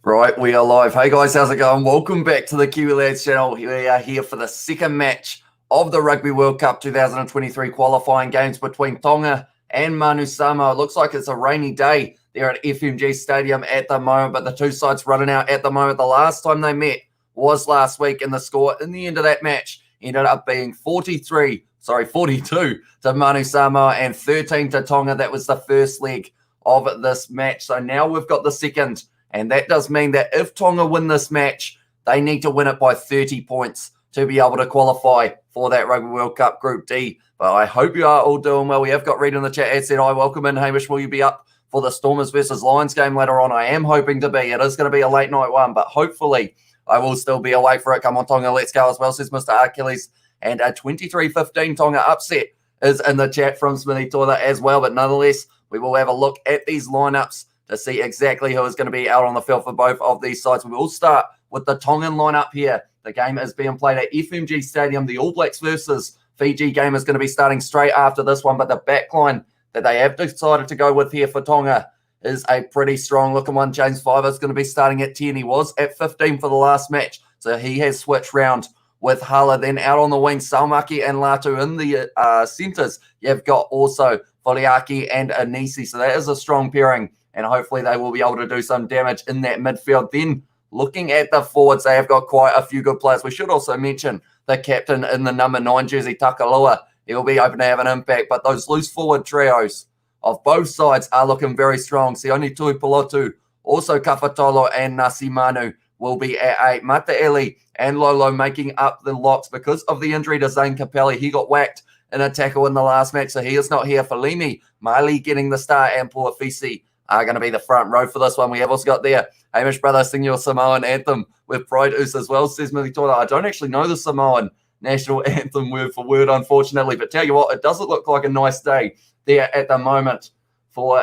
Right, we are live. Hey guys, how's it going? Welcome back to the Kiwi Lads channel. We are here for the second match of the Rugby World Cup 2023 qualifying games between Tonga and Manu Samoa. It looks like it's a rainy day there at FMG Stadium at the moment, but the two sides running out at the moment. The last time they met was last week, and the score in the end of that match ended up being 42 to Manu Samoa and 13 to Tonga. That was the first leg of this match. So now we've got the second. And that does mean that if Tonga win this match, they need to win it by 30 points to be able to qualify for that Rugby World Cup Group D. But I hope you are all doing well. We have got Reed in the chat. As said, welcome in. Hamish, will you be up for the Stormers versus Lions game later on? I am hoping to be. It is going to be a late night one, but hopefully I will still be awake for it. Come on, Tonga, let's go as well, says Mr. Achilles. And a 23-15 Tonga upset is in the chat from Smithy Toiler as well. But nonetheless, we will have a look at these lineups to see exactly who is going to be out on the field for both of these sides. We will start with the Tongan lineup here. The game is being played at FMG Stadium. The All Blacks versus Fiji game is going to be starting straight after this one, but the backline that they have decided to go with here for Tonga is a pretty strong-looking one. James Fiver is going to be starting at 10. He was at 15 for the last match, so he has switched round with Hala. Then out on the wing, Salmaki and Latu in the centres. You've got also Foliaki and Anisi, so that is a strong pairing, and hopefully they will be able to do some damage in that midfield. Then looking at the forwards, they have got quite a few good players. We should also mention the captain in the number 9 jersey, Takalua. He'll be open to have an impact, but those loose forward trios of both sides are looking very strong. Sione Tuipulotu, also Kafatolo and Nasimanu will be at 8. Mataeli and Lolo making up the locks because of the injury to Zane Capelli. He got whacked in a tackle in the last match, so he is not here. For Limi, Mali getting the start, and Puafisi are going to be the front row for this one. We have also got there Hamish brother sing your Samoan anthem with Pride Oos as well, says Millie Toiler. I don't actually know the Samoan national anthem word for word, unfortunately, but tell you what, it doesn't look like a nice day there at the moment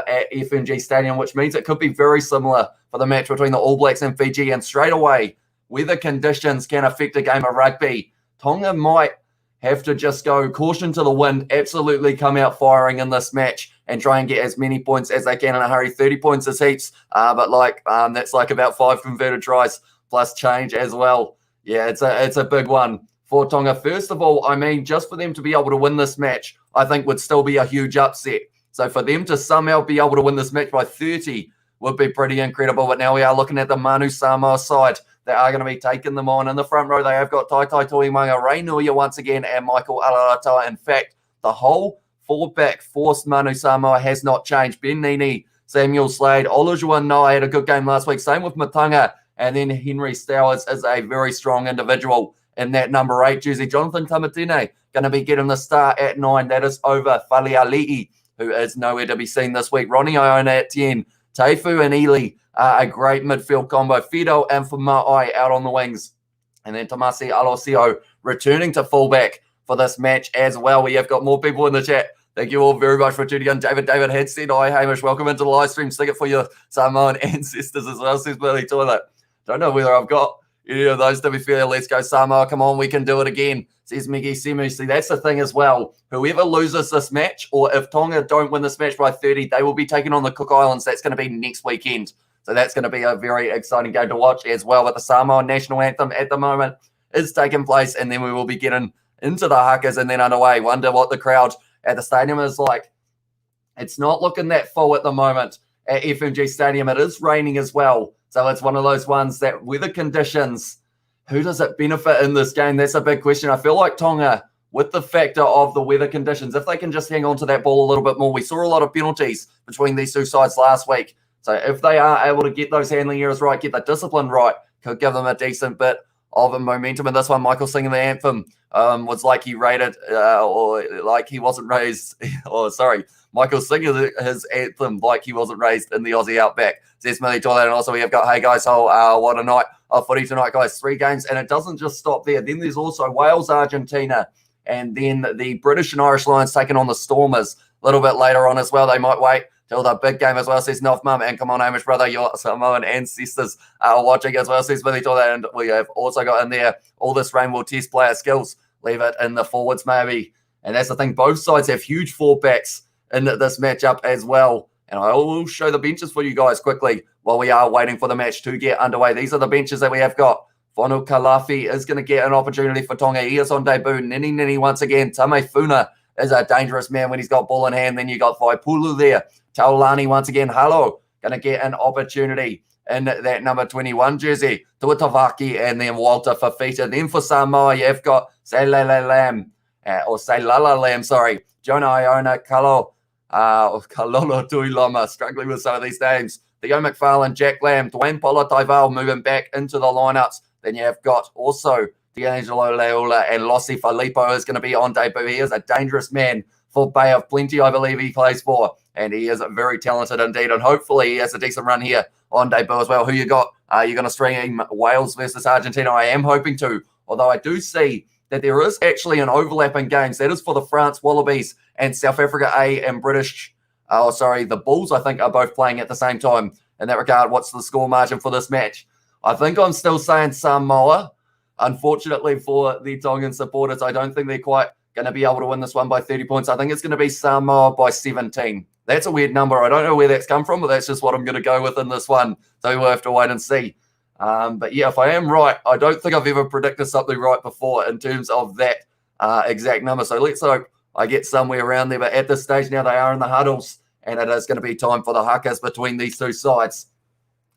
at FMG Stadium, which means it could be very similar for the match between the All Blacks and Fiji. And straight away, weather conditions can affect a game of rugby. Tonga might have to just go caution to the wind, absolutely come out firing in this match and try and get as many points as they can in a hurry. 30 points is heaps, but that's like about 5 converted tries plus change as well. Yeah, it's a big one for Tonga. First of all, I mean, just for them to be able to win this match, I think would still be a huge upset. So for them to somehow be able to win this match by 30 would be pretty incredible. But now we are looking at the Manu Samoa side. They are going to be taking them on. In the front row, they have got Tai Tuimanga, Ray Nuia once again, and Michael Alaratoa. In fact, the whole forward-back force Manu Samoa has not changed. Ben Nini, Samuel Slade, Olajuwon Noah had a good game last week. Same with Matanga. And then Henry Stowers is a very strong individual in that number 8 jersey. Jonathan Tamatine going to be getting the start at 9. That is over Faliali'i, who is nowhere to be seen this week. Ronnie Iona at 10. Teifu and Ely, a great midfield combo. Fido and Fama'ai out on the wings. And then Tomasi Alosio returning to fullback for this match as well. We have got more people in the chat. Thank you all very much for tuning in. David had said, hi, Hamish, welcome into the live stream. Stick it for your Samoan ancestors as well, says Billy Toilet. Don't know whether I've got any of those, to be fair. Let's go, Samoa. Come on, we can do it again, says Miggy Semu. See, that's the thing as well. Whoever loses this match, or if Tonga don't win this match by 30, they will be taking on the Cook Islands. That's going to be next weekend. So that's going to be a very exciting game to watch as well. But the Samoan national anthem at the moment is taking place, and then we will be getting into the Hakas and then underway. Wonder what the crowd at the stadium is like. It's not looking that full at the moment at FMG Stadium. It is raining as well. So it's one of those ones that weather conditions, who does it benefit in this game? That's a big question. I feel like Tonga, with the factor of the weather conditions, if they can just hang on to that ball a little bit more. We saw a lot of penalties between these two sides last week. So if they are able to get those handling errors right, get the discipline right, could give them a decent bit of a momentum in this one. Michael singing the anthem was like he rated or like he wasn't raised. Michael singing his anthem like he wasn't raised in the Aussie Outback. Says Millie Toilet. And also we have got, hey guys, what a night of footy tonight, guys. 3 games, and it doesn't just stop there. Then there's also Wales, Argentina, and then the British and Irish Lions taking on the Stormers a little bit later on as well. They might wait till the big game as well, says North Mum. And come on, Hamish brother, your Samoan ancestors are watching as well, says Millie Toilet. And we have also got in there all this rain will test player skills. Leave it in the forwards maybe. And that's the thing. Both sides have huge fullbacks in this matchup as well. And I will show the benches for you guys quickly while we are waiting for the match to get underway. These are the benches that we have got. Whanu Kalafi is going to get an opportunity for Tonga. He is on debut. Nini once again. Tame Funa is a dangerous man when he's got ball in hand. Then you got Vaipulu there. Taulani once again. Halo going to get an opportunity in that number 21 jersey. Tuatavaki and then Walter Fafita. Then for Samoa, you've got Sailala Lam, sorry. Jonah Iona, Kalolo Tuilama, struggling with some of these names. Theo McFarlane, Jack Lamb, Dwayne Polotaival moving back into the lineups. Then you have got also D'Angelo Leula and Lossi Filippo is going to be on debut. He is a dangerous man for Bay of Plenty, I believe he plays for. And he is very talented indeed. And hopefully he has a decent run here on debut as well. Who you got? Are you going to stream Wales versus Argentina? I am hoping to. Although I do see that there is actually an overlap in games. That is for the France Wallabies and South Africa A and the Bulls, I think, are both playing at the same time. In that regard, what's the score margin for this match? I think I'm still saying Samoa. Unfortunately for the Tongan supporters, I don't think they're quite going to be able to win this one by 30 points. I think it's going to be Samoa by 17. That's a weird number. I don't know where that's come from, but that's just what I'm going to go with in this one. So we'll have to wait and see. But yeah, if I am right, I don't think I've ever predicted something right before in terms of that exact number. So let's hope I get somewhere around there. But at this stage now, they are in the huddles, and it is going to be time for the Hakas between these two sides.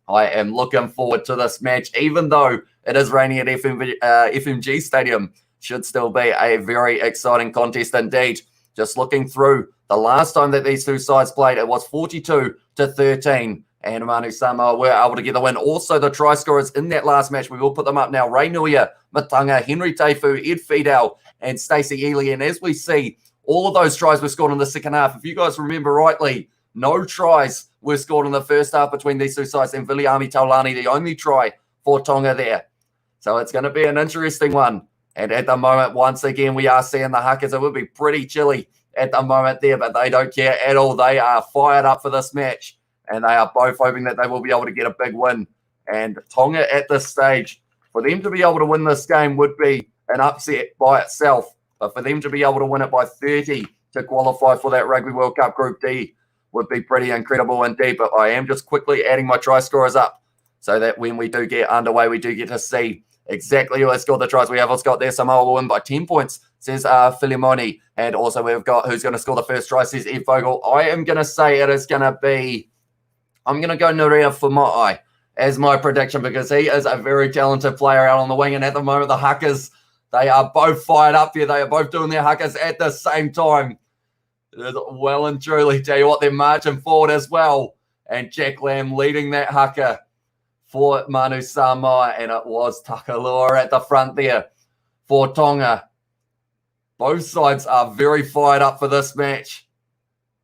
I am looking forward to this match, even though it is raining at FMG Stadium. Should still be a very exciting contest indeed. Just looking through the last time that these two sides played, it was 42-13. And Manu Samoa were able to get the win. Also, the try scorers in that last match, we will put them up now. Ray Nuia, Matanga, Henry Teifu, Ed Fidel, and Stacey Ely. And as we see, all of those tries were scored in the second half. If you guys remember rightly, no tries were scored in the first half between these two sides. And Viliami Taulani, the only try for Tonga there. So it's going to be an interesting one. And at the moment, once again, we are seeing the Hakas. It would be pretty chilly at the moment there, but they don't care at all. They are fired up for this match. And they are both hoping that they will be able to get a big win. And Tonga at this stage, for them to be able to win this game would be an upset by itself. But for them to be able to win it by 30 to qualify for that Rugby World Cup Group D would be pretty incredible indeed. But I am just quickly adding my try scorers up so that when we do get underway, we do get to see exactly who has scored the tries. We have got there. Samoa will win by 10 points, says Filimoni. And also we've got who's going to score the first try, says Ed Vogel. I am going to say it is going to be... I'm going to go Nuria Fumai as my prediction because he is a very talented player out on the wing. And at the moment, the Hakas, they are both fired up here. They are both doing their Hakas at the same time. It is well and truly, tell you what, they're marching forward as well. And Jack Lamb leading that Haka for Manu Samoa. And it was Takalua at the front there for Tonga. Both sides are very fired up for this match.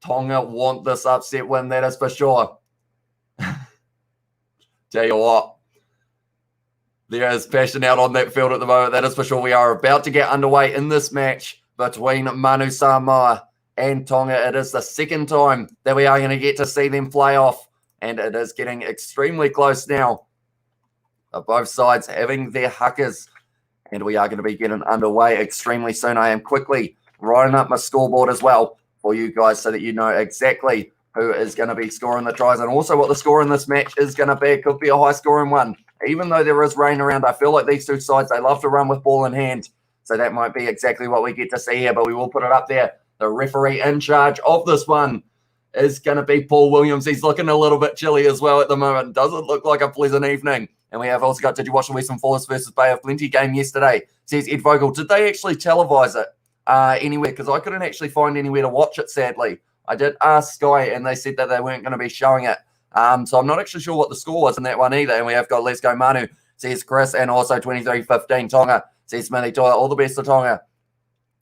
Tonga want this upset win, that is for sure. Tell you what, there is passion out on that field at the moment, that is for sure. We are about to get underway in this match between Manu Samoa and Tonga. It is the second time that we are going to get to see them play off, and it is getting extremely close now. Both sides having their Hakas, and we are going to be getting underway extremely soon. I am quickly writing up my scoreboard as well for you guys so that you know exactly who is going to be scoring the tries and also what the score in this match is going to be. It could be a high-scoring one. Even though there is rain around, I feel like these two sides, they love to run with ball in hand. So that might be exactly what we get to see here, but we will put it up there. The referee in charge of this one is going to be Paul Williams. He's looking a little bit chilly as well at the moment. Doesn't look like a pleasant evening. And we have also got, did you watch the Western Force versus Bay of Plenty game yesterday? Says Ed Vogel. Did they actually televise it anywhere? Because I couldn't actually find anywhere to watch it, sadly. I did ask Sky, and they said that they weren't going to be showing it. So I'm not actually sure what the score was in that one either. And we have got Let's Go Manu, says Chris, and also 23-15 Tonga, says Smithy Toilet. All the best to Tonga.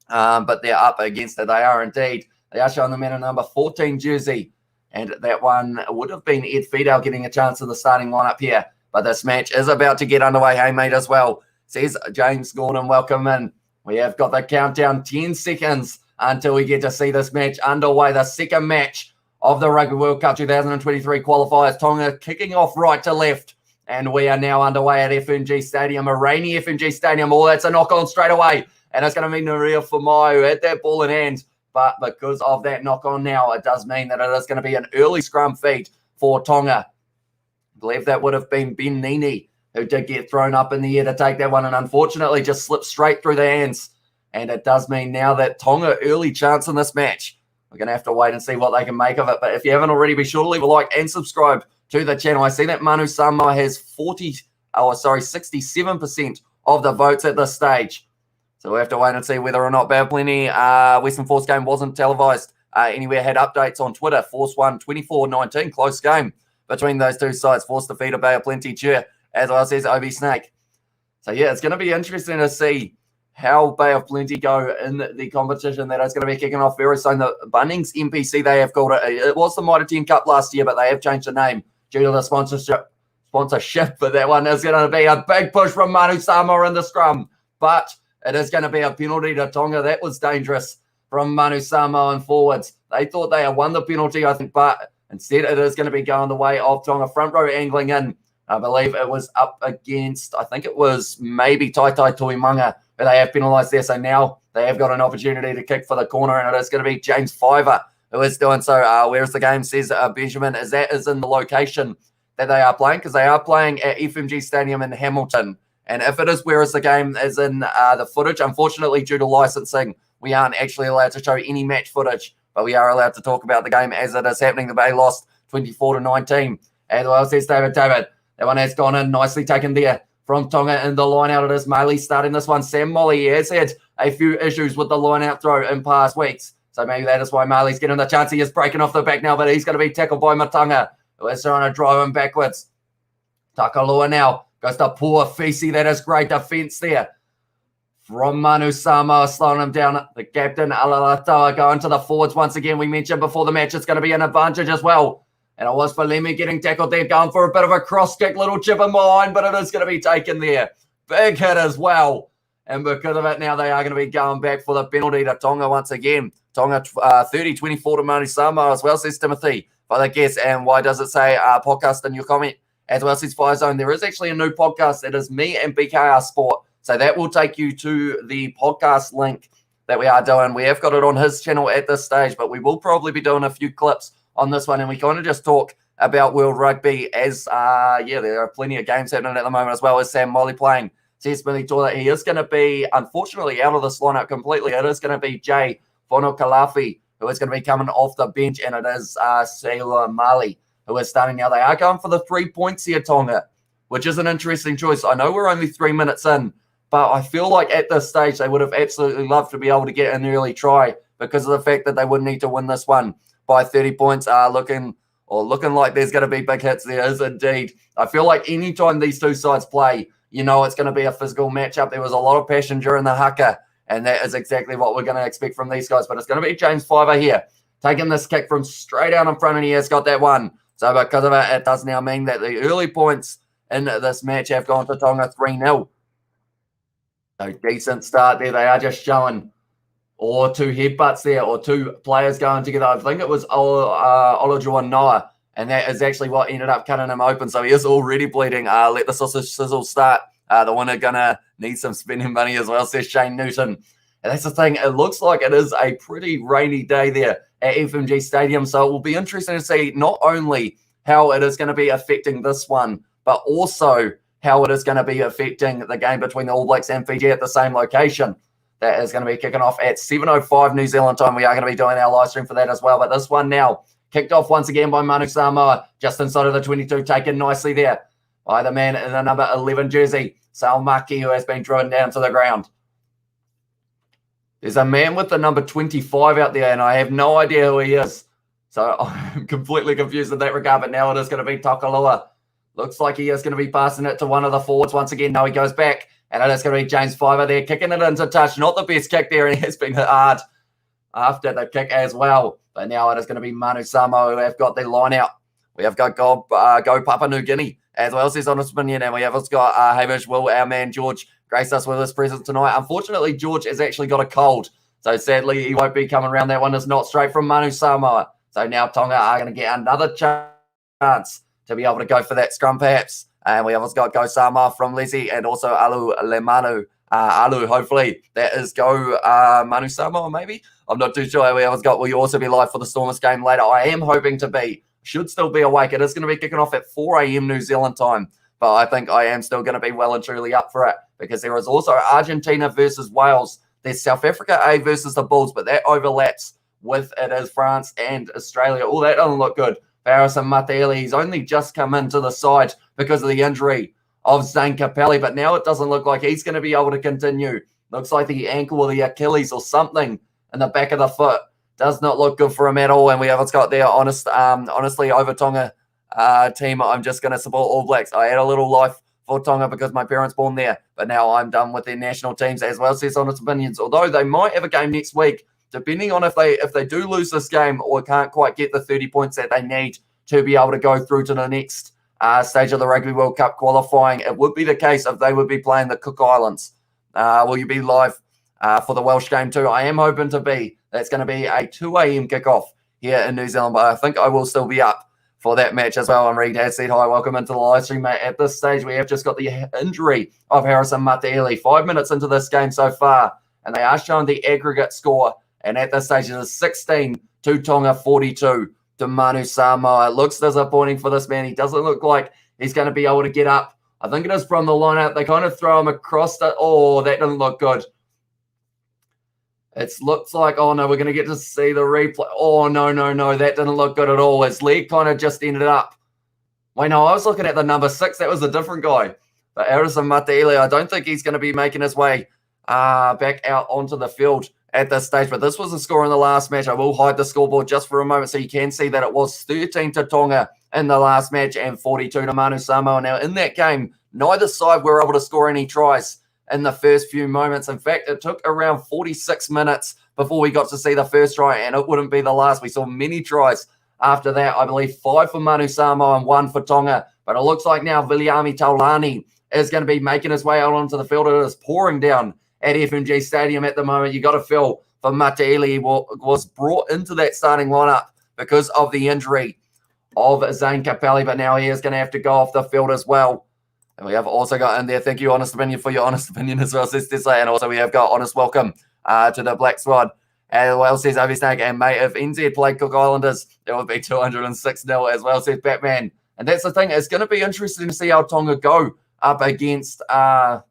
But they're up against it. They are indeed. They are showing the man in number 14 jersey. And that one would have been Ed Fidel getting a chance in the starting lineup here. But this match is about to get underway. Hey, mate, as well, says James Gordon. Welcome in. We have got the countdown 10 seconds until we get to see this match underway. The second match of the Rugby World Cup 2023 qualifiers. Tonga kicking off right to left. And we are now underway at FMG Stadium, a rainy FMG Stadium. Oh, that's a knock on straight away. And it's going to be Nuria Fumai who had that ball in hand. but because of that knock-on now, it does mean that it is going to be an early scrum feed for Tonga. I believe that would have been Ben Nini, who did get thrown up in the air to take that one and unfortunately just slipped straight through the hands. And it does mean now that Tonga early chance in this match. We're going to have to wait and see what they can make of it. But if you haven't already, be sure to leave a like and subscribe to the channel. I see that Manu Samoa has 67% of the votes at this stage. So we have to wait and see whether or not Bay of Plenty Western Force game wasn't televised anywhere. Had updates on Twitter. Force won 24-19. Close game between those two sides. Force defeated Bay of Plenty cheer, as well says OB Snake. So yeah, it's going to be interesting to see how Bay of Plenty go in the competition that is going to be kicking off very soon. The Bunnings NPC, they have called it. It was the Mitre 10 Cup last year, but they have changed the name due to the sponsorship. But that one is going to be a big push from Manu Samoa in the scrum. But it is going to be a penalty to Tonga. That was dangerous from Manu Samoa and forwards. They thought they had won the penalty, I think, but instead it is going to be going the way of Tonga. Front row angling in. I believe it was up against, I think it was maybe Tai Tuimanga, but they have penalised there. So now they have got an opportunity to kick for the corner, and it is going to be James Fiver who is doing so. Where's the game, says Benjamin, is that is in the location that they are playing, because they are playing at FMG Stadium in Hamilton. And if it is where is the game is in the footage, unfortunately, due to licensing, we aren't actually allowed to show any match footage, but we are allowed to talk about the game as it is happening. The Bay lost 24-19. As well says David. That one has gone in, nicely taken there from Tonga in the line out. It is Maley starting this one. Sam Molly has had a few issues with the line out throw in past weeks. So maybe that is why Maley's getting the chance. He is breaking off the back now, but he's going to be tackled by Matunga, who is trying to drive him backwards. Takalua now goes to poor Fisi. That is great defense there from Manu Samoa, slowing him down. The captain, Alalatoa, going to the forwards once again. We mentioned before the match, it's going to be an advantage as well. And it was Falemi getting tackled there, going for a bit of a cross kick, little chip in behind, but it is going to be taken there. Big hit as well. And because of it, now they are going to be going back for the penalty to Tonga once again. Tonga 30-24 to Manu Samoa as well, says Timothy. By the guess, and why does it say podcast in your comment? As well says Fire Zone. There is actually a new podcast. It is me and BKR Sport. So that will take you to the podcast link that we are doing. We have got it on his channel at this stage, but we will probably be doing a few clips on this one, and we kind of just talk about World Rugby as, there are plenty of games happening at the moment, as well as Sam Molly playing. Says Billy Toilet. He is going to be, unfortunately, out of this lineup completely. It is going to be Jay Whanokalafi, who is going to be coming off the bench, and it is Sailor Mali, who is starting now. They are going for the 3 points here, Tonga, which is an interesting choice. I know we're only 3 minutes in, but I feel like at this stage they would have absolutely loved to be able to get an early try because of the fact that they would need to win this one by 30 points. Looking like there's going to be big hits. There is indeed. I feel like anytime these two sides play, you know it's going to be a physical matchup. There was a lot of passion during the Haka, and that is exactly what we're going to expect from these guys. But it's going to be James Fiver here, taking this kick from straight out in front, and he has got that one. So because of it, it does now mean that the early points in this match have gone to Tonga 3-0. So decent start there. They are just showing or two headbutts there, or two players going together. I think it was Olajuwon Noah, and that is actually what ended up cutting him open. So he is already bleeding. Let the sausage sizzle start. The winner going to need some spending money as well, says Shane Newton. And that's the thing. It looks like it is a pretty rainy day there at FMG Stadium. So it will be interesting to see not only how it is going to be affecting this one, but also how it is going to be affecting the game between the All Blacks and Fiji at the same location. That is going to be kicking off at 7:05 New Zealand time. We are going to be doing our live stream for that as well. But this one now kicked off once again by Manu Samoa, just inside of the 22, taken nicely there by the man in the number 11 jersey, Salmaki, who has been driven down to the ground. There's a man with the number 25 out there, and I have no idea who he is. So I'm completely confused in that regard. But now it is going to be Takalua. Looks like he is going to be passing it to one of the forwards once again. No, he goes back. And it is going to be James Fiver there, kicking it into touch. Not the best kick there, and he has been hit hard after the kick as well. But now it is going to be Manu Samoa who have got their line out. We have got Go Papua New Guinea as well, says Honest Opinion. And we have also got Hamish Will, our man George, grace us with his presence tonight. Unfortunately, George has actually got a cold. So sadly, he won't be coming around. That one is not straight from Manu Samoa. So now Tonga are going to get another chance to be able to go for that scrum perhaps. And we have also got Go Sama from Lizzie and also Alu Lemanu Alu. Hopefully that is go Manu Samoa, maybe. I'm not too sure how we else got. Will you also be live for the Stormers game later? I am hoping to be. Should still be awake. It is going to be kicking off at 4 a.m. New Zealand time. But I think I am still going to be well and truly up for it because there is also Argentina versus Wales. There's South Africa A versus the Bulls, but that overlaps with it is France and Australia. Oh, that doesn't look good. Harrison Mateli, he's only just come into the side because of the injury of Zane Capelli, but now it doesn't look like he's going to be able to continue. Looks like the ankle or the Achilles or something in the back of the foot. Does not look good for him at all, and we haven't got there. Honestly, over Tonga team, I'm just going to support All Blacks. I had a little life for Tonga because my parents born there, but now I'm done with their national teams as well, says Honest Opinions. Although they might have a game next week, depending on if they do lose this game or can't quite get the 30 points that they need to be able to go through to the next stage of the Rugby World Cup qualifying. It would be the case if they would be playing the Cook Islands. Will you be live for the Welsh game too? I am hoping to be. That's going to be a 2 a.m. kickoff here in New Zealand, but I think I will still be up for that match as well. And Reed has said, hi, welcome into the live stream, mate. At this stage, we have just got the injury of Harrison Mateli. 5 minutes into this game so far, and they are showing the aggregate score. And at this stage, it is 16 to Tonga, 42 to Manu Samoa. It looks disappointing for this man. He doesn't look like he's going to be able to get up. I think it is from the lineup. They kind of throw him across the... Oh, that doesn't look good. It looks like... Oh, no, we're going to get to see the replay. Oh, no. That didn't look good at all. His leg kind of just ended up. Wait, no, I was looking at the number 6. That was a different guy. But Harrison Mateli, I don't think he's going to be making his way back out onto the field at this stage, but this was the score in the last match. I will hide the scoreboard just for a moment so you can see that it was 13 to Tonga in the last match and 42 to Manu Samoa. Now, in that game, neither side were able to score any tries in the first few moments. In fact, it took around 46 minutes before we got to see the first try, and it wouldn't be the last. We saw many tries after that. I believe 5 for Manu Samoa and 1 for Tonga, but it looks like now Viliami Taulani is going to be making his way out onto the field. It is pouring down at FMG Stadium at the moment. You got to feel for Mateli. He was brought into that starting lineup because of the injury of Zane Capelli, but now he is going to have to go off the field as well. And we have also got in there, thank you, Honest Opinion, for your honest opinion as well, says Tesla. And also we have got honest welcome to the Black Squad. As well, says Ovi Snake. And mate, if NZ played Cook Islanders, it would be 206-0 as well, says Batman. And that's the thing. It's going to be interesting to see how Tonga go up against the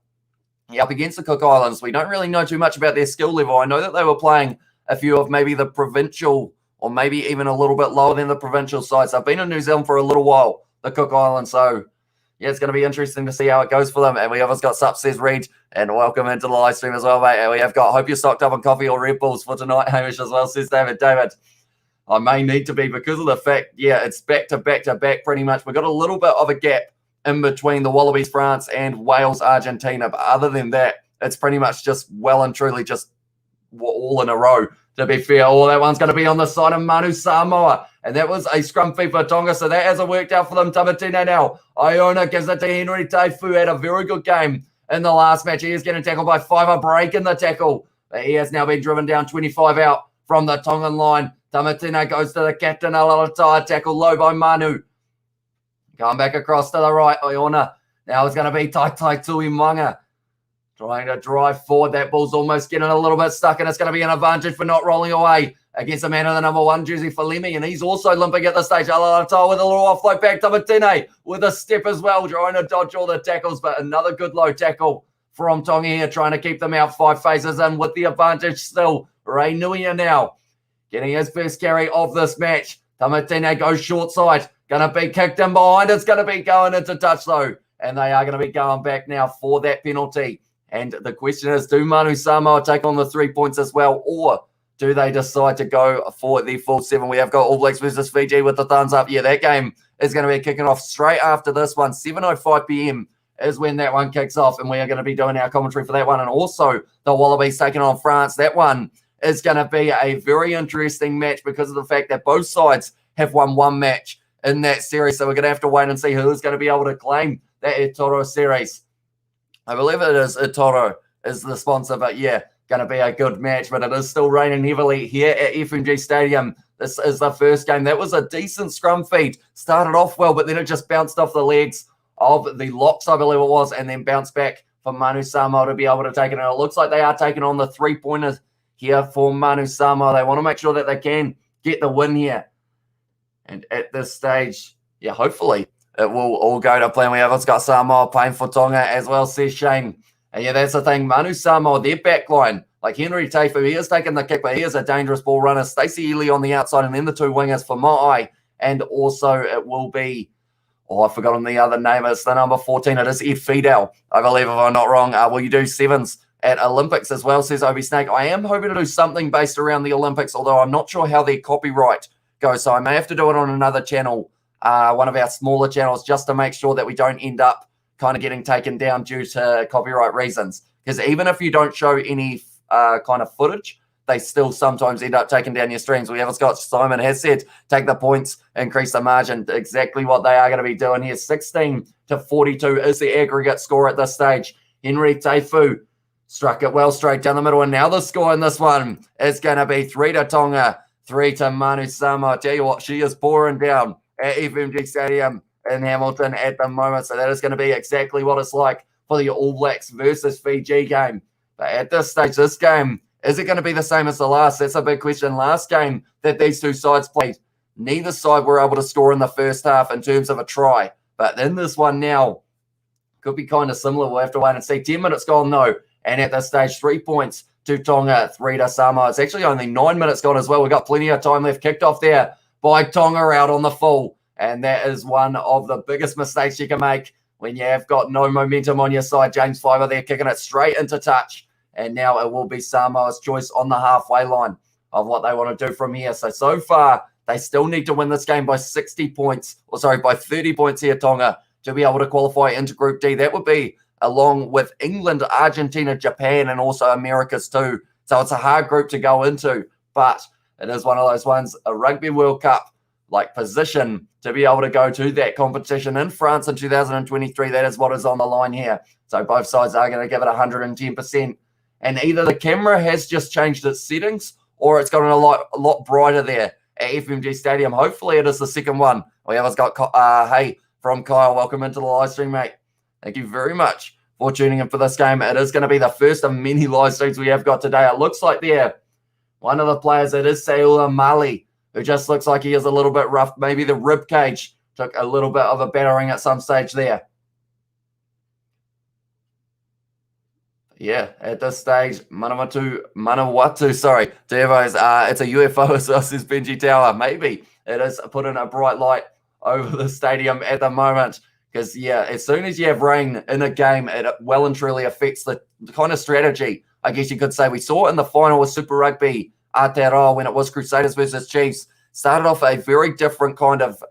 Cook Islands. We don't really know too much about their skill level. I know that they were playing a few of maybe the provincial or maybe even a little bit lower than the provincial sides. I've been in New Zealand for a little while, the Cook Islands. So, yeah, it's going to be interesting to see how it goes for them. And we have got Sup, says Reed. And welcome into the live stream as well, mate. And we have got, hope you're stocked up on coffee or Red Bulls for tonight, Hamish, as well, says David. David, I may need to be because of the fact, it's back to back to back pretty much. We've got a little bit of a gap in between the Wallabies, France, and Wales, Argentina. But other than that, it's pretty much just well and truly just all in a row, to be fair. Oh, that one's going to be on the side of Manu Samoa. And that was a scrum feed for Tonga, so that hasn't worked out for them. Tamatine now. Iona gives it to Henry Taifu. Had a very good game in the last match. He is getting tackled by 5, a break in the tackle. But he has now been driven down 25 out from the Tongan line. Tamatine goes to the captain. A little tired tackle low by Manu. Going back across to the right. Iona. Now it's going to be Tai Tui Manga. Trying to drive forward. That ball's almost getting a little bit stuck, and it's going to be an advantage for not rolling away against the man in the number 1 jersey for Lemi, and he's also limping at the stage. Alalata with a little offload back to Matine with a step as well, trying to dodge all the tackles, but another good low tackle from Tonga here, trying to keep them out 5 phases in with the advantage still. Ray Nuia now getting his first carry of this match. Tamatine goes short side, going to be kicked in behind. It's going to be going into touch though, and they are going to be going back now for that penalty. And the question is, do Manu Samoa take on the 3 points as well, or do they decide to go for the full 7? We have got All Blacks versus Fiji with the thumbs up. Yeah, that game is going to be kicking off straight after this one. 7:05 p.m. is when that one kicks off, and we are going to be doing our commentary for that one. And also the Wallabies taking on France. That one is going to be a very interesting match because of the fact that both sides have won 1 match in that series. So we're going to have to wait and see who is going to be able to claim that Etoro series. I believe it is Etoro is the sponsor, but yeah, going to be a good match. But it is still raining heavily here at FMG Stadium. This is the first game. That was a decent scrum feed. Started off well, but then it just bounced off the legs of the Locks, I believe it was, and then bounced back for Manu Samoa to be able to take it. And it looks like they are taking on the three-pointers here for Manu Samoa. They want to make sure that they can get the win here. And at this stage, yeah, hopefully it will all go to plan. We have got Samoa playing for Tonga as well, says Shane. And yeah, that's the thing. Manu Samoa, their backline, like Henry Teifu, he is taking the kick, but he is a dangerous ball runner. Stacey Ely on the outside, and then the two wingers for Mai. And also it will be, I've forgotten the other name. It's the number 14. It is Ed Fidel, I believe, if I'm not wrong. Will you do sevens at Olympics as well, says Obi Snake. I am hoping to do something based around the Olympics, although I'm not sure how their copyright goes. So I may have to do it on another channel, one of our smaller channels, just to make sure that we don't end up kind of getting taken down due to copyright reasons. Because even if you don't show any kind of footage, they still sometimes end up taking down your streams. We have got Simon has said, take the points, increase the margin. Exactly what they are going to be doing here. 16-42 is the aggregate score at this stage. Henry Teifu struck it well straight down the middle. And now the score in this one is going to be 3 to Tonga, 3 to Manu Samoa. Tell you what, she is pouring down at FMG Stadium in Hamilton at the moment. So that is going to be exactly what it's like for the All Blacks versus Fiji game. But at this stage, this game, is it going to be the same as the last? That's a big question. Last game that these two sides played, neither side were able to score in the first half in terms of a try. But in this one now, could be kind of similar. We'll have to wait and see. 10 minutes gone, no. And at this stage, 3 points to Tonga, 3 to Samoa. It's actually only 9 minutes gone as well. We've got plenty of time left. Kicked off there by Tonga out on the full. And that is one of the biggest mistakes you can make when you have got no momentum on your side. James Fiver there kicking it straight into touch. And now it will be Samoa's choice on the halfway line of what they want to do from here. So far, they still need to win this game by 60 points, by 30 points here, Tonga, to be able to qualify into Group D. That would be along with England, Argentina, Japan, and also Americas too. So it's a hard group to go into, but it is one of those ones, a Rugby World Cup like position to be able to go to that competition in France in 2023. That is what is on the line here. So both sides are going to give it 110%. And either the camera has just changed its settings or it's gotten a lot brighter there at FMG Stadium. Hopefully it is the second one. We have got, hey, from Kyle, welcome into the live stream, mate. Thank you very much for tuning in for this game. It is going to be the first of many live streams we have got today. It looks like there, one of the players, it is Samoa Mali, who just looks like he is a little bit rough. Maybe the rib cage took a little bit of a battering at some stage there. Yeah, at this stage, Manawatu, sorry, Devos, it's a UFO as well, says Benji Tower. Maybe it is putting a bright light over the stadium at the moment. Because, yeah, as soon as you have rain in a game, it well and truly affects the kind of strategy, I guess you could say. We saw it in the final with Super Rugby Aotearoa when it was Crusaders versus Chiefs. Started off a very different kind of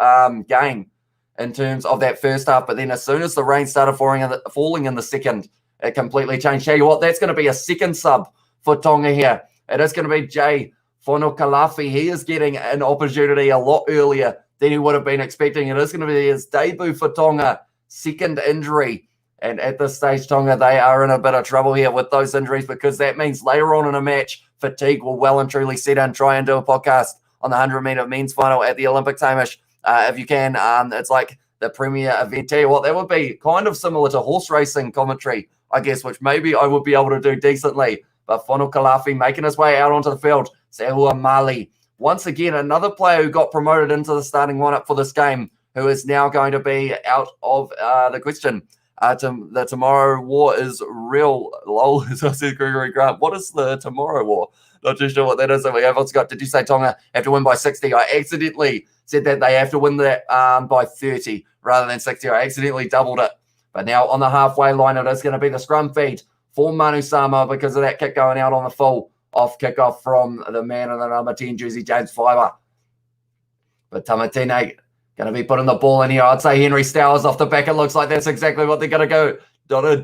game in terms of that first half. But then as soon as the rain started falling in the second, it completely changed. Tell you what, that's going to be a second sub for Tonga here. It is going to be Jay Fonokalafi. He is getting an opportunity a lot earlier than he would have been expecting. It is going to be his debut for Tonga, second injury. And at this stage, Tonga, they are in a bit of trouble here with those injuries because that means later on in a match, fatigue will well and truly set in. Try and do a podcast on the 100-meter men's final at the Olympics, Hamish, if you can. It's like the premier event. Tell you what, that would be kind of similar to horse racing commentary, I guess, which maybe I would be able to do decently. But Fonokalafi making his way out onto the field. Samoa Mali, once again, another player who got promoted into the starting lineup for this game, who is now going to be out of the question. The Tomorrow War is real. Lol, as I said, Gregory Grant. What is the Tomorrow War? Not too sure what that is. We have also got, did you say Tonga have to win by 60? I accidentally said that they have to win that by 30 rather than 60. I accidentally doubled it. But now on the halfway line, it is going to be the scrum feed for Manu Samoa because of that kick going out on the full off kickoff from the man in the number 10 jersey, James Fiver. But Tamatine going to be putting the ball in here. I'd say Henry Stowers off the back. It looks like that's exactly what they're going to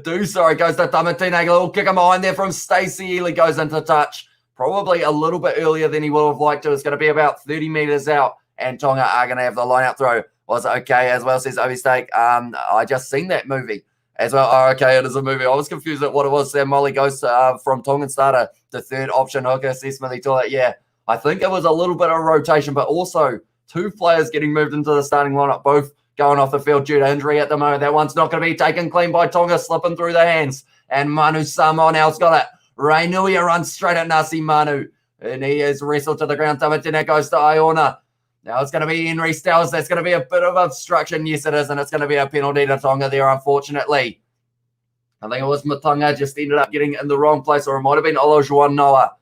do. Sorry, goes to Tamatine. A little kick behind there from Stacey Ely goes into touch. Probably a little bit earlier than he would have liked to. It's going to be about 30 metres out. And Tonga are going to have the line-out throw. Was okay as well, says Obi Steak. I just seen that movie as well. Oh, okay, it is a movie. I was confused at what it was. Sam Molly goes from Tongan starter to third option hooker. Says Smithy Toilet. Yeah, I think it was a little bit of rotation, but also two players getting moved into the starting lineup, both going off the field due to injury at the moment. That one's not going to be taken clean by Tonga, slipping through the hands And Manu Samoa now's got it. Rainuia runs straight at Nasi Manu. And he is wrestled to the ground. Tamatina goes to Iona. Now it's going to be Henry Stells. That's going to be a bit of obstruction. Yes, it is. And it's going to be a penalty to Tonga there, unfortunately. I think it was Matonga just ended up getting in the wrong place, or it might have been Olojuan Noah,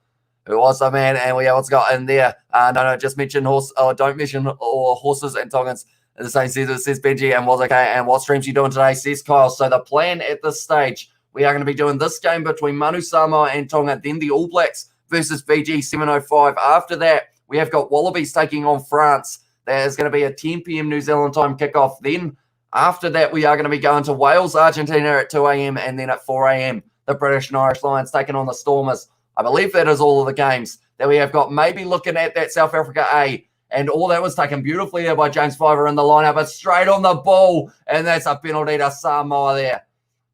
who was the man, and we have got in there. No, just mention don't mention horses and Tongans. The same says Benji, and was okay. And what streams you doing today, says Kyle. So the plan at this stage, we are going to be doing this game between Manu Samoa and Tonga, then the All Blacks versus Fiji 7:05. After that, we have got Wallabies taking on France. That is going to be a 10 p.m. New Zealand time kickoff. Then after that, we are going to be going to Wales, Argentina at 2 a.m. and then at 4 a.m. the British and Irish Lions taking on the Stormers. I believe that is all of the games that we have got. Maybe looking at that South Africa A, and all that was taken beautifully there by James Fiver in the lineup, but straight on the ball, and that's a penalty to Samoa there.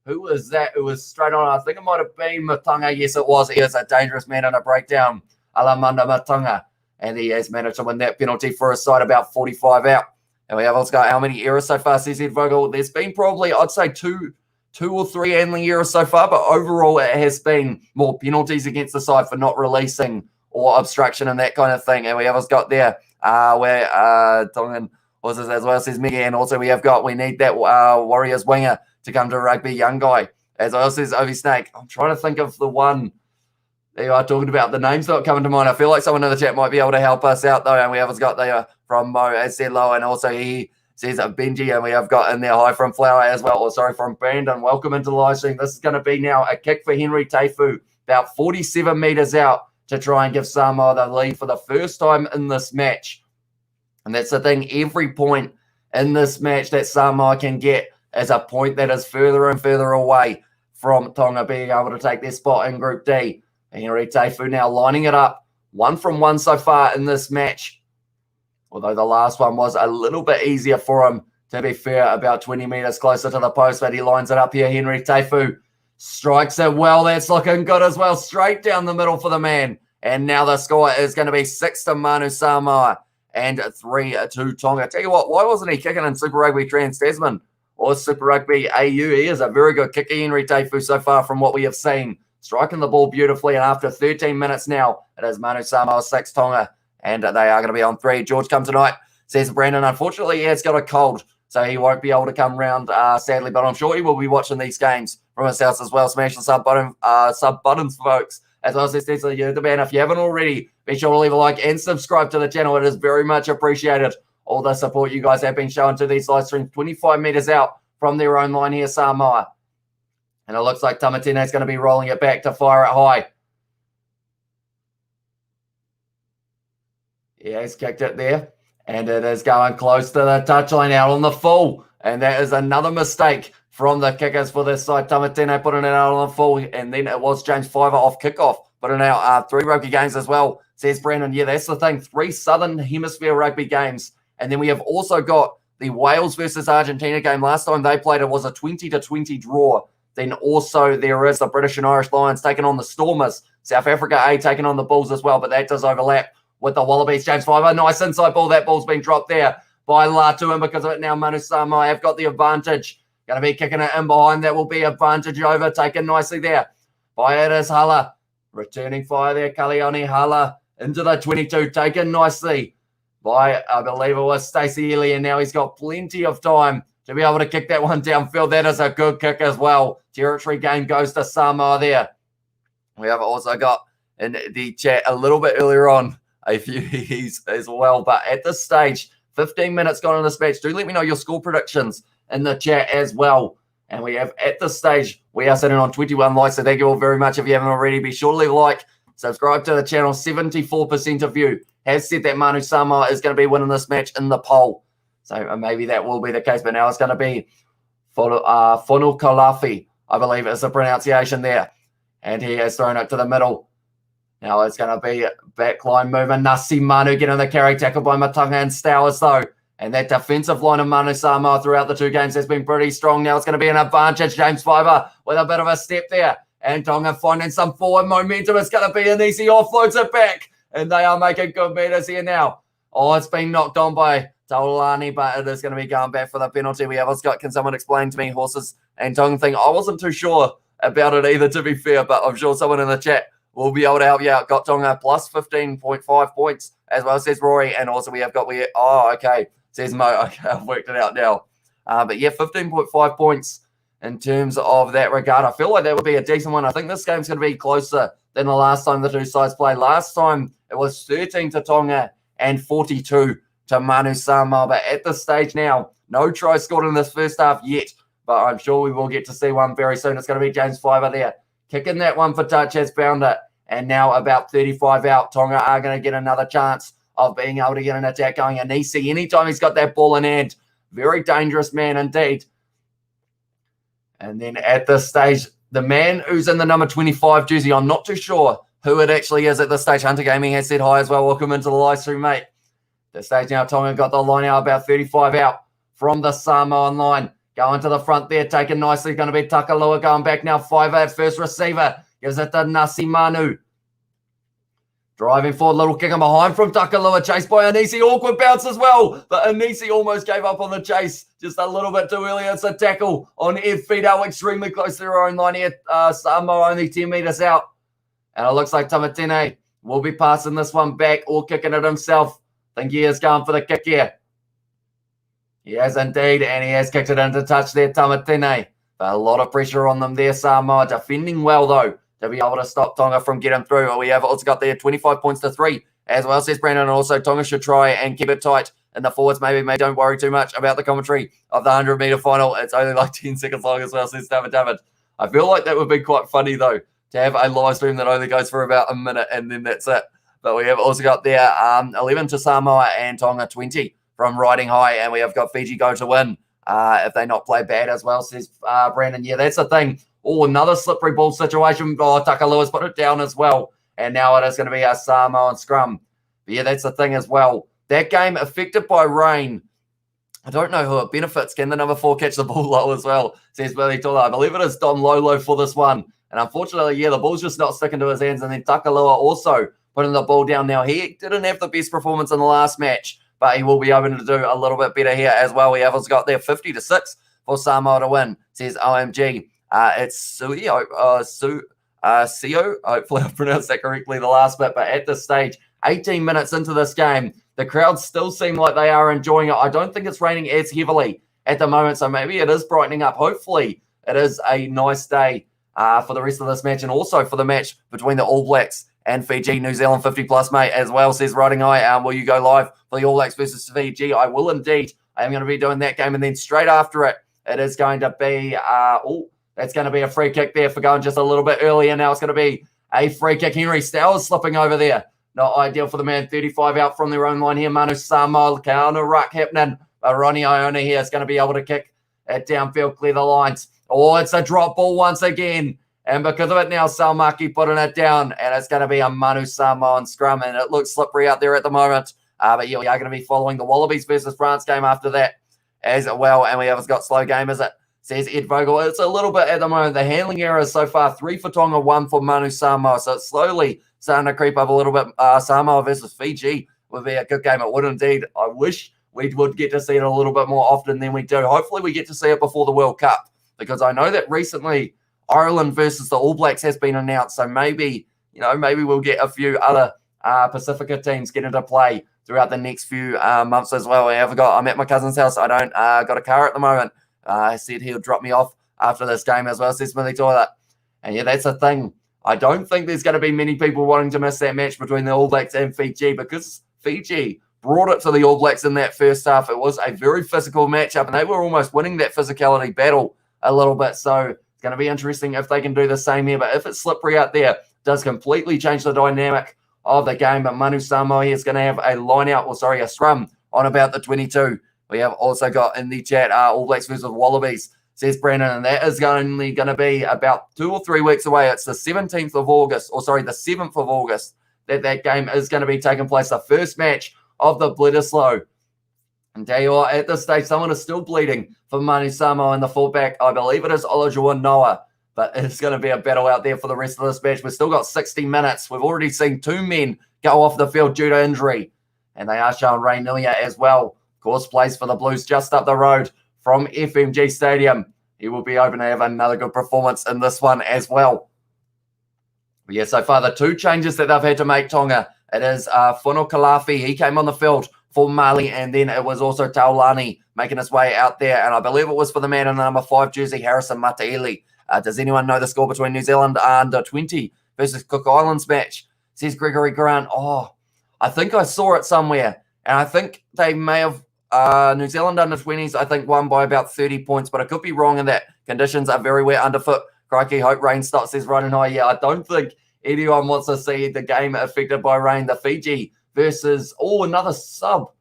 Who was that? It was straight on. I think it might have been Matunga. Yes, it was. He is a dangerous man in a breakdown. Alamanda Matunga. And he has managed to win that penalty for his side about 45 out. And we have also got how many errors so far, says Ed Vogel. There's been probably, I'd say, two or three handling errors so far, but overall it has been more penalties against the side for not releasing or obstruction and that kind of thing. And we have also got there where Tongan horses as well, says Miggy. And also we need that Warriors winger to come to rugby, young guy. As I also says Ovi Snake. I'm trying to think of the one they are talking about. The name's not coming to mind. I feel like someone in the chat might be able to help us out though. And we have got there from Mo, as said low, and also he says Benji, and we have got in there hi from Flower as well. Or sorry, from Brandon. Welcome into the live stream. This is going to be now a kick for Henry Teifu, about 47 meters out to try and give Samoa the lead for the first time in this match. And that's the thing. Every point in this match that Samoa can get is a point that is further and further away from Tonga being able to take their spot in Group D. Henry Teifu now lining it up. 1 from 1 so far in this match. Although the last one was a little bit easier for him, to be fair, about 20 meters closer to the post, but he lines it up here. Henry Teifu strikes it well. That's looking good as well. Straight down the middle for the man. And now the score is going to be 6 to Manu Samoa and 3 to Tonga. Tell you what, why wasn't he kicking in Super Rugby Trans-Tasman or Super Rugby AU? He is a very good kicker, Henry Teifu, so far from what we have seen. Striking the ball beautifully, and after 13 minutes now, it is Manu Samoa 6, Tonga, and they are going to be on 3. George come tonight, says Brandon. Unfortunately, he has got a cold, so he won't be able to come round, sadly, but I'm sure he will be watching these games from his house as well. Smash the sub buttons, folks. As well as this, you're the man. If you haven't already, be sure to leave a like and subscribe to the channel. It is very much appreciated. All the support you guys have been showing to these live streams, 25 meters out from their own line here, Samoa. And it looks like Tamatina is going to be rolling it back to fire it high. He has kicked it there. And it is going close to the touchline out on the full. And that is another mistake from the kickers for this side. Tamatina putting it out on the full. And then it was James Fiver off kickoff. Putting out 3 rugby games as well, says Brandon. Yeah, that's the thing. 3 Southern Hemisphere rugby games. And then we have also got the Wales versus Argentina game. Last time they played, it was a 20-20 draw. Then also there is the British and Irish Lions taking on the Stormers. South Africa A taking on the Bulls as well, but that does overlap with the Wallabies. James Fiver, nice inside ball. That ball's been dropped there by Latu, and because of it now, Manu Samoa have got the advantage. Going to be kicking it in behind. That will be advantage over. Taken nicely there by it is Hala. Returning fire there, Kalioni Hala into the 22. Taken nicely by, I believe it was Stacey Ely, and now he's got plenty of time to be able to kick that one downfield. That is a good kick as well. Territory game goes to Samoa there. We have also got in the chat a little bit earlier on a few as well. But at this stage, 15 minutes gone in this match. Do let me know your score predictions in the chat as well. And we have, at this stage, we are sitting on 21 likes. So thank you all very much. If you haven't already, be sure to leave a like. Subscribe to the channel. 74% of you have said that Manu Samoa is going to be winning this match in the poll. So maybe that will be the case, but now it's going to be Fono Kalafi, I believe is the pronunciation there. And he has thrown it to the middle. Now it's going to be backline movement. Nasi Manu getting the carry, tackled by Matunga and Stowers though. And that defensive line of Manu Samoa throughout the 2 games has been pretty strong. Now it's going to be an advantage. James Fiver with a bit of a step there. And Tonga finding some forward momentum. It's going to be an easy offloads it back. And they are making good meters here now. Oh, it's been knocked on by Taulani, but it is going to be going back for the penalty. We have also got, can someone explain to me horses and Tonga thing? I wasn't too sure about it either, to be fair, but I'm sure someone in the chat will be able to help you out. Got Tonga plus 15.5 points as well, says Rory. And also we have got, okay, says Mo. Okay, I've worked it out now. But yeah, 15.5 points in terms of that regard. I feel like that would be a decent one. I think this game's going to be closer than the last time the two sides played. Last time it was 13 to Tonga and 42 to Manu Samoa. But at this stage now, no try scored in this first half yet. But I'm sure we will get to see one very soon. It's going to be James Fiver there, kicking that one for touch, has found it. And now about 35 out, Tonga are going to get another chance of being able to get an attack going. Anisi, anytime he's got that ball in hand, very dangerous man indeed. And then at this stage, the man who's in the number 25 jersey, I'm not too sure who it actually is at this stage. Hunter Gaming has said hi as well. Welcome into the live stream, mate. At this stage now, Tonga got the line out, about 35 out from the Samoan line. Going to the front there, taken nicely. Going to be Takalua going back now. Fiver at first receiver. Gives it to Nasi Manu. Driving forward, little kick in behind from Takalua. Chased by Anisi. Awkward bounce as well. But Anisi almost gave up on the chase just a little bit too early. It's a tackle on Ed Fido, extremely close to their own line here. Samoa only 10 metres out. And it looks like Tamatene will be passing this one back or kicking it himself. I think he is going for the kick here. He has indeed, and he has kicked it into touch there, Tamatene. But a lot of pressure on them there, Samoa. Defending well, though, to be able to stop Tonga from getting through. We have also got there 25 points to 3, as well, says Brandon. And also, Tonga should try and keep it tight in the forwards. Maybe don't worry too much about the commentary of the 100-metre final. It's only like 10 seconds long as well, says David. I feel like that would be quite funny, though, to have a live stream that only goes for about a minute, and then that's it. But we have also got there 11 to Samoa and Tonga 20 from riding high, and we have got Fiji go to win if they not play bad as well, says Brandon. Yeah, that's the thing. Oh, another slippery ball situation. Oh, Takalua's put it down as well, and now it is going to be a Samoan scrum. But yeah, that's the thing as well. That game affected by rain. I don't know who it benefits. Can the number 4 catch the ball low as well, says Billy Tola. I believe it is Don Lolo for this one. And unfortunately, yeah, the ball's just not sticking to his hands. And then Takalua also putting the ball down now. He didn't have the best performance in the last match, but he will be able to do a little bit better here as well. We have also got there 50-6 for Samoa to win, says OMG. It's Suio, Sio. Hopefully I pronounced that correctly the last bit. But at this stage, 18 minutes into this game, the crowd still seem like they are enjoying it. I don't think it's raining as heavily at the moment, so maybe it is brightening up. Hopefully it is a nice day for the rest of this match, and also for the match between the All Blacks and Fiji. New Zealand 50+, mate, as well, says Riding High. Will you go live for the All Blacks versus Fiji? I will indeed. I am going to be doing that game, and then straight after it, it is going to be, that's going to be a free kick there for going just a little bit earlier. Now it's going to be a free kick. Henry Stowers slipping over there. Not ideal for the man. 35 out from their own line here. Manu Samoa, counter ruck happening. But Ronnie Iona here is going to be able to kick it downfield, clear the lines. Oh, it's a drop ball once again. And because of it now, Salmaki putting it down. And it's going to be a Manu Samoan scrum. And it looks slippery out there at the moment. But yeah, we are going to be following the Wallabies versus France game after that as well. And we have got slow game, is it? Says Ed Vogel. It's a little bit at the moment. The handling errors so far, 3 for Tonga, 1 for Manu Samoa. So it's slowly starting to creep up a little bit. Samoa versus Fiji would be a good game. It would indeed. I wish we would get to see it a little bit more often than we do. Hopefully we get to see it before the World Cup, because I know that recently Ireland versus the All Blacks has been announced. So maybe, maybe we'll get a few other Pacifica teams get into play throughout the next few months as well. I'm at my cousin's house. I don't got a car at the moment. I said he'll drop me off after this game as well, says Smithy Toilet. And yeah, that's the thing. I don't think there's going to be many people wanting to miss that match between the All Blacks and Fiji, because Fiji brought it to the All Blacks in that first half. It was a very physical matchup, and they were almost winning that physicality battle a little bit. So it's going to be interesting if they can do the same here. But if it's slippery out there, it does completely change the dynamic of the game. But Manu Samoa is going to have a scrum on about the 22. We have also got in the chat All Blacks versus Wallabies, says Brandon, and that is only going to be about 2 or 3 weeks away. It's the 7th of August that game is going to be taking place, the first match of the Bledisloe. And tell you what, at this stage, someone is still bleeding for Manu Samoa in the fullback. I believe it is Olajuwon Noah, but it's going to be a battle out there for the rest of this match. We've still got 60 minutes. We've already seen 2 men go off the field due to injury, and they are showing Ray Nilia as well. Of course, plays for the Blues just up the road from FMG Stadium. he will be hoping to have another good performance in this one as well. But yeah, so far the two changes that they've had to make, Tonga, it is Whano Kalafi. He came on the field for Mali, and then it was also Taulani making his way out there. And I believe it was for the man in the number 5 jersey, Harrison Mataili. Does anyone know the score between New Zealand under 20 versus Cook Islands match? Says Gregory Grant. Oh, I think I saw it somewhere. And I think they may have, New Zealand under 20s, I think, won by about 30 points. But I could be wrong in that. Conditions are very wet underfoot. Crikey, hope rain stops, says Riding High. Yeah, I don't think anyone wants to see the game affected by rain. The Fiji versus, another sub.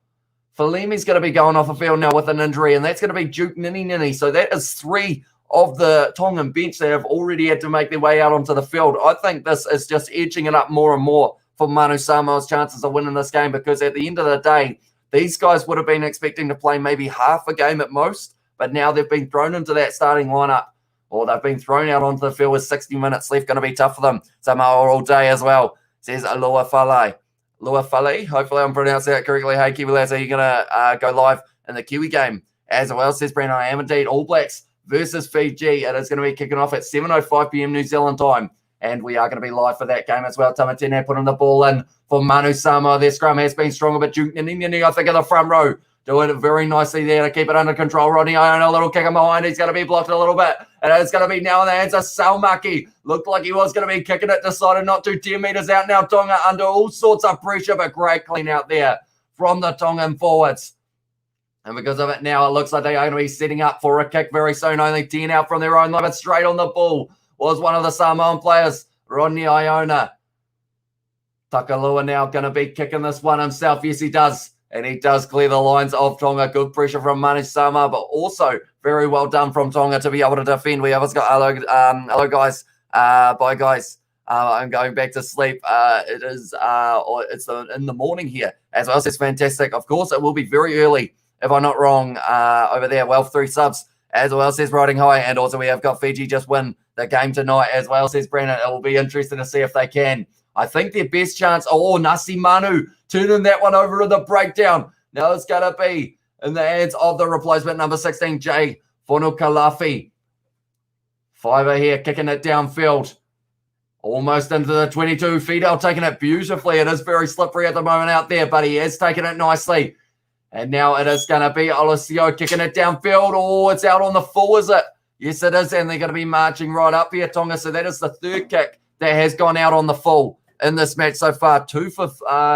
Falemi's going to be going off a field now with an injury, and that's going to be Duke Nini. So that is 3 of the Tongan bench that have already had to make their way out onto the field. I think this is just edging it up more and more for Manu Samoa's chances of winning this game, because at the end of the day, these guys would have been expecting to play maybe half a game at most, but now they've been thrown into that starting lineup, or they've been thrown out onto the field with 60 minutes left. Going to be tough for them. Samoa all day as well, says Alua Fale. Hopefully I'm pronouncing that correctly. Hey, Kiwi lads, are you going to go live in the Kiwi game as well? Says Brandon, I am indeed. All Blacks versus Fiji. It is going to be kicking off at 7:05 p.m. New Zealand time, and we are going to be live for that game as well. Tamatene putting the ball in for Manu Samoa. Their scrum has been stronger, but Duke Nini, I think, in the front row, doing it very nicely there to keep it under control. Rodney Iona, a little kick in behind. He's going to be blocked a little bit, and it's going to be now in the hands of Salmaki. Looked like he was going to be kicking it, decided not to. 10 metres out now, Tonga under all sorts of pressure, but great clean out there from the Tongan forwards. And because of it now, it looks like they are going to be setting up for a kick very soon. Only 10 out from their own line, but straight on the ball was one of the Samoan players, Rodney Iona. Takalua now going to be kicking this one himself. Yes, he does. And he does clear the lines of Tonga. Good pressure from Manu Samoa, but also very well done from Tonga to be able to defend. We have got hello guys. Bye guys. I'm going back to sleep. It is in the morning here as well. So it's fantastic. Of course, it will be very early, if I'm not wrong, over there. Well, 3 subs as well, says Riding High. And also we have got Fiji just win the game tonight as well, says Brandon. It will be interesting to see if they can. I think their best chance, Nasi Manu turning that one over in the breakdown. Now it's going to be in the hands of the replacement, number 16, Jay Whano Kalafi. Fiver here, kicking it downfield. Almost into the 22. Fidel taking it beautifully. It is very slippery at the moment out there, but he has taken it nicely. And now it is going to be Olosio kicking it downfield. It's out on the full, is it? Yes, it is, and they're going to be marching right up here, Tonga. So that is the 3rd kick that has gone out on the full in this match so far. 2 for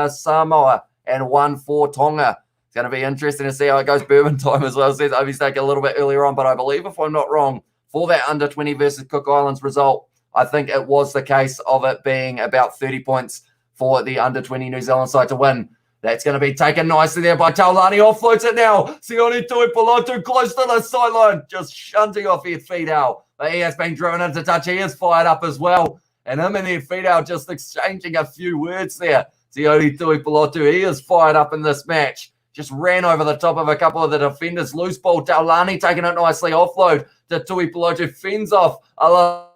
Samoa and 1 for Tonga. It's going to be interesting to see how it goes. Bourbon time as well. It says Obi's taken a little bit earlier on, but I believe, if I'm not wrong, for that under 20 versus Cook Islands result, I think it was the case of it being about 30 points for the under 20 New Zealand side to win. That's going to be taken nicely there by Taulani. Offloads it now. Sione Tuipulotu close to the sideline. Just shunting off his feet out. But he has been driven into touch. He is fired up as well. And him and their feet out just exchanging a few words there. Sione Tuipulotu, he is fired up in this match. Just ran over the top of a couple of the defenders. Loose ball. Taulani taking it nicely. Offload to Tuipulotu. Fends off.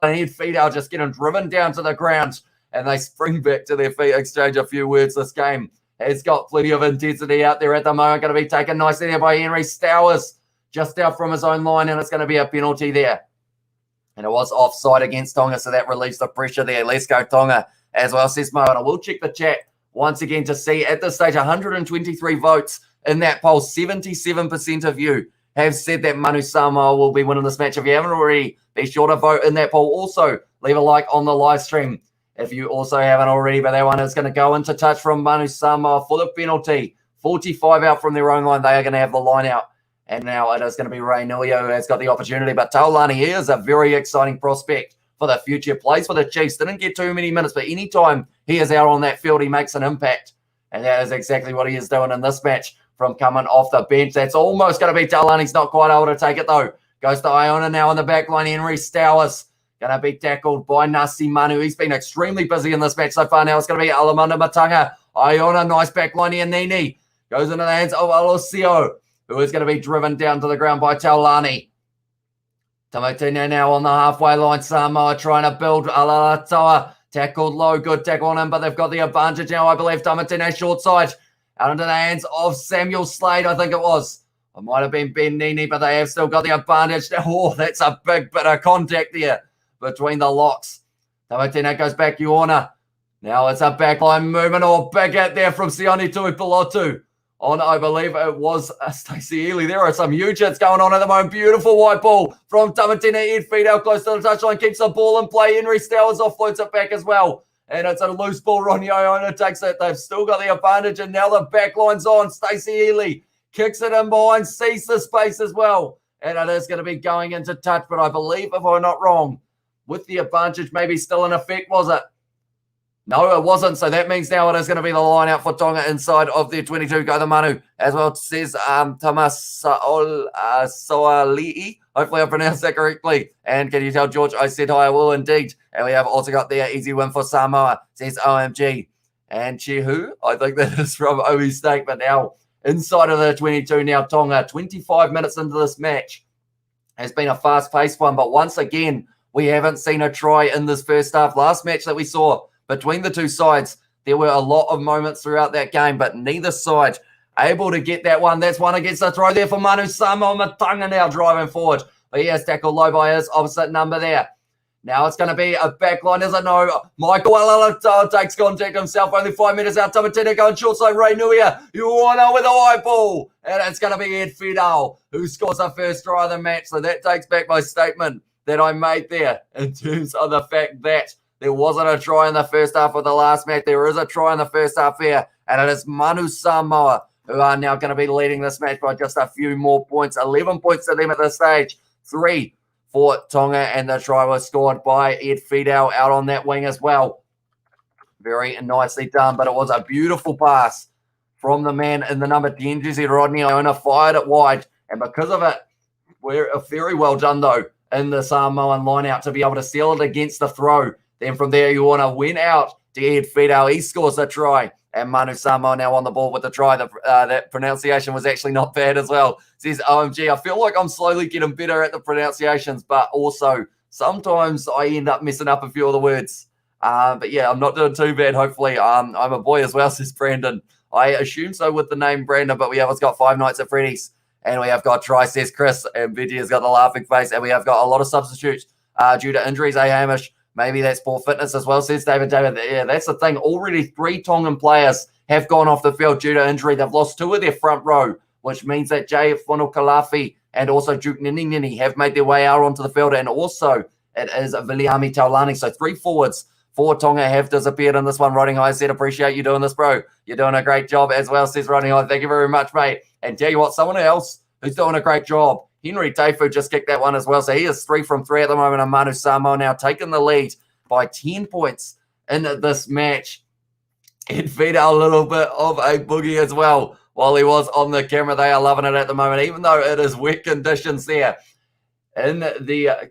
And his feet out just getting driven down to the ground. And they spring back to their feet, exchange a few words. This game has got plenty of intensity out there at the moment. Going to be taken nicely there by Henry Stowers, just out from his own line, and it's going to be a penalty there. And it was offside against Tonga, so that relieves the pressure there. Let's go Tonga as well, says Mo. And I will check the chat once again to see at this stage 123 votes in that poll. 77% of you have said that Manu Samoa will be winning this match. If you haven't already, be sure to vote in that poll. Also, leave a like on the live stream if you also haven't already, but that one is going to go into touch from Manu Samoa for the penalty. 45 out from their own line. They are going to have the line out. And now it is going to be Ray Nilio who has got the opportunity. But Taulani, he is a very exciting prospect for the future. Plays for the Chiefs. Didn't get too many minutes, but anytime he is out on that field, he makes an impact. And that is exactly what he is doing in this match from coming off the bench. That's almost going to be Taulani's not quite able to take it, though. Goes to Iona now on the back line. Henry Stowers going to be tackled by Nasi Manu. He's been extremely busy in this match so far. Now it's going to be Alamanda Matanga. Iona, nice back line here. Nini goes into the hands of Alosio, who is going to be driven down to the ground by Taulani. Tamatena now on the halfway line. Samoa trying to build. Alalatoa tackled low. Good tackle on him, but they've got the advantage now, I believe. Tamatena short side. Out into the hands of Samuel Slade, I think it was. It might have been Ben Nini, but they have still got the advantage. Oh, that's a big bit of contact there between the locks. Tamatina goes back, Iona. Now it's a backline movement or big hit there from Sione Tuipilotu on, I believe it was Stacey Ely. There are some huge hits going on at the moment. Beautiful white ball from Tamatina. Ed feet out close to the touchline, keeps the ball in play. Henry Stowers offloads it back as well. And it's a loose ball. Ronnie Iona takes it. They've still got the advantage, and now the backline's on. Stacey Ely kicks it in behind, sees the space as well. And it is going to be going into touch, but I believe, if I'm not wrong, with the advantage maybe still in effect, was it? No, it wasn't. So that means now it is going to be the line out for Tonga inside of their 22. Go the Manu as well. Says Soali'i. Hopefully I pronounced that correctly. And can you tell George I said hi? I will indeed. And we have also got the easy win for Samoa. Says OMG. And Chihu, I think that is from OE State. But now inside of the 22 now, Tonga, 25 minutes into this match. Has been a fast-paced one. But once again, we haven't seen a try in this first half. Last match that we saw between the two sides, there were a lot of moments throughout that game, but neither side able to get that one. That's one against the throw there for Manu Samoa and Tonga now driving forward. But he has tackled low by his opposite number there. Now it's going to be a backline, is it? No. Michael Alalato takes contact himself, only 5 meters out. Tamatina going short side. Ray Nuia, you want with a white ball. And it's going to be Ed Fidel who scores the first try of the match. So that takes back my statement that I made there in terms of the fact that there wasn't a try in the first half of the last match. There is a try in the first half here, and it is Manu Samoa who are now going to be leading this match by just a few more points. 11 points to them at this stage. 3 for Tonga, and the try was scored by Ed Fidel out on that wing as well. Very nicely done, but it was a beautiful pass from the man in the number 10 jersey, Rodney Iona, fired it wide, and because of it, we're very well done, though, in the Samoan line-out to be able to seal it against the throw. Then from there, Iona went out to Ed Fidel. He scores a try. And Manu Samoa now on the ball with the try. That pronunciation was actually not bad as well. Says, OMG, I feel like I'm slowly getting better at the pronunciations, but also sometimes I end up messing up a few of the words. But yeah, I'm not doing too bad, hopefully. I'm a boy as well, says Brandon. I assume so with the name Brandon, but we have got Five Nights at Freddy's. And we have got try, says Chris. And Veggie has got the laughing face. And we have got a lot of substitutes due to injuries, Hamish. Maybe that's poor fitness as well, says David. Yeah, that's the thing. Already 3 Tongan players have gone off the field due to injury. They've lost 2 of their front row, which means that Jay Whanokalafi and also Duke Nini have made their way out onto the field. And also it is Viliami Taulani. So 3 forwards for Tonga have disappeared in this one. Riding High said, appreciate you doing this, bro. You're doing a great job as well, says Riding High. Thank you very much, mate. And tell you what, someone else who's doing a great job, Henry Teifu just kicked that one as well. So he is 3 from 3 at the moment. And Manu Samoa now taking the lead by 10 points in this match. It feed a little bit of a boogie as well while he was on the camera. They are loving it at the moment, even though it is wet conditions there in the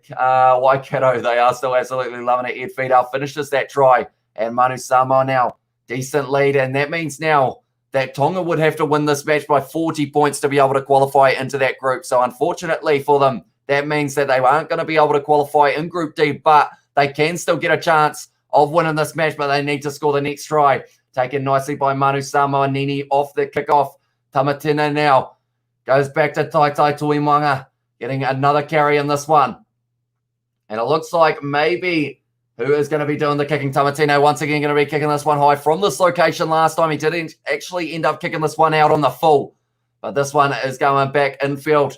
Waikato. They are still absolutely loving it. Ed Fidel finishes that try, and Manu Samoa now decent lead, and that means now that Tonga would have to win this match by 40 points to be able to qualify into that group. So unfortunately for them, that means that they aren't going to be able to qualify in Group D, but they can still get a chance of winning this match, but they need to score the next try. Taken nicely by Manu Samoa. Nini off the kickoff. Tamatina now goes back to Taitai Tuimanga, getting another carry in this one. And it looks like maybe who is going to be doing the kicking? Tamatina once again going to be kicking this one high from this location. Last time he didn't actually end up kicking this one out on the full, but this one is going back infield.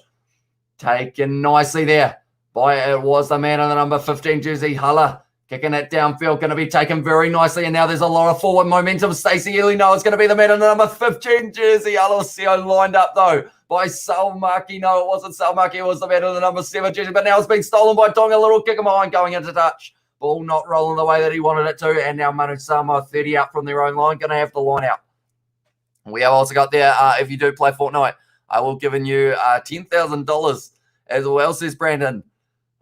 Taken nicely there by, it was the man in the number 15 jersey, Hala. Kicking it downfield, going to be taken very nicely. And now there's a lot of forward momentum. Stacey Ely, no, it's going to be the man in the number 15 jersey. Alosio lined up, though, by Salmaki. No, it wasn't Salmaki. It was the man in the number 7 jersey. But now it's been stolen by Tonga. A little kick behind going into touch. Ball not rolling the way that he wanted it to. And now Manu Samoa 30 out from their own line. Going to have the line out. We have also got there, if you do play Fortnite, I will give you $10,000 as well, says Brandon.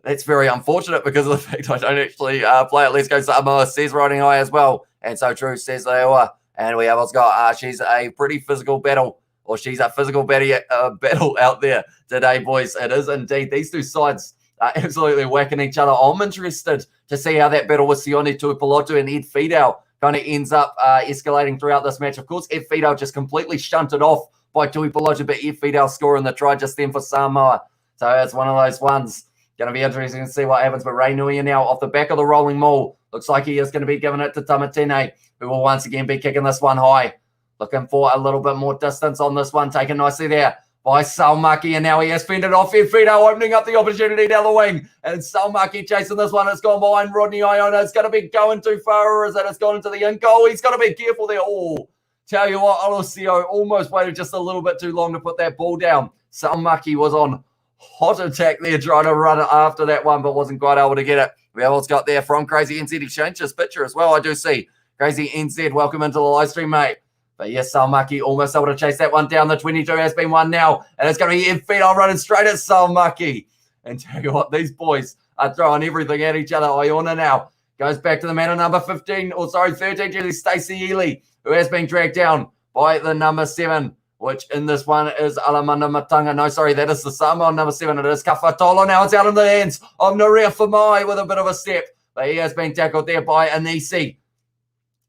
That's very unfortunate because of the fact I don't actually play it. Let's go Samoa, says Riding High as well. And so true, says Leoa. And we have also got, she's a pretty physical battle, or she's a physical battle out there today, boys. It is indeed. These two sides are absolutely whacking each other. I'm interested to see how that battle with Sione Tuipilotu and Ed Fidel kind of ends up escalating throughout this match. Of course, Ed Fidel just completely shunted off by Tui Peloja, but Fidel scoring the try just then for Samoa. So it's one of those ones. Going to be interesting to see what happens. But Ray Nui now off the back of the rolling maul. Looks like he is going to be giving it to Tamatine, who will once again be kicking this one high. Looking for a little bit more distance on this one. Taken nicely there by Salmaki. And now he has fended off Fido, opening up the opportunity down the wing. And Salmaki chasing this one. It's gone behind Rodney Iona. It's going to be going too far, or is it? It's gone into the in goal. He's got to be careful there. Oh, tell you what, Olosio almost waited just a little bit too long to put that ball down. Salmaki was on hot attack there, trying to run it after that one, but wasn't quite able to get it. We have what's got there from Crazy NZ. He changed his picture as well, I do see. Crazy NZ, welcome into the live stream, mate. But yes, Salmaki almost able to chase that one down. The 22 has been won now, and it's going to be Fido running straight at Salmaki. And tell you what, these boys are throwing everything at each other. Iona now goes back to the man of number 15, or sorry, 13, Stacey Ely, who has been dragged down by the number 7, which in this one is Alamanda Matanga. No, sorry, that is the Samoan number 7. It is Kafatola. Now it's out in the hands of Naria Famai with a bit of a step. But he has been tackled there by Anisi.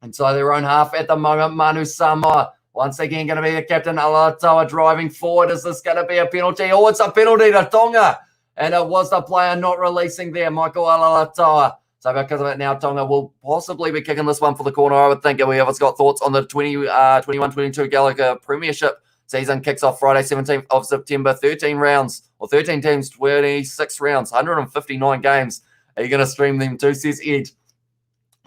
Inside their own half at the moment, Manu Samoa. Once again, going to be the captain, Alatoa, driving forward. Is this going to be a penalty? Oh, it's a penalty to Tonga. And it was the player not releasing there, Michael Alatoa. So because of it now, Tonga will possibly be kicking this one for the corner, I would think. And we have got thoughts on the 21-22 Gallagher Premiership season. Kicks off Friday, 17th of September. 13 rounds, or 13 teams, 26 rounds, 159 games. Are you going to stream them too, says Ed?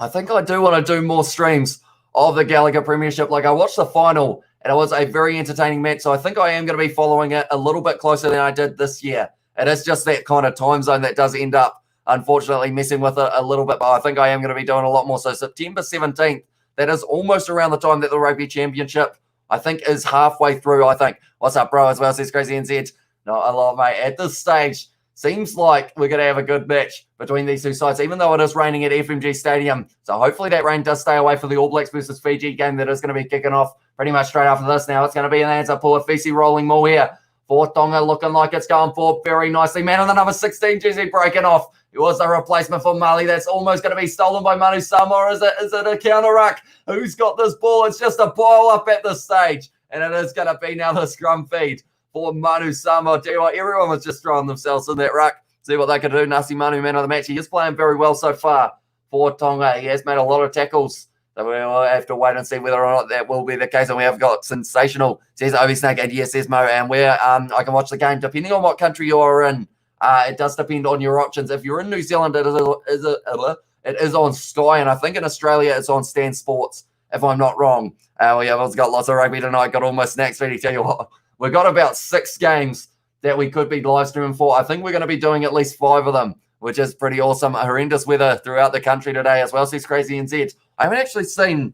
I think I do want to do more streams of the Gallagher Premiership. Like, I watched the final, and it was a very entertaining match. So I think I am going to be following it a little bit closer than I did this year. It is just that kind of time zone that does end up, unfortunately, messing with it a little bit. But I think I am going to be doing a lot more. So September 17th, that is almost around the time that the Rugby Championship, I think, is halfway through, I think. What's up, bro? As well, says Crazy NZ. Not a lot, mate. At this stage, seems like we're going to have a good match between these two sides, even though it is raining at FMG Stadium. So hopefully that rain does stay away for the All Blacks versus Fiji game that is going to be kicking off pretty much straight after this. Now it's going to be an answer. Puafisi rolling more here for Tonga, looking like it's going forward very nicely. Man on the number 16 jersey breaking off. It was a replacement for Mali. That's almost going to be stolen by Manu Samoa. Is it a counter ruck? Who's got this ball? It's just a pile up at this stage. And it is going to be now the scrum feed for Manu Samoa. Tell you what, everyone was just throwing themselves in that ruck. See what they can do. Nasi Manu, man of the match. He is playing very well so far for Tonga. He has made a lot of tackles. So we'll have to wait and see whether or not that will be the case. And we have got sensational, says Obi Snake, and yes, says Mo. And where I can watch the game, depending on what country you are in, it does depend on your options. If you're in New Zealand, it is on Sky. And I think in Australia, it's on Stan Sports, if I'm not wrong. We have got lots of rugby tonight. Got all my snacks ready. Tell you what, we've got about 6 games that we could be live streaming for. I think we're going to be doing at least 5 of them, which is pretty awesome. Horrendous weather throughout the country today as well, says Crazy NZ. I haven't actually seen,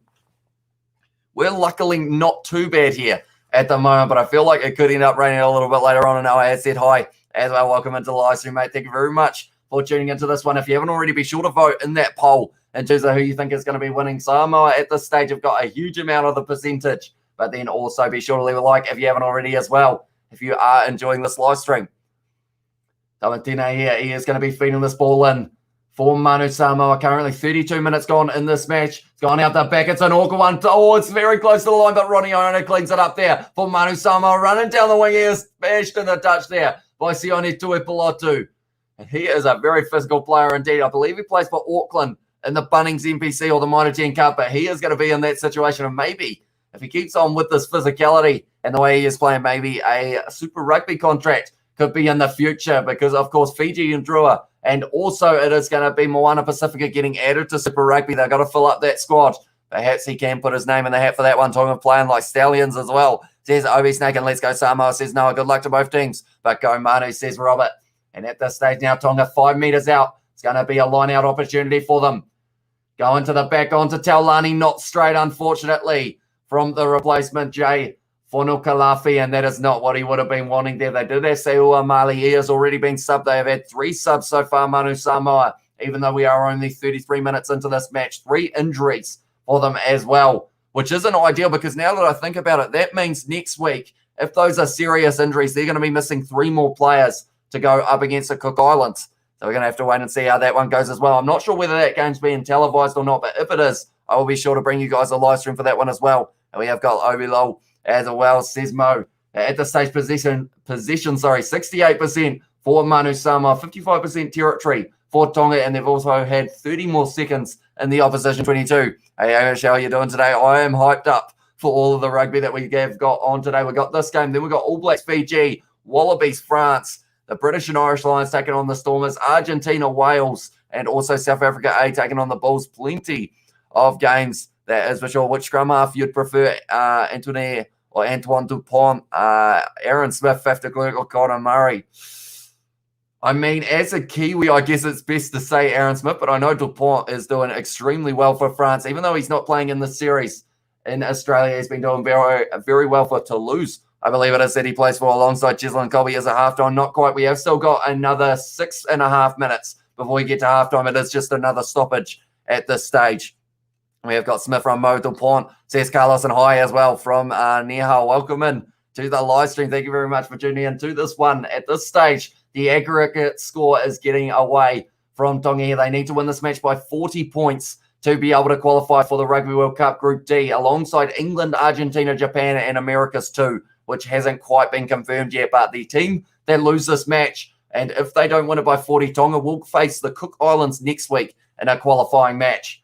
we're luckily not too bad here at the moment, but I feel like it could end up raining a little bit later on. And I had said hi as well. Welcome into the live stream, mate. Thank you very much for tuning into this one. If you haven't already, be sure to vote in that poll in terms of who you think is going to be winning. Samoa at this stage have got a huge amount of the percentage, but then also be sure to leave a like if you haven't already as well, if you are enjoying this live stream. Tamatine here, he is going to be feeding this ball in for Manu Samoa. Currently 32 minutes gone in this match. It's gone out the back. It's an awkward one. Oh, it's very close to the line, but Ronnie Iona cleans it up there for Manu Samoa. Running down the wing. He is bashed in the touch there by Sione Tuipulotu. And he is a very physical player indeed. I believe he plays for Auckland in the Bunnings NPC or the Minor 10 Cup, but he is going to be in that situation. And maybe if he keeps on with this physicality and the way he is playing, maybe a Super Rugby contract could be in the future, because, of course, Fiji and Drua, and also it is going to be Moana Pacifica getting added to Super Rugby. They've got to fill up that squad. Perhaps he can put his name in the hat for that one. Tonga playing like Stallions as well, says Obi Snake, and let's go Samoa, says Noah. Good luck to both teams. But go Manu, says Robert. And at this stage now, Tonga 5 meters out. It's going to be a line-out opportunity for them. Going to the back onto Taulani, not straight, unfortunately, from the replacement, Jay Fonukalafi, and that is not what he would have been wanting there. They did have Seua Mali. He has already been subbed. They have had 3 subs so far, Manu Samoa, even though we are only 33 minutes into this match. 3 injuries for them as well, which isn't ideal, because now that I think about it, that means next week, if those are serious injuries, they're going to be missing 3 more players to go up against the Cook Islands. So we're going to have to wait and see how that one goes as well. I'm not sure whether that game's being televised or not, but if it is, I will be sure to bring you guys a live stream for that one as well. And we have got Obi Lol as well, says Mo. at the stage position, 68% for Manu Samoa, 55% territory for Tonga, and they've also had 30 more seconds in the opposition 22. Hey, Hamish, how are you doing today? I am hyped up for all of the rugby that we have got on today. We've got this game, then we've got All Blacks Fiji, Wallabies France, the British and Irish Lions taking on the Stormers, Argentina, Wales, and also South Africa A taking on the Bulls. Plenty of games, that is for sure. Which scrum half you'd prefer, Antoine Dupont, Aaron Smith, Faf de Klerk, or Conor Murray? I mean, as a Kiwi, I guess it's best to say Aaron Smith, but I know Dupont is doing extremely well for France, even though he's not playing in the series in Australia. He's been doing very, very well for Toulouse, I believe it is, that he plays for, alongside Cheslin Colby as a halftime. Not quite. We have still got another 6.5 minutes before we get to halftime. It is just another stoppage at this stage. We have got Smith from Mo, Dupont, says Carlos, and hi as well from Nihal. Welcome in to the live stream. Thank you very much for tuning in to this one. At this stage, the aggregate score is getting away from Tonga here. They need to win this match by 40 points to be able to qualify for the Rugby World Cup Group D, alongside England, Argentina, Japan, and Americas too, which hasn't quite been confirmed yet. But the team that lose this match, and if they don't win it by 40, Tonga will face the Cook Islands next week in a qualifying match.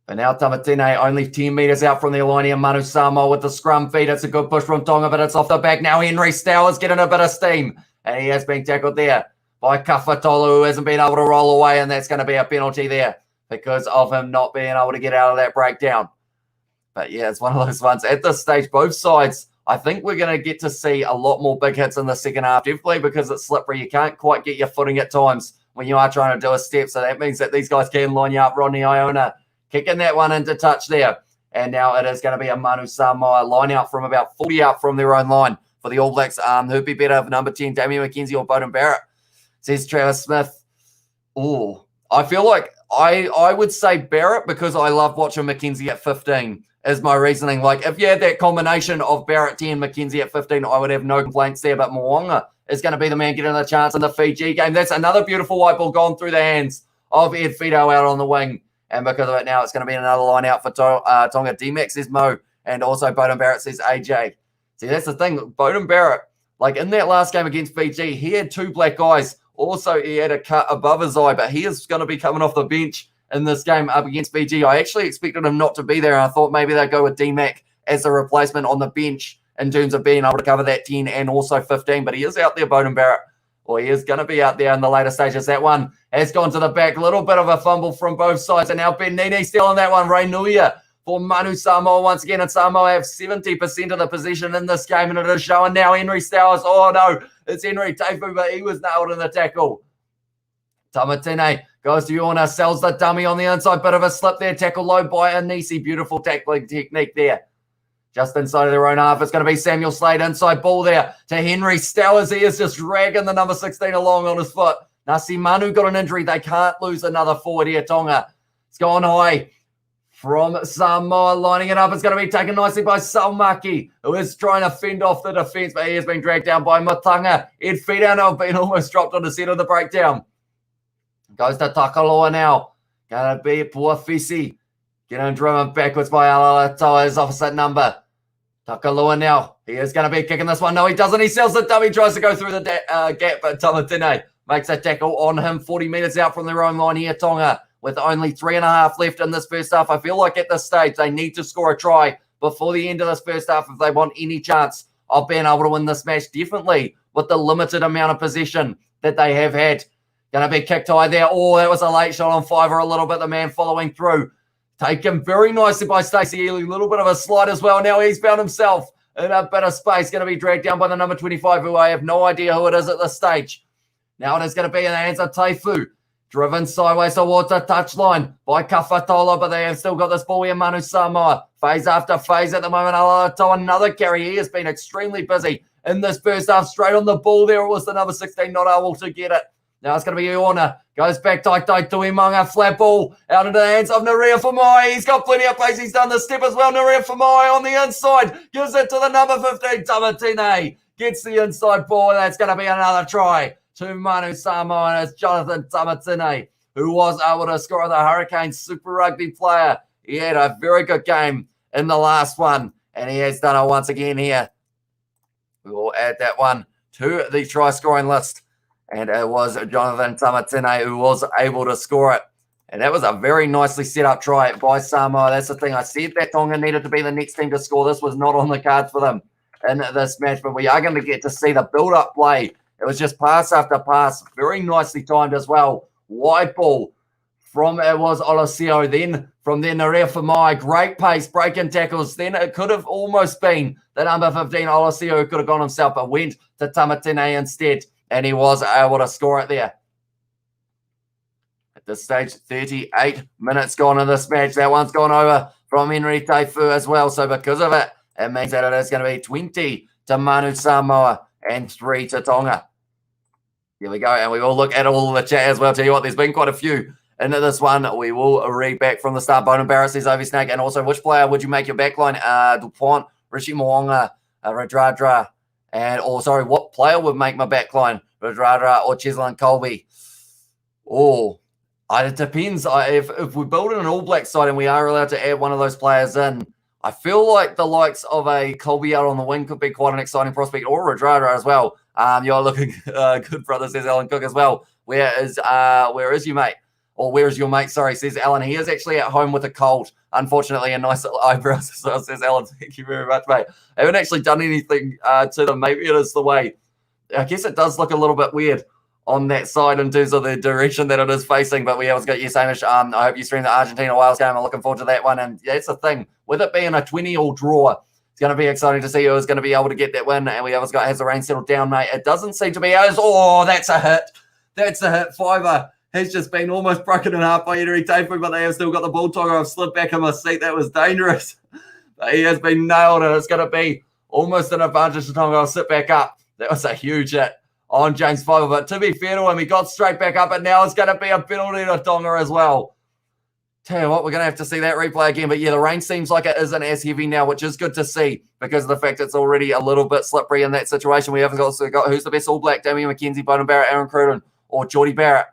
But now Tamatine only 10 metres out from the line here. Manu Samoa with the scrum feed. It's a good push from Tonga, but it's off the back. Now Henry Stowers getting a bit of steam, and he has been tackled there by Kafatola, who hasn't been able to roll away, and that's going to be a penalty there because of him not being able to get out of that breakdown. But yeah, it's one of those ones. At this stage, both sides, I think we're going to get to see a lot more big hits in the second half, definitely because it's slippery. You can't quite get your footing at times when you are trying to do a step, so that means that these guys can line you up. Rodney Iona kicking that one into touch there. And now it is going to be a Manu Samoa line out from about 40 out from their own line for the All Blacks. Who'd be better for number 10, Damien McKenzie or Bowden Barrett? Says Travis Smith. Oh, I feel like I would say Barrett because I love watching McKenzie at 15 is my reasoning. Like, if you had that combination of Barrett 10, McKenzie at 15, I would have no complaints there. But Mo'unga is going to be the man getting the chance in the Fiji game. That's another beautiful white ball gone through the hands of Ed Fido out on the wing. And because of it now, it's going to be another line out for Tonga. D-Max says Mo, and also Bowden Barrett says AJ. See, that's the thing. Bowden Barrett, like in that last game against Fiji, he had two black eyes. Also, he had a cut above his eye, but he is going to be coming off the bench in this game up against Fiji. I actually expected him not to be there, and I thought maybe they'd go with D-Mac as a replacement on the bench in terms of being able to cover that 10 and also 15. But he is out there, Bowden Barrett. Well, he is going to be out there in the later stages. That one has gone to the back. A little bit of a fumble from both sides. And now Ben Nini still on that one. Ray Nuia for Manu Samoa once again. And Samoa have 70% of the possession in this game. And it is showing now. Henry Stowers. Oh, no. It's Henry Taifu, but he was nailed in the tackle. Tamatine goes to Iona. Sells the dummy on the inside. Bit of a slip there. Tackle low by Anisi. Beautiful tackling technique there. Just inside of their own half, it's going to be Samuel Slade. Inside ball there to Henry Stowers. He is just dragging the number 16 along on his foot. Now, see, Manu got an injury. They can't lose another forward here, Tonga. It's gone high from Samoa, lining it up. It's going to be taken nicely by Salmaki, who is trying to fend off the defence, but he has been dragged down by Matanga. Ed Fido now been almost dropped on the set of the breakdown. Goes to Takaloa now. Going to be Puafisi. Getting driven backwards by Alalatoa, his opposite number. Takaloa now. He is going to be kicking this one. No, he doesn't. He sells the dummy, tries to go through the gap, but Tamatine makes a tackle on him 40 metres out from their own line here, Tonga, with only 3.5 left in this first half. I feel like at this stage they need to score a try before the end of this first half if they want any chance of being able to win this match, definitely with the limited amount of possession that they have had. Going to be kicked high there. Oh, that was a late shot on Fiver a little bit. The man following through. Taken very nicely by Stacey Ely. A little bit of a slide as well. Now he's found himself in a bit of space. Going to be dragged down by the number 25, who I have no idea who it is at this stage. Now it is going to be in the hands of Taifu. Driven sideways towards the touchline by Kafatola, but they have still got this ball here, Manu Samoa. Phase after phase at the moment. Alalatoa, another carry. He has been extremely busy in this first half. Straight on the ball there. It was the number 16 not able to get it. Now it's going to be Iona. Goes back tight to Imanga. Flat ball out into the hands of Naria Famai. He's got plenty of pace. He's done the step as well. Naria Famai on the inside. Gives it to the number 15, Tamatine. Gets the inside ball. That's going to be another try to Manu Samoa. And it's Jonathan Tamatine, who was able to score the Hurricanes Super Rugby player. He had a very good game in the last one. And he has done it once again here We will add that one to the try scoring list. And it was Jonathan Tamatine who was able to score it. And that was a very nicely set up try by Samoa. That's the thing. I said that Tonga needed to be the next team to score. This was not on the cards for them in this match, but we are going to get to see the build-up play. It was just pass after pass, very nicely timed as well. Wide ball from it was Olosio. Then from there, Naria Famai, great pace, breaking tackles. Then it could have almost been the number 15, Olosio, who could have gone himself, but went to Tamatine instead, and he was able to score it there. At this stage, 38 minutes gone in this match. That one's gone over from Henry Teifu as well. So because of it, it means that it is going to be 20 to Manu Samoa and 3 to Tonga. Here we go. And we will look at all of the chat as well. Tell you what, there's been quite a few into this one. We will read back from the start. Bowden Barrett says, Ovi Snake. And also, which player would you make your backline? DuPont, Rishi Moonga, Radradra. And, what player would make my backline? Radradra or Cheslin Colby? Oh, it depends. If we're building an All Black side and we are allowed to add one of those players in, I feel like the likes of a Colby out on the wing could be quite an exciting prospect, or Radradra as well. You're looking good, brother, says Alan Cook as well. Where is you, mate? Or where is your mate? Sorry, says Alan. He is actually at home with a cold, unfortunately, and nice little eyebrows. So says Alan. Thank you very much, mate. I haven't actually done anything to them. Maybe it is the way. I guess it does look a little bit weird on that side in terms of the direction that it is facing. But we always got you, Samish. I hope you stream the Argentina-Wales game. I'm looking forward to that one. And that's the thing. With it being a 20-all draw, it's going to be exciting to see who's going to be able to get that win. And we always got, has the rain settled down, mate? It doesn't seem to be as, that's a hit. That's a hit. Fiver has just been almost broken in half by Henry Teifu, but they have still got the ball. Tonga. I've slid back in my seat. That was dangerous. But he has been nailed, and it's going to be almost an advantage to Tonga. I'll sit back up. That was a huge hit on James Fiver. But to be fair to him, he got straight back up, and now it's going to be a penalty to Tonga as well. Tell you what, we're going to have to see that replay again. But yeah, the rain seems like it isn't as heavy now, which is good to see because of the fact it's already a little bit slippery in that situation. We haven't also got who's the best All Black, Damien McKenzie, Bowden Barrett, Aaron Cruden, or Geordie Barrett.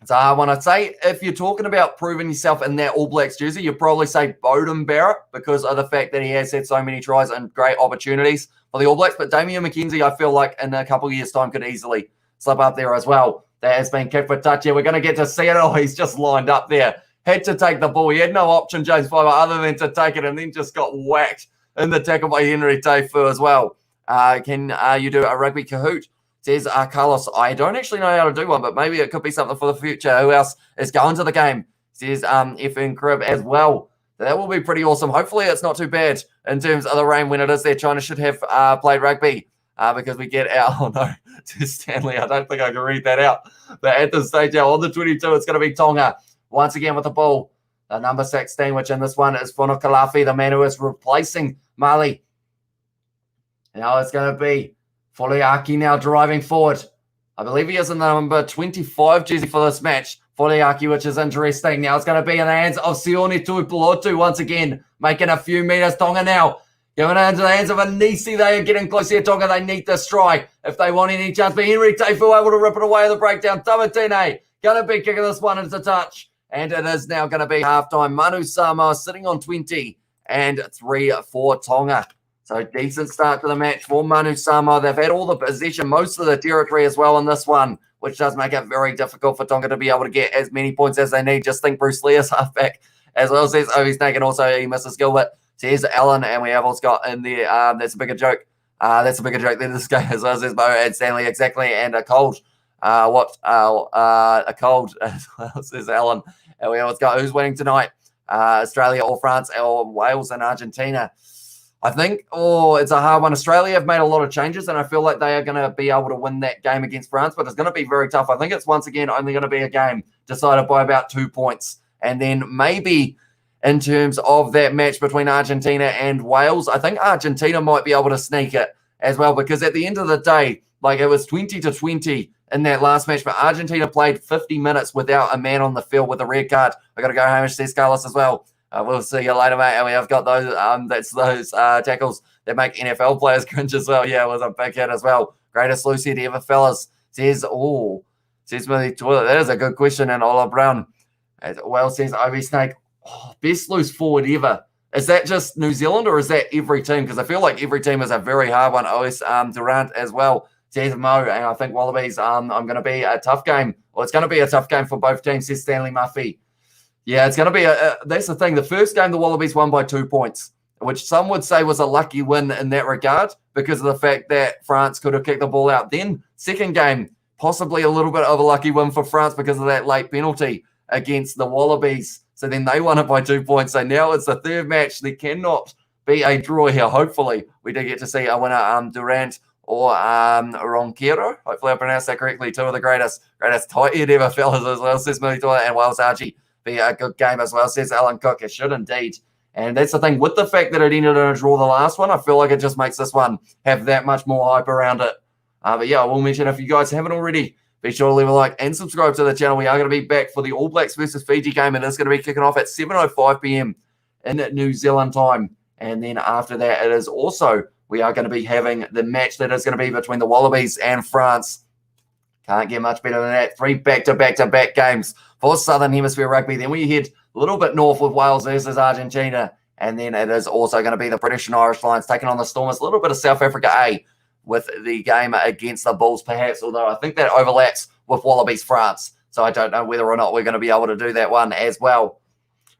So I want to say, if you're talking about proving yourself in that All Blacks jersey, you'd probably say Bowden Barrett because of the fact that he has had so many tries and great opportunities for the All Blacks. But Damien McKenzie, I feel like in a couple of years' time could easily slip up there as well. That has been kicked for touch here. We're going to get to see it. Oh, he's just lined up there. Had to take the ball. He had no option, James Fiver, other than to take it, and then just got whacked in the tackle by Henry Teifu as well. Can you do a rugby Kahoot? Says Carlos. I don't actually know how to do one, but maybe it could be something for the future. Who else is going to the game? Says FN Crib as well. That will be pretty awesome. Hopefully it's not too bad in terms of the rain when it is there. China should have played rugby because we get out. Oh, no. Stanley, I don't think I can read that out. But at this stage now, on the 22, it's going to be Tonga. Once again with the ball, the number 16, which in this one is Fonokalafi, the man who is replacing Mali. Now it's going to be Foliaki now driving forward. I believe he is in the number 25 jersey for this match. Foliaki, which is interesting. Now it's going to be in the hands of Sione Tuipulotu once again, making a few meters. Tonga now going into the hands of Anisi. They are getting close here. Tonga, they need this try if they want any chance. But Henry Teifu able to rip it away in the breakdown. Tamatine going to be kicking this one into touch. And it is now going to be halftime. Manu Samoa sitting on 20 and 3 for Tonga. So decent start to the match for Manu Samoa. They've had all the possession, most of the territory as well in this one, which does make it very difficult for Tonga to be able to get as many points as they need. Just think Bruce Lee is halfback as well, says Ovi Snake, and also he misses Gilbert. Says Alan, and we have also got in there, that's a bigger joke. That's a bigger joke than this game as well, says Bo and Stanley, exactly, and a cold. A cold as well, says Alan. And we always got who's winning tonight, Australia or France or Wales and Argentina. I think, it's a hard one. Australia have made a lot of changes, and I feel like they are going to be able to win that game against France, but it's going to be very tough. I think it's once again only going to be a game decided by about 2 points. And then maybe in terms of that match between Argentina and Wales, I think Argentina might be able to sneak it as well, because at the end of the day, like it was 20-20 in that last match, but Argentina played 50 minutes without a man on the field with a red card. I got to go, Hamish, says Carlos as well. We'll see you later, mate. And we have got those, that's those tackles that make NFL players cringe as well. Yeah, it was a big hit as well. Greatest loose hit ever, fellas. Says Smithy Toilet. That is a good question. And Ola Brown as well says Obi Snake. Best loose forward ever. Is that just New Zealand or is that every team? Because I feel like every team is a very hard one. OS Durant as well. Mo, and I think Wallabies I'm going to be a tough game. Well, it's going to be a tough game for both teams, says Stanley Muffy. Yeah, it's going to be that's the thing. The first game, the Wallabies won by 2 points, which some would say was a lucky win in that regard because of the fact that France could have kicked the ball out. Then second game, possibly a little bit of a lucky win for France because of that late penalty against the Wallabies. So then they won it by 2 points. So now it's the third match. There cannot be a draw here. Hopefully, we do get to see a winner, Durant or Ronquero. Hopefully I pronounced that correctly. Two of the greatest tight head ever, fellas, as well, says Militola, and Wales Archie. Be a good game as well, says Alan Cook. It should indeed. And that's the thing. With the fact that it ended in a draw the last one, I feel like it just makes this one have that much more hype around it. But yeah, I will mention, if you guys haven't already, be sure to leave a like and subscribe to the channel. We are going to be back for the All Blacks versus Fiji game, and it's going to be kicking off at 7:05 p.m. in New Zealand time. And then after that, it is also, we are going to be having the match that is going to be between the Wallabies and France. Can't get much better than that. 3 back-to-back games for Southern Hemisphere Rugby. Then we head a little bit north with Wales versus Argentina. And then it is also going to be the British and Irish Lions taking on the Stormers. A little bit of South Africa A with the game against the Bulls, perhaps, although I think that overlaps with Wallabies France. So I don't know whether or not we're going to be able to do that one as well.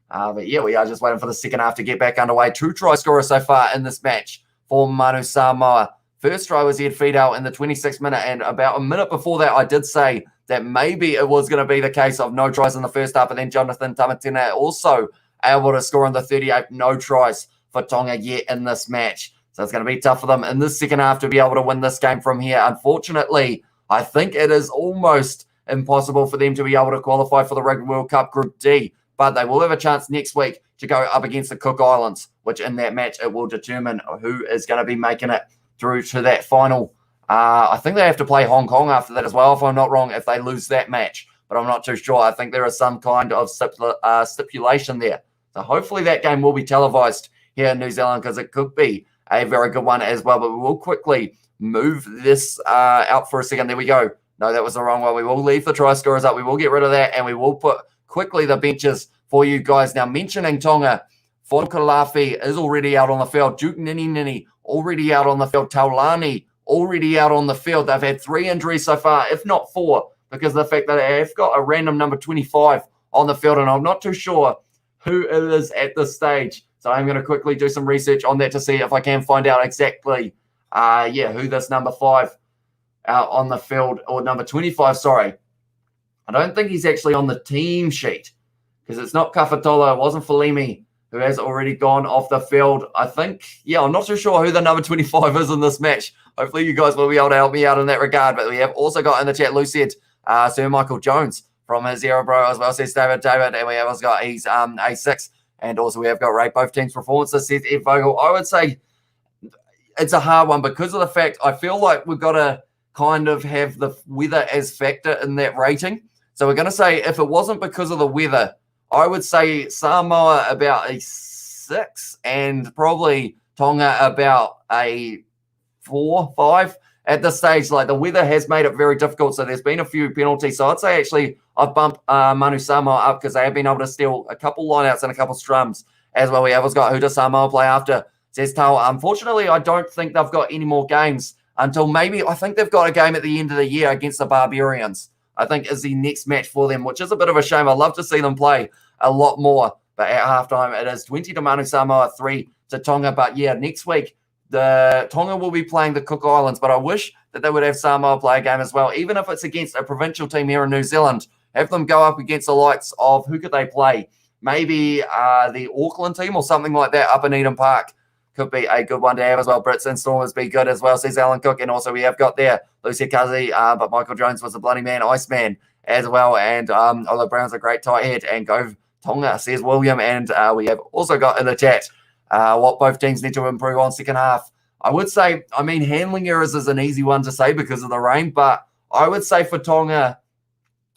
But yeah, we are just waiting for the second half to get back underway. 2 try scorers so far in this match for Manu Samoa. First try was Ed Fiedel in the 26th minute, and about a minute before that, I did say that maybe it was going to be the case of no tries in the first half, and then Jonathan Tamatena also able to score in the 38th. No tries for Tonga yet in this match. So it's going to be tough for them in the second half to be able to win this game from here. Unfortunately, I think it is almost impossible for them to be able to qualify for the Rugby World Cup Group D, but they will have a chance next week to go up against the Cook Islands, which in that match, it will determine who is going to be making it through to that final. I think they have to play Hong Kong after that as well, if I'm not wrong, if they lose that match, but I'm not too sure. I think there is some kind of stipulation there. So hopefully that game will be televised here in New Zealand, because it could be a very good one as well. But we will quickly move this out for a second. There we go. No, that was the wrong one. We will leave the try scorers up. We will get rid of that, and we will put quickly the benches for you guys. Now, mentioning Tonga, Fodkalafi is already out on the field. Duke Nini already out on the field. Taulani already out on the field. They've had 3 injuries so far, if not 4, because of the fact that they have got a random number 25 on the field, and I'm not too sure who it is at this stage. So I'm going to quickly do some research on that to see if I can find out exactly, who this number 5 out on the field, or number 25, sorry. I don't think he's actually on the team sheet, because it's not Kafatola, it wasn't Falimi, who has already gone off the field. I think, I'm not too sure who the number 25 is in this match. Hopefully you guys will be able to help me out in that regard. But we have also got in the chat, Lou said, Sir Michael Jones from his Zero Bro as well, says David, and we have also got he's A6, and also we have got rate both teams' performances, says Ed Vogel. I would say it's a hard one because of the fact I feel like we've got to kind of have the weather as factor in that rating. So we're going to say if it wasn't because of the weather, I would say Samoa about a 6 and probably Tonga about a 4, 5 at this stage. Like, the weather has made it very difficult, so there's been a few penalties. So I'd say actually I've bumped Manu Samoa up because they have been able to steal a couple lineouts and a couple strums as well. We have got who does Samoa play after, says Tao. Unfortunately, I don't think they've got any more games until maybe, I think they've got a game at the end of the year against the Barbarians, I think is the next match for them, which is a bit of a shame. I'd love to see them play a lot more. But at halftime, it is 20 to Manu Samoa, 3 to Tonga. But yeah, next week, the Tonga will be playing the Cook Islands. But I wish that they would have Samoa play a game as well, even if it's against a provincial team here in New Zealand. Have them go up against the likes of, who could they play? Maybe the Auckland team or something like that up in Eden Park. Could be a good one to have as well. Brits and Stormers be good as well, says Alan Cook. And also we have got there Lucia Kazi, but Michael Jones was the bloody man, Iceman as well. And Ola Brown's a great tight head. And go Tonga, says William. And we have also got in the chat what both teams need to improve on second half. I would say, handling errors is an easy one to say because of the rain. But I would say for Tonga,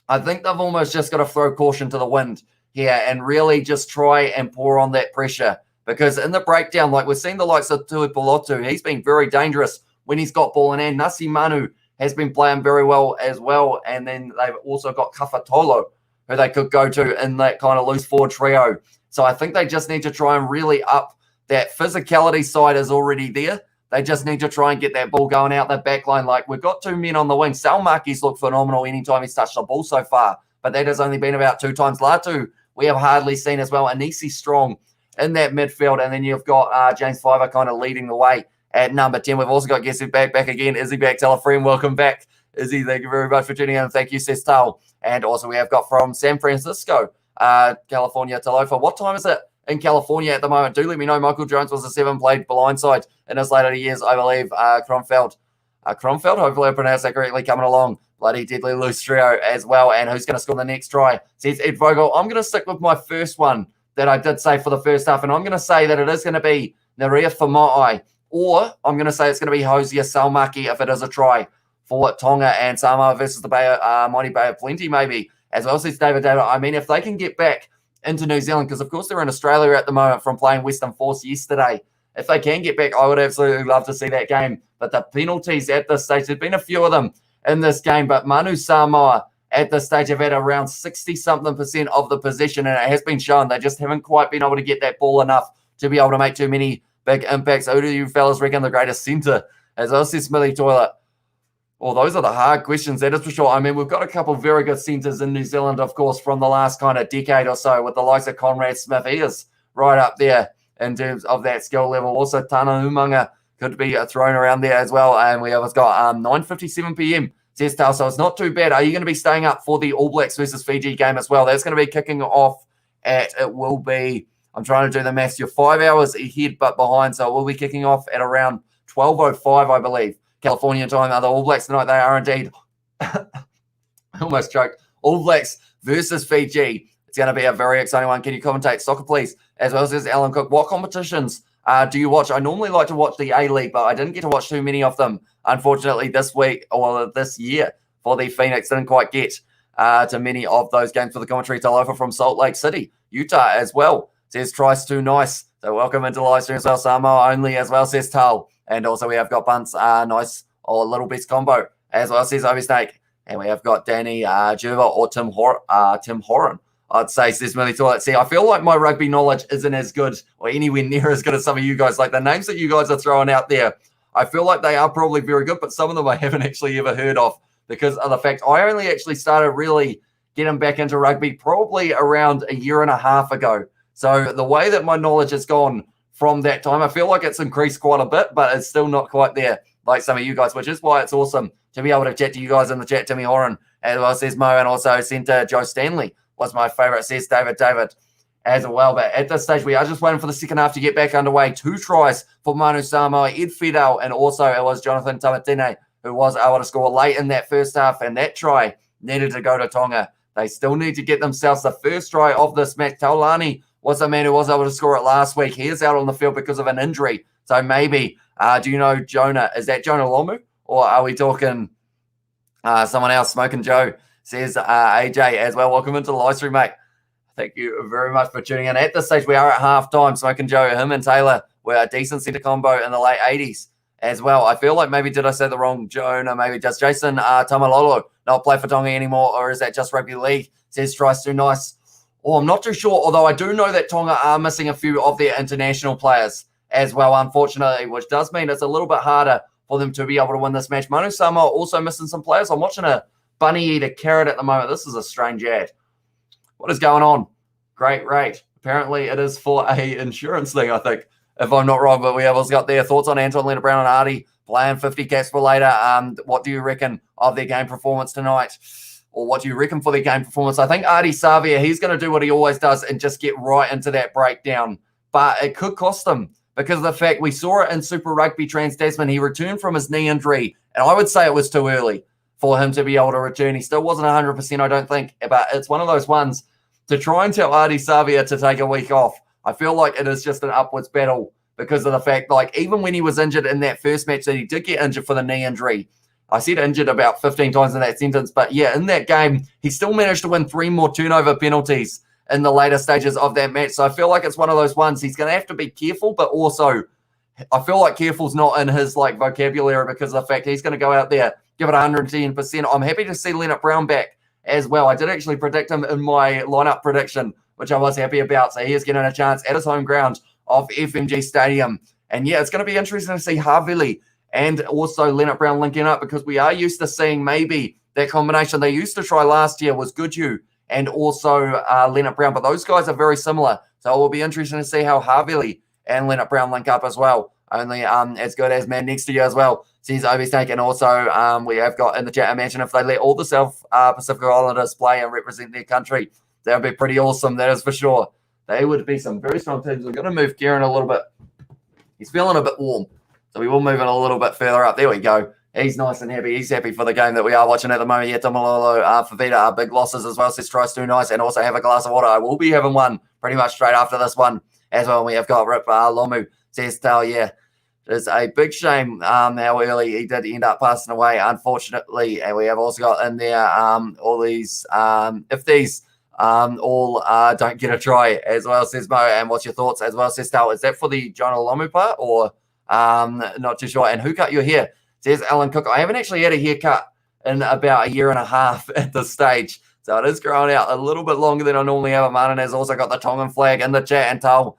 I think they've almost just got to throw caution to the wind here and really just try and pour on that pressure. Because in the breakdown, like we're seeing the likes of Tuipulotu, he's been very dangerous when he's got ball in hand. Nasi Manu has been playing very well as well. And then they've also got Kafatolo, who they could go to in that kind of loose forward trio. So I think they just need to try and really up that physicality side is already there. They just need to try and get that ball going out the back line. Like, we've got 2 men on the wing. Salmaki's looked phenomenal anytime he's touched the ball so far, but that has only been about 2 times. Latu, we have hardly seen as well. Anisi strong in that midfield, and then you've got James Fiver kind of leading the way at number 10. We've also got Gessu back again. Izzy back, tell a friend, welcome back. Izzy, thank you very much for tuning in. Thank you, Sestal. And also we have got from San Francisco, California, Talofa. What time is it in California at the moment? Do let me know. Michael Jones was a 7, played blindside in his later years, I believe. Cromfeld, hopefully I pronounced that correctly, coming along. Bloody deadly loose trio as well. And who's going to score the next try? Says Ed Vogel. I'm going to stick with my first one that I did say for the first half, and I'm going to say that it is going to be Nerea Fama'i, or I'm going to say it's going to be Hosea Salmaki if it is a try for Tonga and Samoa versus the Mighty Bay of Plenty, maybe. As well, says David. I mean, if they can get back into New Zealand, because of course they're in Australia at the moment from playing Western Force yesterday. If they can get back, I would absolutely love to see that game. But the penalties at this stage, there's been a few of them in this game, but Manu Samoa at this stage have had around 60-something% of the possession, and it has been shown they just haven't quite been able to get that ball enough to be able to make too many big impacts. Who do you fellas reckon the greatest centre? As well, says Smithy Toilet. Well, those are the hard questions, that is for sure. I mean, we've got a couple of very good centres in New Zealand, of course, from the last kind of decade or so, with the likes of Conrad Smith. He is right up there in terms of that skill level. Also, Tana Umanga could be thrown around there as well. And we have got 9:57 p.m. says Tal, so it's not too bad. Are you going to be staying up for the All Blacks versus Fiji game as well? That's going to be kicking off it will be, I'm trying to do the maths, you're 5 hours ahead but behind, so it will be kicking off at around 12:05, I believe, California time. The All Blacks tonight, they are indeed, almost choked, All Blacks versus Fiji. It's going to be a very exciting one. Can you commentate soccer, please? As well as Alan Cook. What competitions do you watch? I normally like to watch the A-League, but I didn't get to watch too many of them, unfortunately, this week or this year for the Phoenix. Didn't quite get to many of those games for the commentary. Talofa from Salt Lake City, Utah as well. Says Trice too nice. So welcome into live stream as well. Samoa only as well, says Tal. And also we have got Bunts, nice or little best combo as well, says Oversnake. And we have got Danny Jerva or Tim Horan. I'd say, says Millie Toilet. See, I feel like my rugby knowledge isn't as good or anywhere near as good as some of you guys. Like the names that you guys are throwing out there, I feel like they are probably very good, but some of them I haven't actually ever heard of because of the fact I only actually started really getting back into rugby probably around a year and a half ago. So the way that my knowledge has gone from that time, I feel like it's increased quite a bit, but it's still not quite there like some of you guys, which is why it's awesome to be able to chat to you guys in the chat. Timmy Horan, as well, says Mo, and also Centre Joe Stanley was my favourite, says David as well. But at this stage, we are just waiting for the second half to get back underway. 2 tries for Manu Samoa, Ed Fidel, and also it was Jonathan Tamatine who was able to score late in that first half, and that try needed to go to Tonga. They still need to get themselves the first try of this match. Taulani was the man who was able to score it last week. He is out on the field because of an injury. So maybe, do you know Jonah? Is that Jonah Lomu? Or are we talking someone else? Smoking Joe, says AJ as well. Welcome into the live stream, mate. Thank you very much for tuning in. At this stage, we are at halftime. Smoking Joe, him and Taylor were a decent centre combo in the late 80s as well. I feel like maybe did I say the wrong Jonah? Maybe just Jason Tamalolo not play for Tonga anymore, or is that just rugby league? Says Trice too nice. Oh, I'm not too sure, although I do know that Tonga are missing a few of their international players as well, unfortunately, which does mean it's a little bit harder for them to be able to win this match. Manu Samoa also missing some players. I'm watching a bunny eat a carrot at the moment. This is a strange ad. What is going on? Great rate. Apparently it is for a insurance thing, I think, if I'm not wrong. But we have also got their thoughts on Anton Leonard Brown and Artie playing 50 caps for later. What do you reckon of their game performance tonight? Or what do you reckon for their game performance? I think Artie Savia, he's going to do what he always does and just get right into that breakdown. But it could cost them because of the fact we saw it in Super Rugby Trans-Tasman. He returned from his knee injury, and I would say it was too early for him to be able to return. He still wasn't 100%, I don't think. But it's one of those ones to try and tell Artie Savia to take a week off. I feel like it is just an upwards battle because of the fact, like, even when he was injured in that first match that he did get injured for the knee injury, I said injured about 15 times in that sentence, but yeah, in that game, he still managed to win 3 more turnover penalties in the later stages of that match. So I feel like it's one of those ones he's going to have to be careful, but also I feel like careful's not in his like vocabulary because of the fact he's going to go out there, give it 110%. I'm happy to see Leonard Brown back as well. I did actually predict him in my lineup prediction, which I was happy about. So he is getting a chance at his home ground of FMG Stadium. And yeah, it's going to be interesting to see Havili and also Leonard Brown linking up, because we are used to seeing maybe that combination they used to try last year was Goodhue and also Leonard Brown, but those guys are very similar. So it will be interesting to see how Havili and Leonard Brown link up as well. Only as good as man next to you as well, says Obi Snake. And also we have got in the chat, imagine if they let all the South Pacific Islanders play and represent their country. That would be pretty awesome, that is for sure. They would be some very strong teams. We're going to move Kieran a little bit. He's feeling a bit warm, so we will move it a little bit further up. There we go. He's nice and happy. He's happy for the game that we are watching at the moment. Yeah, Tomalolo, Favita, big losses as well. Says tries too nice, and also have a glass of water. I will be having one pretty much straight after this one as well. We have got Rip Lomu, says Tal, yeah. It's a big shame how early he did end up passing away, unfortunately. And we have also got in there all these, if these all don't get a try as well, says Mo. And what's your thoughts as well, says Tal? Is that for the Jonah Lomu part or not too sure? And who cut your hair? Says Alan Cook. I haven't actually had a haircut in about a year and a half at this stage. So it is growing out a little bit longer than I normally have. Martin has also got the Tongan flag in the chat and Tal.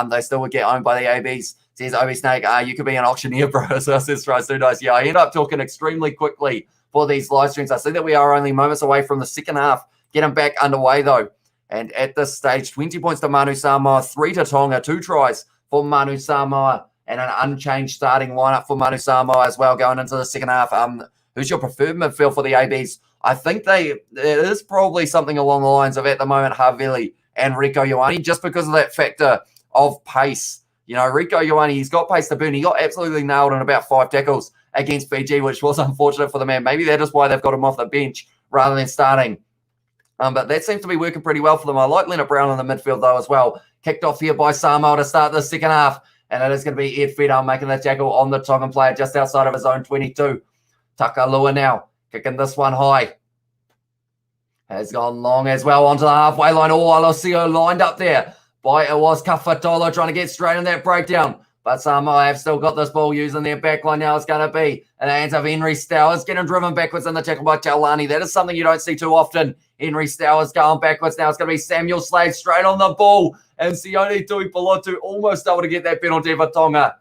They still would get owned by the ABs. Says Obi Snake, you could be an auctioneer, bro. So says tries too nice. Yeah, I end up talking extremely quickly for these live streams. I see that we are only moments away from the second half. Getting back underway though. And at this stage, 20 points to Manu Samoa, 3 to Tonga, 2 tries for Manu Samoa, and an unchanged starting lineup for Manu Samoa as well going into the second half. Who's your preferred midfield for the ABs? I think it is probably something along the lines of, at the moment, Havili and Rieko Ioane, just because of that factor of pace. You know, Rieko Ioane, he's got pace to burn. He got absolutely nailed in about 5 tackles against Fiji, which was unfortunate for the man. Maybe that is why they've got him off the bench rather than starting. But that seems to be working pretty well for them. I like Leonard Brown in the midfield, though, as well. Kicked off here by Samoa to start the second half. And it is going to be Ed Fedal making the tackle on the Tongan player just outside of his own 22. Takalua now kicking this one high. Has gone long as well onto the halfway line. Oh, Alosio lined up there. It was Kafatolo trying to get straight in that breakdown. But Samoa have still got this ball using their backline now. It's going to be in the hands of Henry Stowers, getting driven backwards in the tackle by Taulani. That is something you don't see too often. Henry Stowers going backwards now. It's going to be Samuel Slade straight on the ball. And Sione Tuipulotu almost able to get that penalty for Tonga.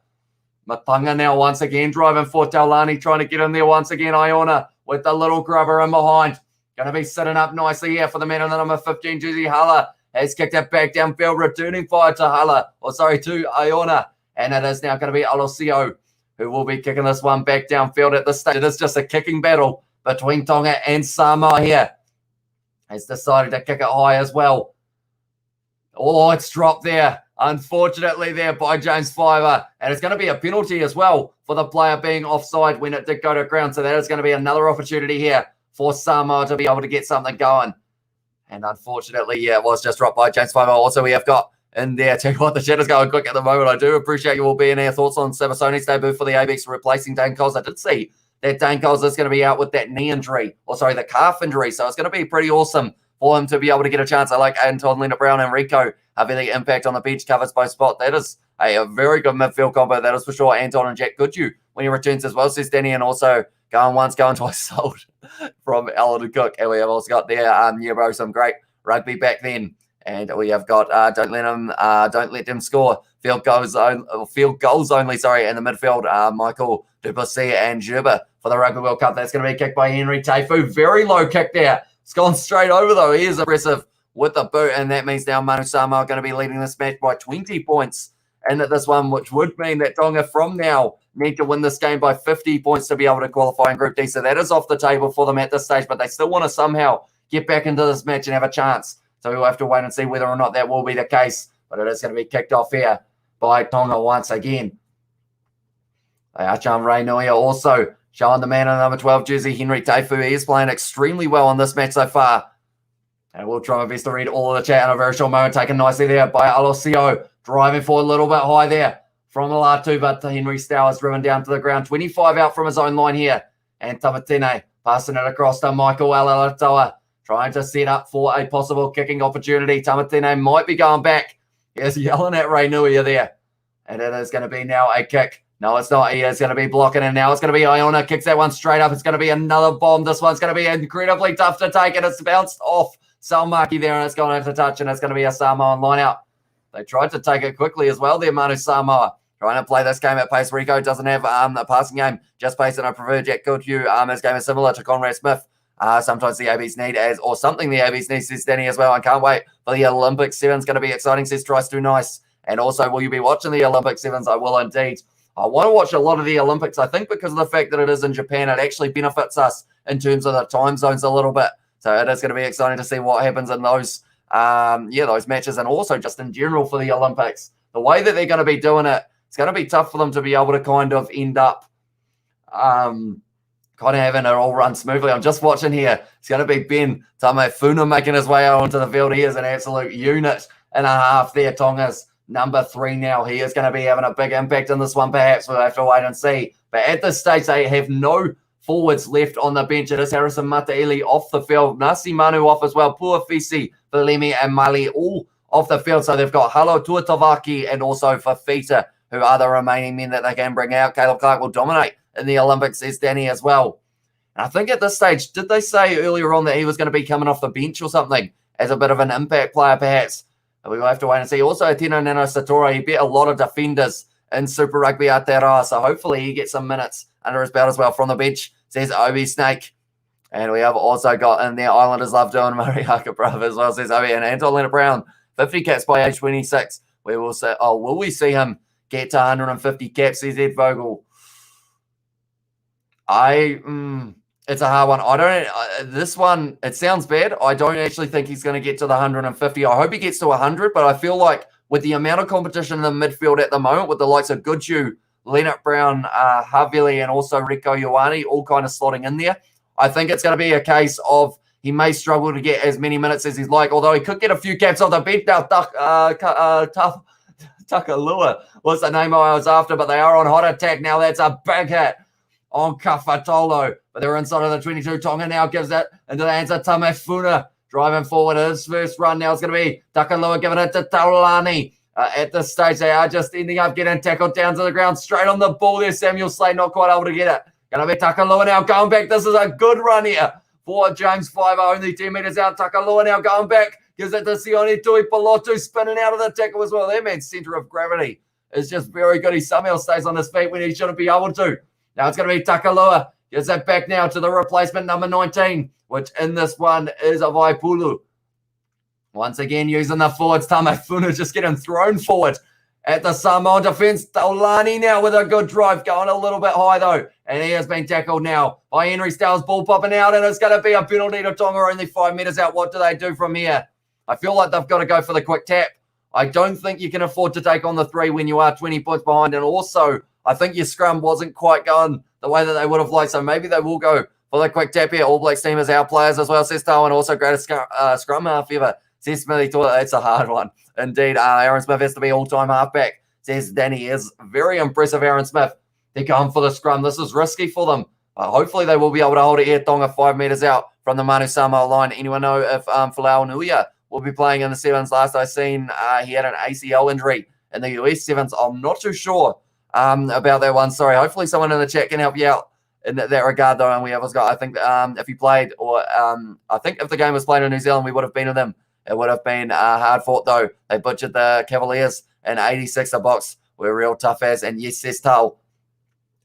Matunga now once again driving for Taulani, trying to get in there once again. Iona with the little grubber in behind. Going to be sitting up nicely here for the man in the number 15 jersey. Hala has kicked it back downfield, returning fire to Iona. And it is now going to be Alosio who will be kicking this one back downfield at this stage. It is just a kicking battle between Tonga and Samoa here. Has decided to kick it high as well. Oh, it's dropped there. Unfortunately there by James Fiver. And it's going to be a penalty as well for the player being offside when it did go to ground. So that is going to be another opportunity here for Samoa to be able to get something going. And unfortunately, yeah, it was just dropped by James Fiver. Also, we have got in there. Tell you what, the chat is going quick at the moment. I do appreciate you all being here. Thoughts on Savasoni's debut for the ABX replacing Dane Coles? I did see that Dane Coles is going to be out with that knee injury, or sorry, the calf injury. So it's going to be pretty awesome for him to be able to get a chance. I like Anton, Leonard Brown, and Rieko having the impact on the bench covers both spot. That is a very good midfield combo. That is for sure. Anton and Jack Goodhue when he returns as well, says Danny, and also going once, going twice sold from Alan and Cook. And we have also got there, yeah, bro, some great rugby back then. And we have got don't let them score. Field goals only. Sorry, in the midfield, Michael Duplessis and Gerber for the Rugby World Cup. That's going to be kicked by Henry Teifu. Very low kick there. It's gone straight over though. He is aggressive with the boot, and that means now Manu Samoa are going to be leading this match by 20 points. And at this one, which would mean that Tonga from now need to win this game by 50 points to be able to qualify in Group D. So that is off the table for them at this stage, but they still want to somehow get back into this match and have a chance. So we'll have to wait and see whether or not that will be the case. But it is going to be kicked off here by Tonga once again. Acham Ray Noia also showing the man in the number 12 jersey, Henry Teifu. He is playing extremely well in this match so far. And we'll try our best to read all of the chat in a very short moment. Taken nicely there by Alosio. Driving forward a little bit high there from Latu, but Henry Stowers driven down to the ground. 25 out from his own line here. And Tamatine passing it across to Michael Alalatoa. Trying to set up for a possible kicking opportunity. Tamatine might be going back. He's yelling at Ray Nui there. And it is going to be now a kick No, it's not. He is going to be blocking, and now it's going to be Iona. Kicks that one straight up. It's going to be another bomb. This one's going to be incredibly tough to take, and it's bounced off Salmaki there, and it's going to have to touch, and it's going to be a Samoan line out. They tried to take it quickly as well there, Manu Samoa. Trying to play this game at pace. Rico doesn't have a passing game, just pace, and I prefer Jack Goodhue. His game is similar to Conrad Smith. Sometimes the ABs need or something the ABs need, says Danny as well. I can't wait for the Olympic Sevens. Going to be exciting, says Trice Too Nice. And also, will you be watching the Olympic Sevens? I will indeed. I want to watch a lot of the Olympics. I think because of the fact that it is in Japan, it actually benefits us in terms of the time zones a little bit. So it is going to be exciting to see what happens in those, those matches, and also just in general for the Olympics. The way that they're going to be doing it, it's going to be tough for them to be able to kind of end up kind of having it all run smoothly. I'm just watching here. It's going to be Ben Tamefuna making his way onto the field. He is an absolute unit and a half there. Tonga's number 3 now. He is going to be having a big impact in this one, perhaps. We'll have to wait and see. But at this stage, they have no forwards left on the bench. It is Harrison Mataili off the field. Nasi Manu off as well. Puafisi, Valemi, and Mali all off the field. So they've got Halo Tuatavaki and also Fafita, who are the remaining men that they can bring out. Caleb Clark will dominate in the Olympics, says Danny as well. And I think at this stage, did they say earlier on that he was going to be coming off the bench or something as a bit of an impact player, perhaps? We will have to wait and see. Also, Tino Nano Satora, he beat a lot of defenders in Super Rugby Aotearoa, so hopefully he gets some minutes under his belt as well from the bench, says Obi Snake. And we have also got in there, Islanders love doing Murray Haka brother as well, says Obi. And Anton Leonard Brown, 50 caps by age 26. We will say, will we see him get to 150 caps, says Ed Vogel? It's a hard one. I don't. This one, it sounds bad. I don't actually think he's going to get to the 150. I hope he gets to 100, but I feel like with the amount of competition in the midfield at the moment, with the likes of Goodhue, Leonard Brown, Havili, and also Rico Ioane all kind of slotting in there, I think it's going to be a case of he may struggle to get as many minutes as he'd like, although he could get a few caps off the bench now. Tuckalua was the name I was after, but they are on hot attack now. That's a big hit on Kafatolo, but they're inside of the 22. Tonga now gives it into the hands of Tamefuna, driving forward. His first run now is going to be Takalua giving it to Taulani. At this stage, they are just ending up getting tackled down to the ground, straight on the ball there. Samuel Slade not quite able to get it. Going to be Takalua now going back. This is a good run here for James Fiver, only 10 metres out. Takalua now going back, gives it to Sione Tui Palotu, spinning out of the tackle as well. That man's centre of gravity is just very good. He somehow stays on his feet when he shouldn't be able to. Now it's going to be Takalua. Gives that back now to the replacement number 19, which in this one is Avaipulu. Once again, using the forwards, Tamefuna just getting thrown forward at the Samoan defence. Taulani now with a good drive, going a little bit high though. And he has been tackled now by Henry Styles. Ball popping out, and it's going to be a penalty to Tonga, only 5 metres out. What do they do from here? I feel like they've got to go for the quick tap. I don't think you can afford to take on the 3 when you are 20 points behind. And also, I think your scrum wasn't quite going the way that they would have liked. So maybe they will go for the quick tap here. All Blacks team is our players as well, says Darwin. Also greatest scrum half ever, says Smithy. It's a hard one. Indeed, Aaron Smith has to be all-time halfback, says Danny. Is very impressive, Aaron Smith. They're going for the scrum. This is risky for them. Hopefully they will be able to hold it here. Tonga 5 metres out from the Manu Samoa line. Anyone know if Folau Nuia will be playing in the Sevens? Last I seen, he had an ACL injury in the US Sevens. I'm not too sure about that one. Sorry. Hopefully someone in the chat can help you out in that regard, though. And we have got, I think, if he played, or I think if the game was played in New Zealand, we would have been with them. It would have been hard fought, though. They butchered the Cavaliers in 86. The box were real tough as, and yes, says Tal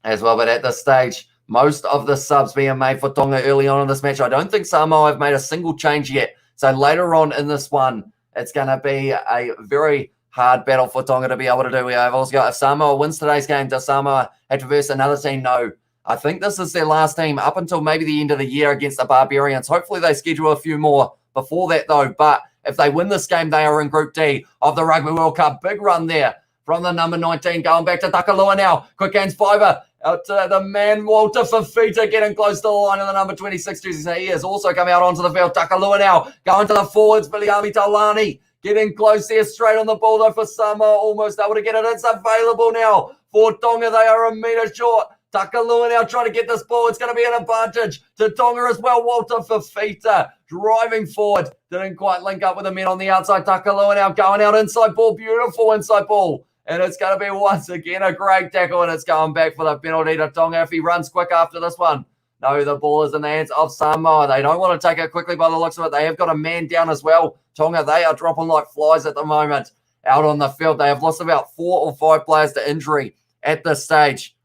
as well. But at this stage, most of the subs being made for Tonga early on in this match. I don't think Samoa have made a single change yet. So later on in this one, it's going to be a very hard battle for Tonga to be able to do. We have also got, if Samoa wins today's game, does Samoa have to verse another team? No. I think this is their last team up until maybe the end of the year against the Barbarians. Hopefully they schedule a few more before that, though. But if they win this game, they are in Group D of the Rugby World Cup. Big run there from the number 19, going back to Takalua now. Quick hands, Fiver. Out to the man, Walter Fafita, getting close to the line of the number 26 jersey. He has also come out onto the field. Takalua now going to the forwards. Viliami Taulani getting close there, straight on the ball though for Samoa. Almost able to get it. It's available now for Tonga. They are a metre short. Takalua now trying to get this ball. It's going to be an advantage to Tonga as well. Walter Fafita driving forward. Didn't quite link up with the men on the outside. Takalua now going out inside ball. Beautiful inside ball And it's going to be once again a great tackle, and it's going back for the penalty to Tonga if he runs quick after this one. No, the ball is in the hands of Samoa. They don't want to take it quickly by the looks of it. They have got a man down as well. Tonga, they are dropping like flies at the moment out on the field. They have lost about 4 or 5 players to injury at this stage.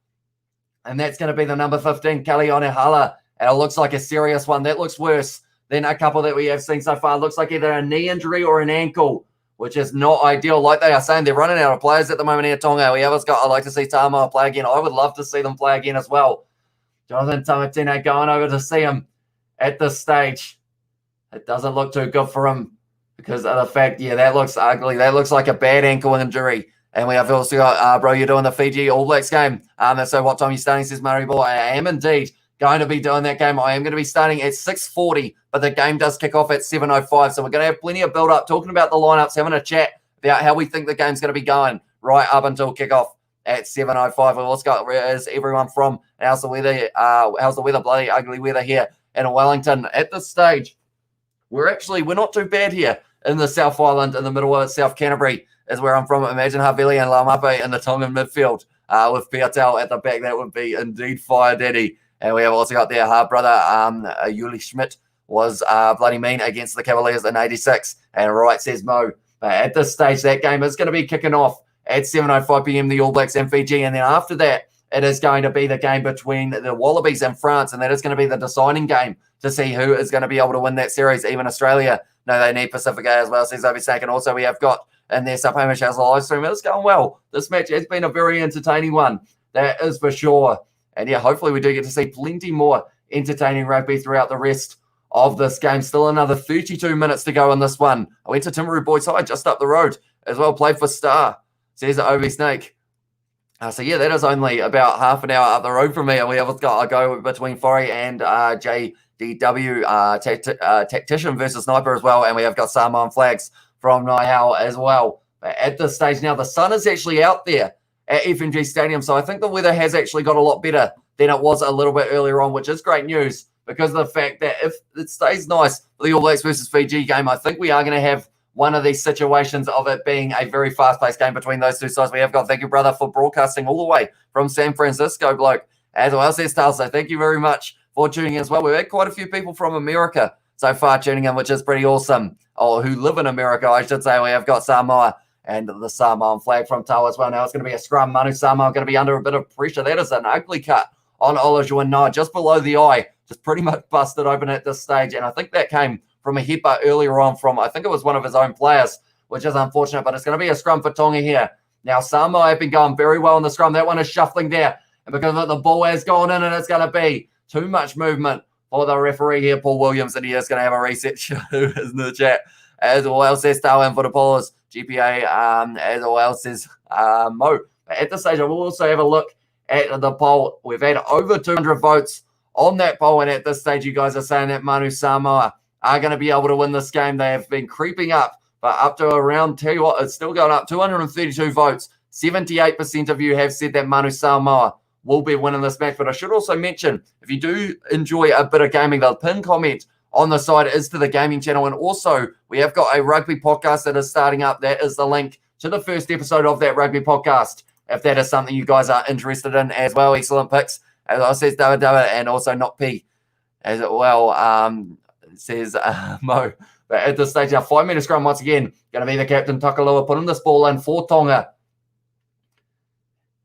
And that's going to be the number 15, Kalione Hala. And it looks like a serious one. That looks worse than a couple that we have seen so far. It looks like either a knee injury or an ankle, which is not ideal. Like they are saying, they're running out of players at the moment here, Tonga. I'd like to see Samoa play again. I would love to see them play again as well. Jonathan Tamatine going over to see him at this stage. It doesn't look too good for him because of the fact, that looks ugly. That looks like a bad ankle injury. And we have also got, bro, you're doing the Fiji All Blacks game. So what time are you starting, says Murray Ball. I am indeed going to be doing that game. I am going to be starting at 6:40, but the game does kick off at 7:05. So we're going to have plenty of build-up, talking about the lineups, having a chat about how we think the game's going to be going right up until kickoff at 7:05. We've also got, where is everyone from? How's the weather? How's the weather? Bloody ugly weather here in Wellington. At this stage, we're not too bad here in the South Island, in the middle of South Canterbury is where I'm from. Imagine Havili and Laumape in the Tongan midfield with Piatel at the back. That would be indeed fire daddy. And we have also got their half brother, Yuli Schmidt, was bloody mean against the Cavaliers in 86. And right, says Mo. But at this stage, that game is going to be kicking off at 7:05 p.m, the All Blacks and Fiji. And then after that, it is going to be the game between the Wallabies and France. And that is going to be the deciding game to see who is going to be able to win that series. Even Australia, no, they need Pacifica as well, says Obi Sak. And also we have got in there Sub Hamish has a live stream. It's going well. This match has been a very entertaining one. That is for sure. And hopefully we do get to see plenty more entertaining rugby throughout the rest of this game. Still another 32 minutes to go in this one. I went to Timaru Boys High just up the road as well. Played for Star, says Obi Snake. So that is only about half an hour up the road from me. And we have got a go between Forey and JDW, Tactician versus Sniper as well. And we have got Samoan flags from Naihau as well. But at this stage now, the sun is actually out there at FMG Stadium. So I think the weather has actually got a lot better than it was a little bit earlier on, which is great news because of the fact that if it stays nice for the All Blacks versus Fiji game, I think we are going to have one of these situations of it being a very fast-paced game between those two sides. We have got, thank you, brother, for broadcasting all the way from San Francisco, bloke, as well, says Tal. So thank you very much for tuning in as well. We've had quite a few people from America so far tuning in, which is pretty awesome. Or who live in America, I should say. We have got Samoa and the Samoan flag from Tal as well. Now it's going to be a scrum. Manu Samoa going to be under a bit of pressure. That is an ugly cut on Olajuwon just below the eye. Just pretty much busted open at this stage. And I think that came from a headbutt earlier on from, I think it was one of his own players, which is unfortunate. But it's going to be a scrum for Tonga here. Now Samoa have been going very well in the scrum. That one is shuffling there. And because of it, the ball has gone in and it's going to be too much movement for the referee here, Paul Williams. And he is going to have a reset show in the chat. As well says Talan for the Pollers, GPA, as well says Mo. At this stage, I will also have a look at the poll. We've had over 200 votes on that poll, and at this stage, you guys are saying that Manu Samoa are going to be able to win this game. They have been creeping up, but up to around, tell you what, it's still going up, 232 votes. 78% of you have said that Manu Samoa will be winning this match. But I should also mention, if you do enjoy a bit of gaming, the pin comment on the side is to the gaming channel. And also, we have got a rugby podcast that is starting up. That is the link to the first episode of that rugby podcast, if that is something you guys are interested in as well. Excellent picks. As I says, David, and also not P as well, says Mo. But at this stage, our 5-minute scrum once again, going to be the captain, Takalua, putting this ball in for Tonga.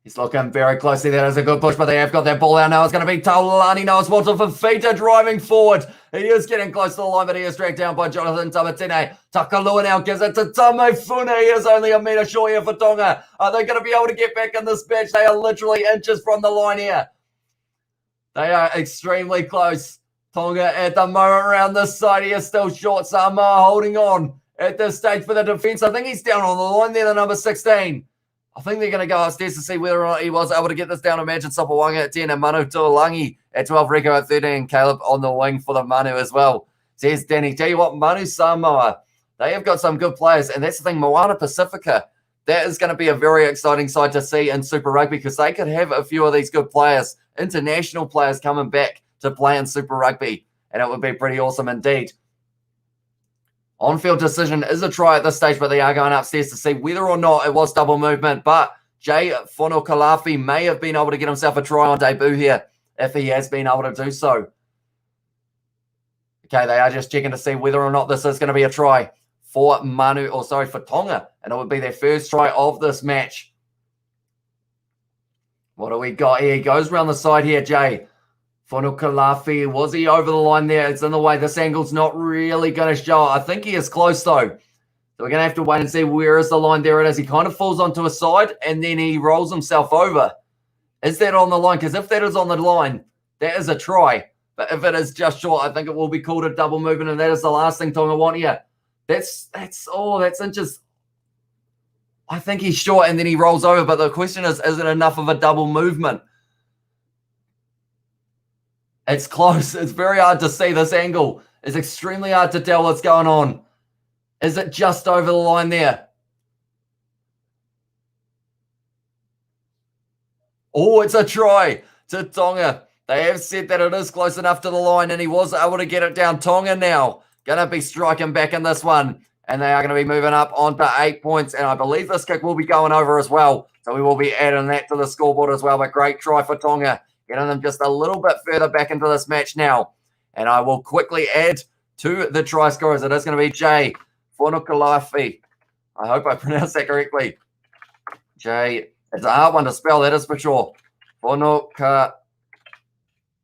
He's looking very closely. That is a good push, but they have got that ball out now. It's going to be Taulani. Now it's Walter Fafita driving forward. He is getting close to the line, but he is dragged down by Jonathan Tamatine. Takalua now gives it to Tamefune. He is only a metre short here for Tonga. Are they going to be able to get back in this match? They are literally inches from the line here. They are extremely close. Tonga at the moment around this side. He is still short. Samoa holding on at this stage for the defence. I think he's down on the line there, the number 16. I think they're going to go upstairs to see whether or not he was able to get this down. Imagine Sopawanga at 10 and Manu Tuolangi at 12, Rico at 13, and Caleb on the wing for the Manu as well. Says Danny. Tell you what, Manu Samoa, they have got some good players, and that's the thing, Moana Pacifica, that is going to be a very exciting side to see in Super Rugby because they could have a few of these good players, international players coming back to play in Super Rugby, and it would be pretty awesome indeed. On-field decision is a try at this stage, but they are going upstairs to see whether or not it was double movement. But Jay Fonokalafi may have been able to get himself a try on debut here if he has been able to do so. Okay, they are just checking to see whether or not this is going to be a try for for Tonga. And it would be their first try of this match. What do we got here? He goes around the side here, Jay. Fonokalafi, was he over the line there? It's in the way. This angle's not really going to show. I think he is close, though. So we're going to have to wait and see where is the line. There it is. He kind of falls onto a side, and then he rolls himself over. Is that on the line? Because if that is on the line, that is a try. But if it is just short, I think it will be called a double movement, and that is the last thing Tonga want here. That's inches. I think he's short, and then he rolls over. But the question is it enough of a double movement? It's close. It's very hard to see. This angle is extremely hard to tell what's going on. Is it just over the line there? Oh, it's a try to Tonga. They have said that it is close enough to the line, and he was able to get it down. Tonga now going to be striking back in this one, and they are going to be moving up onto 8 points, and I believe this kick will be going over as well, so we will be adding that to the scoreboard as well. But great try for Tonga, getting them just a little bit further back into this match now. And I will quickly add to the try scorers. It is going to be Jay Fonokalafi. I hope I pronounced that correctly. Jay, it's a hard one to spell, that is for sure. Fonokalafi.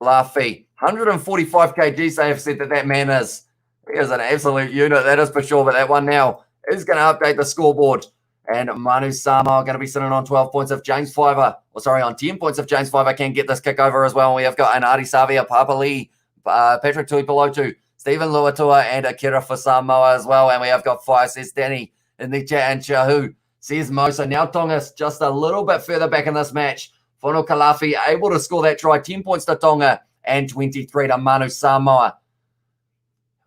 145 kgs, they have said that man is. He is an absolute unit, that is for sure. But that one now is going to update the scoreboard. And Manu Samoa going to be sitting on 12 points if James Fiver, on 10 points if James Fiver can get this kick over as well. And we have got an Adi Savia, Papali, Patrick Tuipilotu, Stephen Luatua, and Akira for Samoa as well. And we have got Fire, says Danny, in the chat, and Chahu, says Mo. So now Tonga's just a little bit further back in this match. Fonokalafi able to score that try, 10 points to Tonga and 23 to Manu Samoa.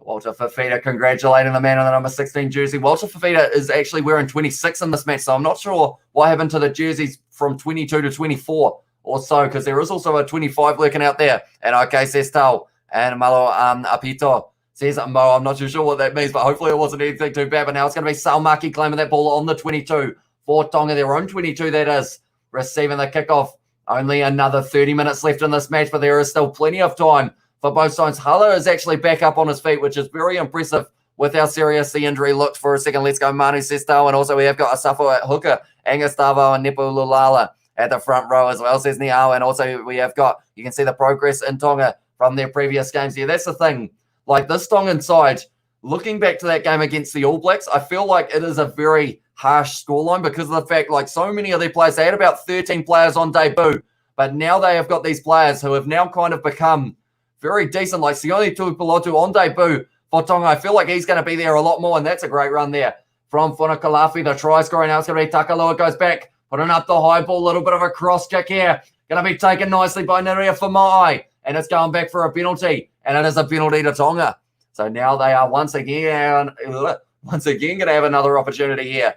Walter Fafita congratulating the man in the number 16 jersey. Walter Fafita is actually wearing 26 in this match, so I'm not sure what happened to the jerseys from 22 to 24 or so, because there is also a 25 lurking out there. And okay, says Tal. And Malo Apito says Mo. I'm not too sure what that means, but hopefully it wasn't anything too bad. But now it's going to be Salmaki claiming that ball on the 22 for Tonga, their own 22 that is, receiving the kickoff. Only another 30 minutes left in this match, but there is still plenty of time for both sides. Hala is actually back up on his feet, which is very impressive with how serious the injury looked for a second. Let's go, Manu Sesto. And also we have got Asafo at hooker, Angustavo and Nepo Lulala at the front row as well, says Niao. And also we have got, you can see the progress in Tonga from their previous games here. That's the thing. Like this Tongan side, looking back to that game against the All Blacks, I feel like it is a very harsh scoreline because of the fact, like so many of their players, they had about 13 players on debut, but now they have got these players who have now kind of become very decent, like Sione Tuipilotu on debut for Tonga. I feel like he's going to be there a lot more, and that's a great run there from Fonokalafi, the try scorer. Now it's going to be Takaloa, goes back, putting up the high ball, a little bit of a cross kick here. Going to be taken nicely by Nerea Famai, and it's going back for a penalty, and it is a penalty to Tonga. So now they are once again going to have another opportunity here.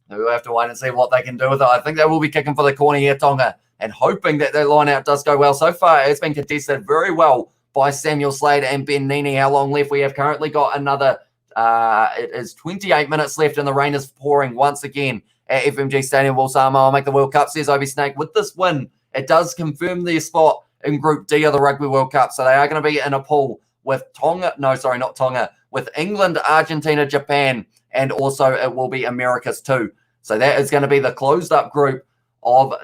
We'll have to wait and see what they can do with it. I think they will be kicking for the corner here, Tonga, and hoping that their line out does go well. So far, it's been contested very well by Samuel Slade and Ben Nini. How long left? We have currently got another, it is 28 minutes left, and the rain is pouring once again at FMG Stadium. Will Samoa make the World Cup, says Obi Snake. With this win, it does confirm their spot in Group D of the Rugby World Cup. So they are going to be in a pool with with England, Argentina, Japan, and also it will be Americas too. So that is going to be the closed up group of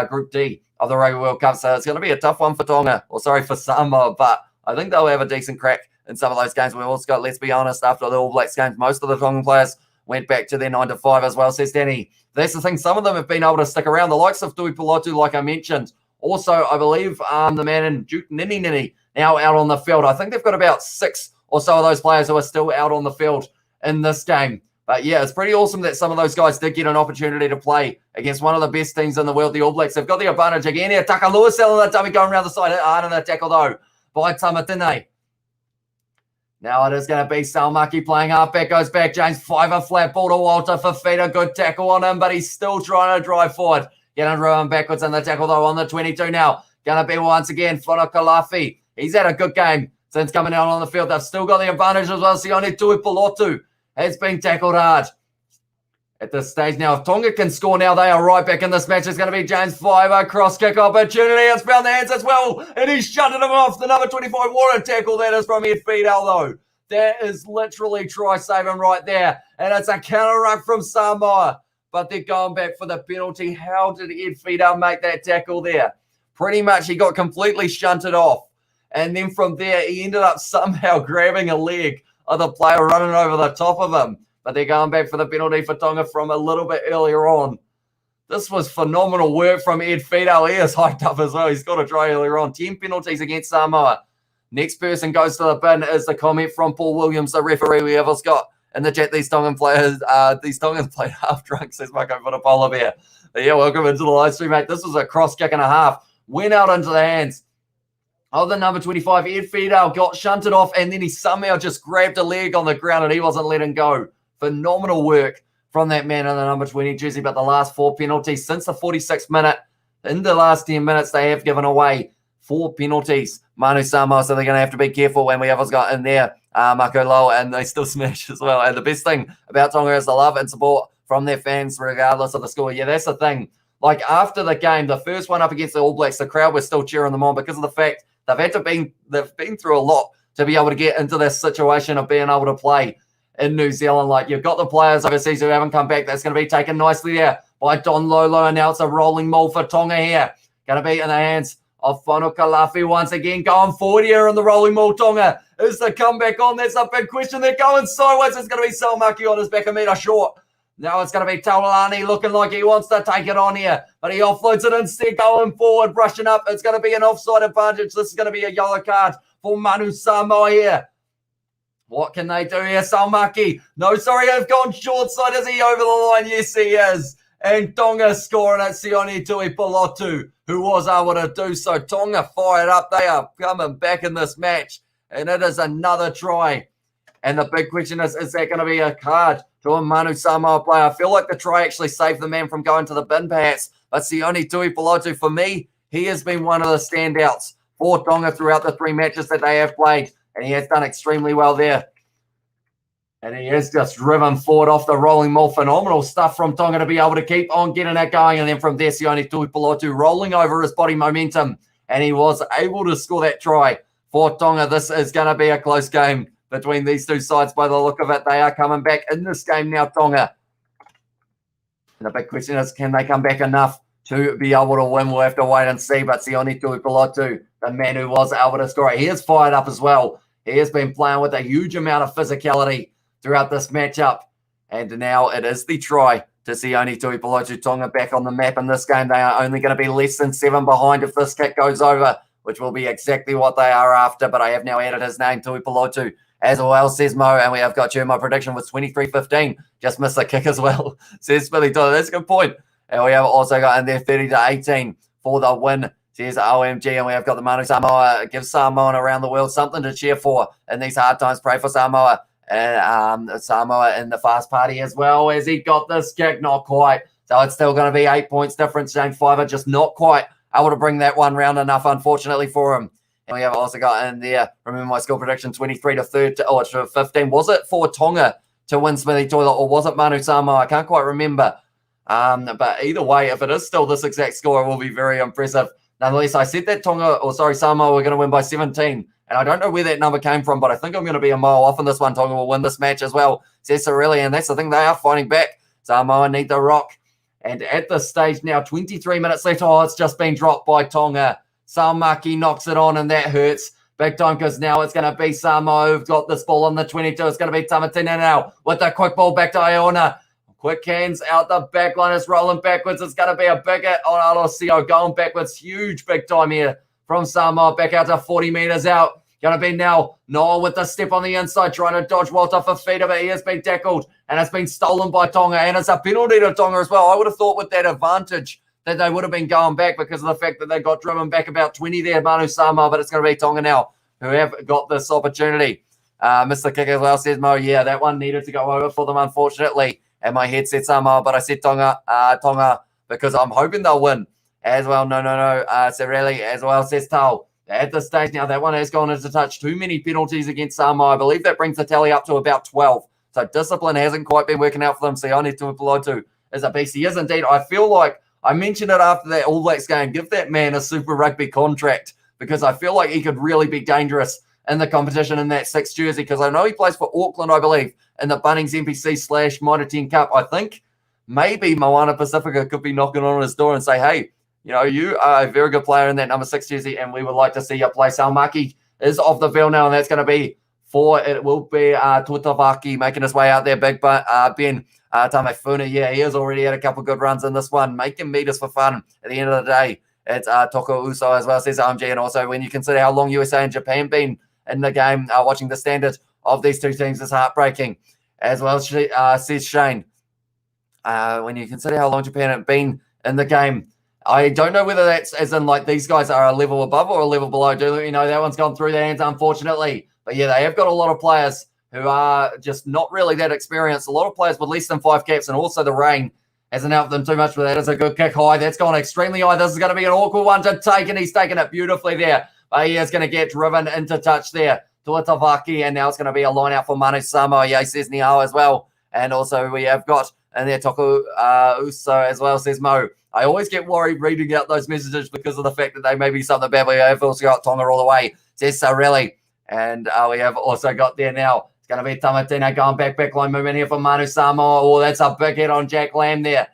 Group D of the Rugby World Cup. So it's going to be a tough one for for Samoa, but I think they'll have a decent crack in some of those games. We've also got, let's be honest, after the All Blacks games, most of the Tongan players went back to their 9 to 5 as well, says Danny. That's the thing. Some of them have been able to stick around. The likes of Tuipilotu, like I mentioned. Also, I believe the man in Duke Nini now out on the field. I think they've got about 6 or so of those players who are still out on the field in this game. But yeah, it's pretty awesome that some of those guys did get an opportunity to play against one of the best teams in the world, the All Blacks. They've got the advantage again here. Takalua selling that dummy, going around the side. Hard on that tackle though by Tamatine. Now it is going to be Salmaki playing halfback, goes back. James Fiver, flat ball to Walter Fafita. Good tackle on him, but he's still trying to drive forward. Getting run backwards in the tackle though on the 22 now. Going to be once again Fonokalafi. He's had a good game since coming out on the field. They've still got the advantage as well. Sione Tuipulotu has been tackled hard. At this stage now, if Tonga can score now, they are right back in this match. It's going to be James Fiver, cross kick opportunity. It's found the hands as well, and he's shutting him off. The number 25, what a tackle that is from Ed Fidel, though. That is literally try saving right there, and it's a counter ruck from Samoa, but they're going back for the penalty. How did Ed Fidel make that tackle there? Pretty much he got completely shunted off, and then from there, he ended up somehow grabbing a leg of the player running over the top of him. But they're going back for the penalty for Tonga from a little bit earlier on. This was phenomenal work from Ed Fidel. He is hyped up as well. He's got a try earlier on. 10 penalties against Samoa. Next person goes to the bin is the comment from Paul Williams, the referee. We have got in the chat these Tongan players, these Tongans played half drunk, says Marco for the polar bear. But yeah, welcome into the live stream, mate. This was a cross kick and a half. Went out into the hands of the number 25. Ed Fidel got shunted off, and then he somehow just grabbed a leg on the ground, and he wasn't letting go. Phenomenal work from that man in the number 20 jersey. But the last 4 penalties since the 46th minute, in the last 10 minutes, they have given away 4 penalties. Manu Samoa, so they're going to have to be careful when we have got in there. Mako Low, and they still smash as well. And the best thing about Tonga is the love and support from their fans, regardless of the score. Yeah, that's the thing. Like after the game, the first one up against the All Blacks, the crowd was still cheering them on because of the fact they've been through a lot to be able to get into this situation of being able to play in New Zealand. Like you've got the players overseas who haven't come back. That's going to be taken nicely there by Don Lolo, and now it's a rolling maul for Tonga here. Going to be in the hands of Whanu Kalafi once again, going forward here in the rolling maul. Tonga is the comeback on. That's a big question. They're going sideways. It's going to be Salmaki on his back, a metre short. Now it's going to be Taulani looking like he wants to take it on here, but he offloads it instead, going forward, brushing up. It's going to be an offside advantage. This is going to be a yellow card for Manu Samoa here. What can they do here? Salmaki. No, sorry, they've gone short side. Is he over the line? Yes, he is. And Tonga scoring at Sione Tuipulotu, who was able to do so. Tonga fired up. They are coming back in this match. And it is another try. And the big question is that going to be a card to a Manu Samoa player? I feel like the try actually saved the man from going to the bin, perhaps. But Sione Tuipulotu, for me, he has been one of the standouts for Tonga throughout the 3 matches that they have played. And he has done extremely well there. And he has just driven forward off the rolling maul. Phenomenal stuff from Tonga to be able to keep on getting that going. And then from there, Sione Tuipulotu rolling over his body momentum. And he was able to score that try for Tonga. This is going to be a close game between these two sides by the look of it. They are coming back in this game now, Tonga. And the big question is, can they come back enough to be able to win? We'll have to wait and see. But Sione Tuipulotu, the man who was able to score it, he is fired up as well. He has been playing with a huge amount of physicality throughout this matchup. And now it is the try to Sione Tuipulotu. Tonga back on the map in this game. They are only going to be less than 7 behind if this kick goes over, which will be exactly what they are after. But I have now added his name, Tuipulotu, as well, says Mo. And we have got you. My prediction was 23-15. Just missed the kick as well, says Billy Tyler. That's a good point. And we have also got in there 30-18 for the win, says OMG. And we have got the Manu Samoa. Give Samoan around the world something to cheer for in these hard times. Pray for Samoa. And Samoa in the fast party as well. As he got this kick, not quite. So it's still going to be 8 points difference. James Fiver just not quite able to bring that one round enough, unfortunately, for him. And we have also got in there, remember my score prediction, 23-15. Was it for Tonga to win Smithy Toilet, or was it Manu Samoa? I can't quite remember. But either way, if it is still this exact score, it will be very impressive. Nonetheless, I said that Samoa were going to win by 17. And I don't know where that number came from, but I think I'm going to be a mile off in this one. Tonga will win this match as well, says Cirelli. And that's the thing, they are fighting back. Samoa need the rock. And at this stage now, 23 minutes left. Oh, it's just been dropped by Tonga. Salmaki knocks it on, and that hurts big time, because now it's going to be Samoa who've got this ball on the 22. It's going to be Tamatina now with the quick ball back to Iona. Quick hands out the back line. It's rolling backwards. It's going to be a big hit on Alosio going backwards. Huge big time here from Samoa, back out to 40 metres out. Going to be now Noah with the step on the inside, trying to dodge Walter Fafita, but he has been tackled, and it's been stolen by Tonga, and it's a penalty to Tonga as well. I would have thought with that advantage that they would have been going back because of the fact that they got driven back about 20 there, Manu Samoa, but it's going to be Tonga now who have got this opportunity. Mr. Kick as well says, Mo, yeah, that one needed to go over for them, unfortunately, and my head said Samoa, but I said Tonga because I'm hoping they'll win. As well, no. Cirelli as well says Tau. at this stage now, that one has gone into touch. Too many penalties against Samoa. I believe that brings the tally up to about 12. So discipline hasn't quite been working out for them. Sione Tuipulotu is a beast. He is indeed. I feel like I mentioned it after that All Blacks game. Give that man a Super Rugby contract because I feel like he could really be dangerous in the competition in that 6 jersey because I know he plays for Auckland, I believe, in the Bunnings NPC / Mitre 10 Cup. I think maybe Moana Pacifica could be knocking on his door and say, hey, you know, you are a very good player in that number 6 jersey and we would like to see you play. Salmaki is off the field now and that's going to be it will be Tuatavaki making his way out there. Big Ben Tamefuna, yeah, he has already had a couple good runs in this one, making meters for fun at the end of the day. It's Toko Uso as well, says RMG, and also when you consider how long USA and Japan been in the game, watching the standard of these two teams is heartbreaking. As well, says Shane, when you consider how long Japan have been in the game, I don't know whether that's as in like these guys are a level above or a level below. Do let me know. That one's gone through their hands, unfortunately. But yeah, they have got a lot of players who are just not really that experienced. A lot of players with less than 5 caps, and also the rain hasn't helped them too much. But that is a good kick high. That's gone extremely high. This is going to be an awkward one to take, and he's taken it beautifully there. But he is going to get driven into touch there. Tuatavaki, and now it's going to be a line out for Manu Samoa. Yeah, says Niao as well. And also we have got in there Toko Uso as well, says Mo. I always get worried reading out those messages because of the fact that they may be something bad. We have also got Tonga all the way, says Sarelli. And we have also got there now. It's going to be Tamatina going backline movement here for Manu Samoa. Oh, that's a big hit on Jack Lamb there.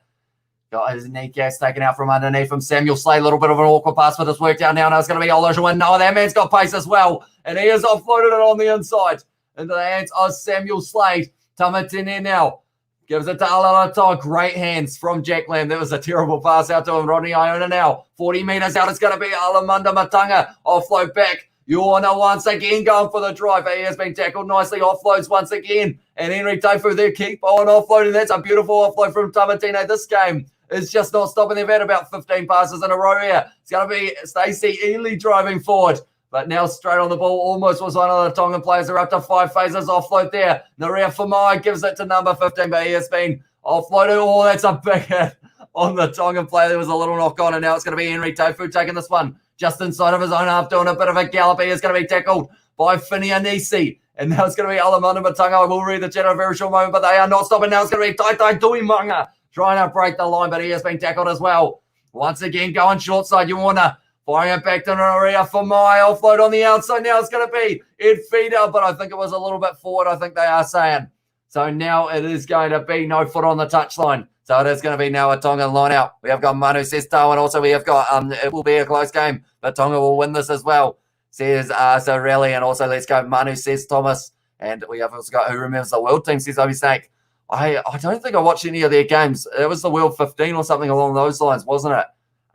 Got his kneecaps taken out from underneath him. Samuel Slade, a little bit of an awkward pass, but it's worked out now. Now it's going to be Olusegun. No, that man's got pace as well. And he has offloaded it on the inside into the hands of Samuel Slade. Tamatina now gives it to Alalato. Great hands from Jack Lamb. That was a terrible pass out to him. Rodney Iona now. 40 metres out. It's going to be Alamanda Matanga. Offload back. Iona once again going for the drive. He has been tackled nicely. Offloads once again. And Henry Taifu there keep on offloading. That's a beautiful offload from Tamatina. This game is just not stopping. They've had about 15 passes in a row here. It's going to be Stacey Ely driving forward. But now straight on the ball. Almost was one of the Tongan players. They're up to 5 phases. Offload there. Naria Famai gives it to number 15. But he has been offloaded. Oh, that's a big hit on the Tongan player. There was a little knock on. And now it's going to be Henry Taifu taking this one just inside of his own half, doing a bit of a gallop. He is going to be tackled by Finianisi. And now it's going to be Alamanda Matanga. I will read the chat in a very short moment, but they are not stopping. Now it's going to be Taitai Tuimanga trying to break the line, but he has been tackled as well. Once again, going short side. You want to firing it back to Naria for my offload on the outside. Now it's going to be Ed Feeder, but I think it was a little bit forward, I think they are saying. So now it is going to be no foot on the touchline. So it is going to be now a Tongan line out. We have got Manu Sesto, and also we have got, it will be a close game, but Tonga will win this as well, says Zarelli, and also let's go Manu, says Thomas. And we have also got Who Remembers the World team, says Obi Snake. I don't think I watched any of their games. It was the World 15 or something along those lines, wasn't it?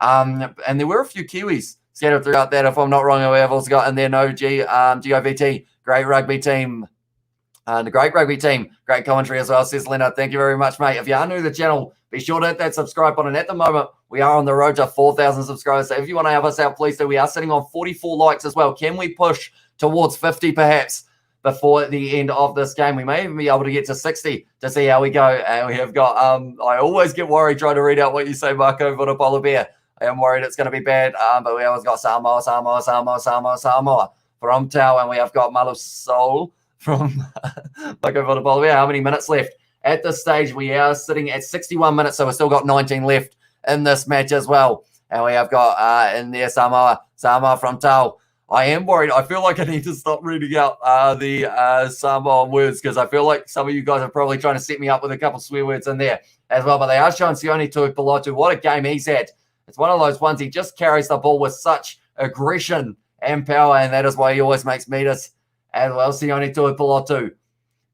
And there were a few Kiwis scattered throughout that, if I'm not wrong. We have also got in there GOVT, great rugby team. The great rugby team, great commentary as well, says Leonard. Thank you very much, mate. If you are new to the channel, be sure to hit that subscribe button. At the moment, we are on the road to 4,000 subscribers. So if you want to help us out, please do. We are sitting on 44 likes as well. Can we push towards 50 perhaps before the end of this game? We may even be able to get to 60 to see how we go. And we have got, I always get worried trying to read out what you say, Marco, for the polar bear. I am worried it's going to be bad, but we always got Samoa from Tau, and we have got Malusol from Marco for the polar bear. How many minutes left? At this stage, we are sitting at 61 minutes, so we've still got 19 left in this match as well. And we have got in there Samoa from Tau. I am worried. I feel like I need to stop reading out the Samoan words because I feel like some of you guys are probably trying to set me up with a couple swear words in there as well. But they are showing Sione Tuipulotu. What a game he's had. It's one of those ones he just carries the ball with such aggression and power, and that is why he always makes meters as well. Sione Tuipulotu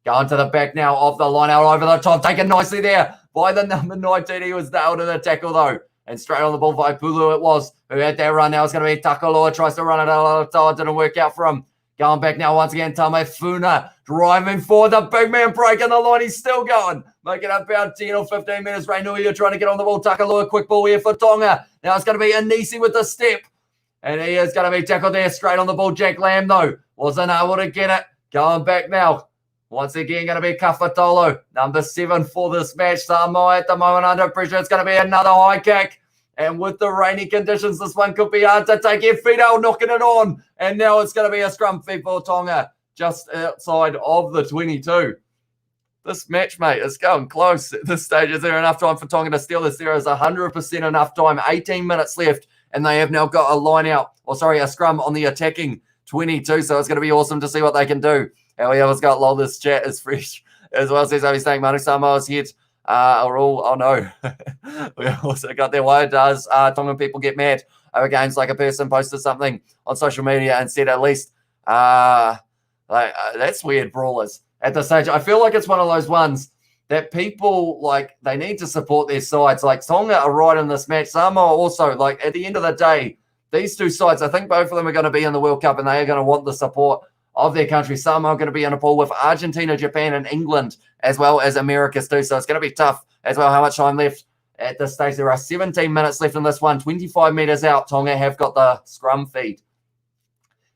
going to the back now of the line out over the top, taken nicely there by the number 19. He was nailed in the tackle though. And straight on the ball by Pulu it was, who had that run. Now it's going to be Takaloa, tries to run it out. It didn't work out for him. Going back now once again, Tamefuna driving forward. The big man breaking the line. He's still going. Making up about 10 or 15 minutes. Rainui, you're trying to get on the ball. Takaloa, quick ball here for Tonga. Now it's going to be Anisi with the step. And he is going to be tackled there. Straight on the ball. Jack Lamb, though, wasn't able to get it. Going back now. Once again, going to be Kafatolo, number 7 for this match. Samoa at the moment under pressure. It's going to be another high kick. And with the rainy conditions, this one could be hard to take. Fidel knocking it on. And now it's going to be a scrum feed for Tonga just outside of the 22. This match, mate, is going close at this stage. Is there enough time for Tonga to steal this? There is 100% enough time. 18 minutes left. And they have now got a line out, a scrum on the attacking 22. So it's going to be awesome to see what they can do. And we always got lol, this chat is fresh as well. Says Obi saying Manu Samoa's head are all, oh no. We also got there. Why does Tongan people get mad over games like a person posted something on social media and said at least, that's weird, brawlers. At this stage, I feel like it's one of those ones that people, like, they need to support their sides. Like, Tonga are right in this match. Samoa also, like, at the end of the day, these two sides, I think both of them are going to be in the World Cup and they are going to want the support of their country. Samoa are going to be in a pool with Argentina, Japan, and England, as well as Americas too. So it's going to be tough as well. How much time left at this stage? There are 17 minutes left in this one. 25 meters out, Tonga have got the scrum feed.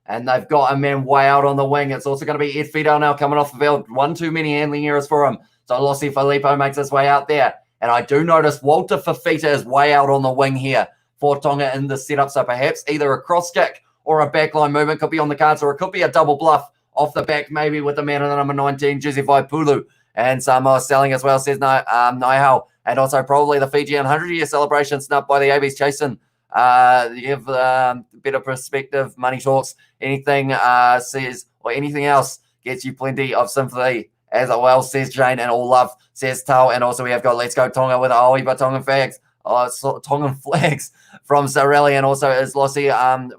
And they've got a man way out on the wing. It's also going to be Ed Fidel now coming off the field. One too many handling errors for him. So Lossi Filippo makes his way out there. And I do notice Walter Fafita is way out on the wing here for Tonga in the setup. So perhaps either a cross kick or a backline movement could be on the cards, or it could be a double bluff off the back, maybe with the man in the number 19, Jesse Vaipulu. And Samoa selling as well, says Nihal. And also probably the Fijian 100-year celebration snubbed by the AB's chasing. Give better perspective, money talks. Anything says, or anything else gets you plenty of sympathy as well, says Jane, and all love, says Tao. And also we have got Let's Go Tonga with Aoiba Tongan flags. Tongan flags from Sarelli, and also is Lossi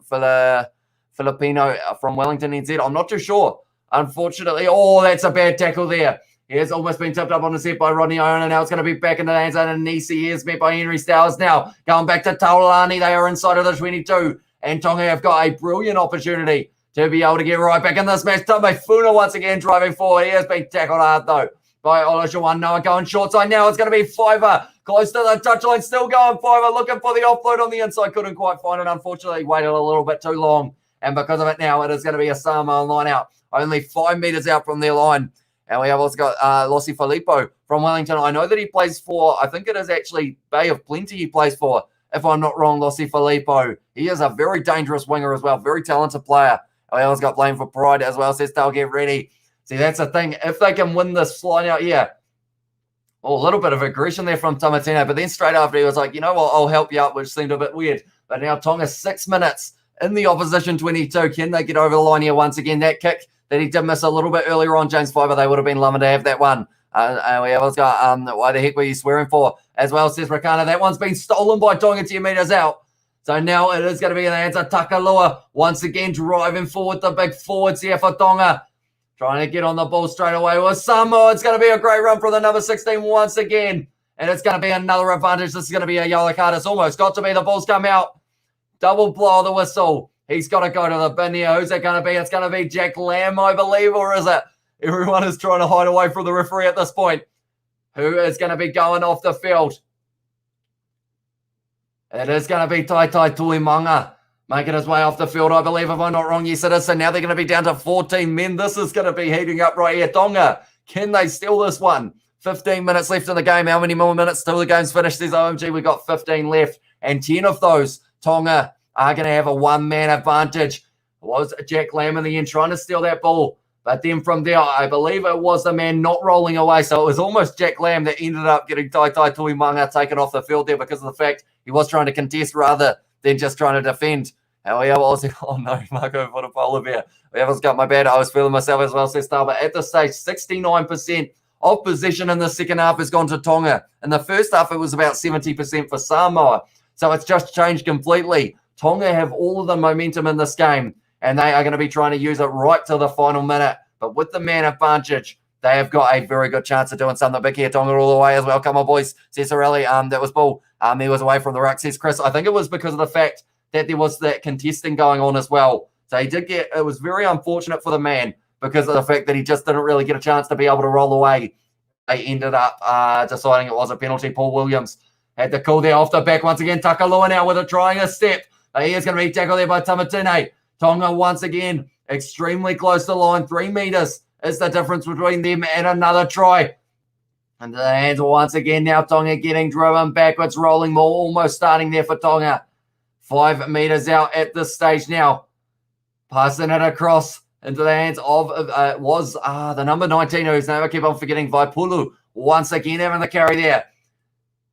for the Filipino from Wellington NZ. I'm not too sure, unfortunately. Oh, that's a bad tackle there. He has almost been tipped up on the set by Rodney Iona. Now it's going to be back into the hands of Nisi. He is met by Henry Stowers now. Going back to Taulani. They are inside of the 22. And Tonga have got a brilliant opportunity to be able to get right back in this match. Tome Funa once again driving forward. He has been tackled hard though by Olashawan. Noah going short side now. It's going to be Fiver. Close to the touchline. Still going Fiver. Looking for the offload on the inside. Couldn't quite find it. Unfortunately, waited a little bit too long. And because of it now, it is going to be a Samoan line out. Only 5 meters out from their line. And we have also got Lossi Filippo from Wellington. I know that he plays for, I think it is actually Bay of Plenty he plays for, if I'm not wrong, Lossi Filippo. He is a very dangerous winger as well, very talented player. We also got Blame for Pride as well, says they'll get ready. See, that's the thing. If they can win this line out here, a little bit of aggression there from Tamatino, but then straight after he was like, you know what, I'll help you out, which seemed a bit weird. But now Tonga 6 minutes in the opposition 22. Can they get over the line here once again? That kick that he did miss a little bit earlier on, James Fiver, they would have been loving to have that one. We have also got, why the heck were you swearing for? As well, says Rakana. That one's been stolen by Tonga 10 meters out. So now it is going to be in the hands of Takalua. Once again, driving forward the big forwards here for Tonga. Trying to get on the ball straight away with Samoa. It's going to be a great run for the number 16 once again. And it's going to be another advantage. This is going to be a yellow card. It's almost got to be. The ball's come out. Double blow of the whistle. He's got to go to the bin here. Who's it going to be? It's going to be Jack Lamb, I believe, or is it? Everyone is trying to hide away from the referee at this point. Who is going to be going off the field? It is going to be Tai Tuimanga making his way off the field, I believe, if I'm not wrong. Yes, it is. So now they're going to be down to 14 men. This is going to be heating up right here. Tonga, can they steal this one? 15 minutes left in the game. How many more minutes till the game's finished? There's OMG. We've got 15 left. And 10 of those, Tonga are going to have a one-man advantage. It was Jack Lamb in the end trying to steal that ball. But then from there, I believe it was the man not rolling away. So it was almost Jack Lamb that ended up getting Tai Tuimanga taken off the field there because of the fact he was trying to contest rather than just trying to defend. And we have also, oh no, Marco for the polar bear. We have got my bad. I was feeling myself as well, says Star. But at this stage, 69% of possession in the second half has gone to Tonga. In the first half, it was about 70% for Samoa. So it's just changed completely. Tonga have all of the momentum in this game, and they are going to be trying to use it right to the final minute. But with the man advantage, they have got a very good chance of doing something big here. Tonga all the way as well. Come on, boys. Says Sorelli. That was Bull. He was away from the ruck, says Chris. I think it was because of the fact that there was that contesting going on as well. So he did get, it was very unfortunate for the man because of the fact that he just didn't really get a chance to be able to roll away. They ended up deciding it was a penalty. Paul Williams had the call there off the back once again. Takalua now with it, trying a step. He is going to be tackled there by Tamatine. Tonga once again extremely close to the line. 3 meters is the difference between them and another try. Into the hands once again now. Tonga getting driven backwards, rolling more, almost starting there for Tonga. 5 meters out at this stage now. Passing it across into the hands of, the number 19, whose name I keep on forgetting, Vaipulu. Once again having the carry there.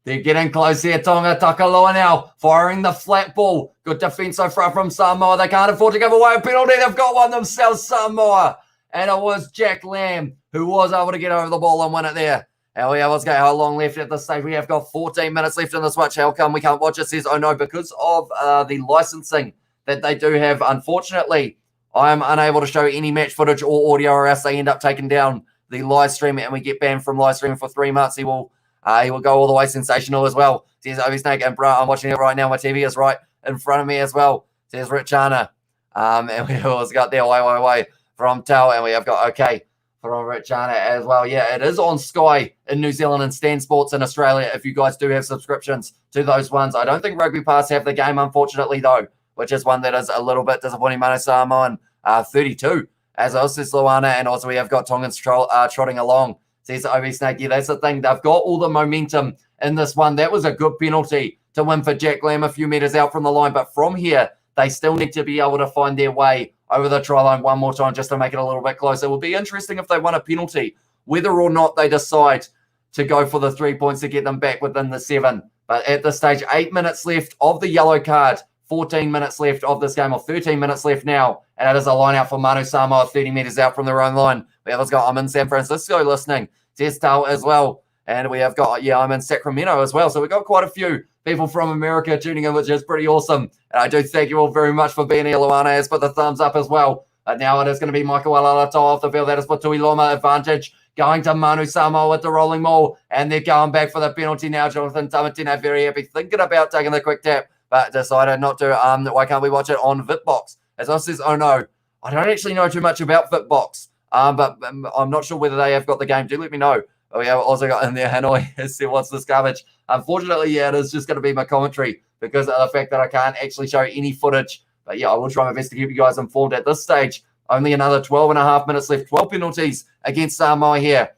They're getting close here. Tonga Takaloa now firing the flat ball. Good defense so far from Samoa. They can't afford to give away a penalty. They've got one themselves, Samoa. And it was Jack Lamb who was able to get over the ball and win it there. How long left at this stage? We have got 14 minutes left in this match. How come we can't watch it? Says, oh no, because of the licensing that they do have. Unfortunately, I am unable to show any match footage or audio, or else they end up taking down the live stream and we get banned from live streaming for 3 months. He will go all the way sensational as well. Says Obi Snake and bro, I'm watching it right now. My TV is right in front of me as well. Says Richana. And we also got there way from Tau, and we have got okay from Richana as well. Yeah, it is on Sky in New Zealand and Stan Sports in Australia if you guys do have subscriptions to those ones. I don't think Rugby Pass have the game, unfortunately, though, which is one that is a little bit disappointing. Manu Samoa and 32, as also says Luana, and also we have got Tongans trotting along. Says Obi Snake. Yeah, that's the thing. They've got all the momentum in this one. That was a good penalty to win for Jack Lamb a few meters out from the line, but from here, they still need to be able to find their way over the try line one more time just to make it a little bit closer. It will be interesting if they won a penalty, whether or not they decide to go for the 3 points to get them back within the 7. But at this stage, 8 minutes left of the yellow card, 14 minutes left of this game, or 13 minutes left now. And it is a line out for Manu Samoa, 30 meters out from their own line. We have got, I'm in San Francisco listening. Testal as well. And we have got, I'm in Sacramento as well. So we've got quite a few people from America tuning in, which is pretty awesome. And I do thank you all very much for being here. Luana has put the thumbs up as well. But now it is going to be Michael Alalato off the field. That is for Tui Loma. Advantage going to Manu Samoa with the rolling maul. And they're going back for the penalty now. Jonathan Tamatina very happy, thinking about taking the quick tap, but decided not to. Why can't we watch it on VitBox? As I says, oh no, I don't actually know too much about VitBox. But I'm not sure whether they have got the game. Do let me know. Oh, yeah, also got in there Hanoi has said, what's this garbage? Unfortunately, yeah, it is just going to be my commentary because of the fact that I can't actually show any footage. But yeah, I will try my best to keep you guys informed at this stage. Only another 12 and a half minutes left. 12 penalties against Samoa here.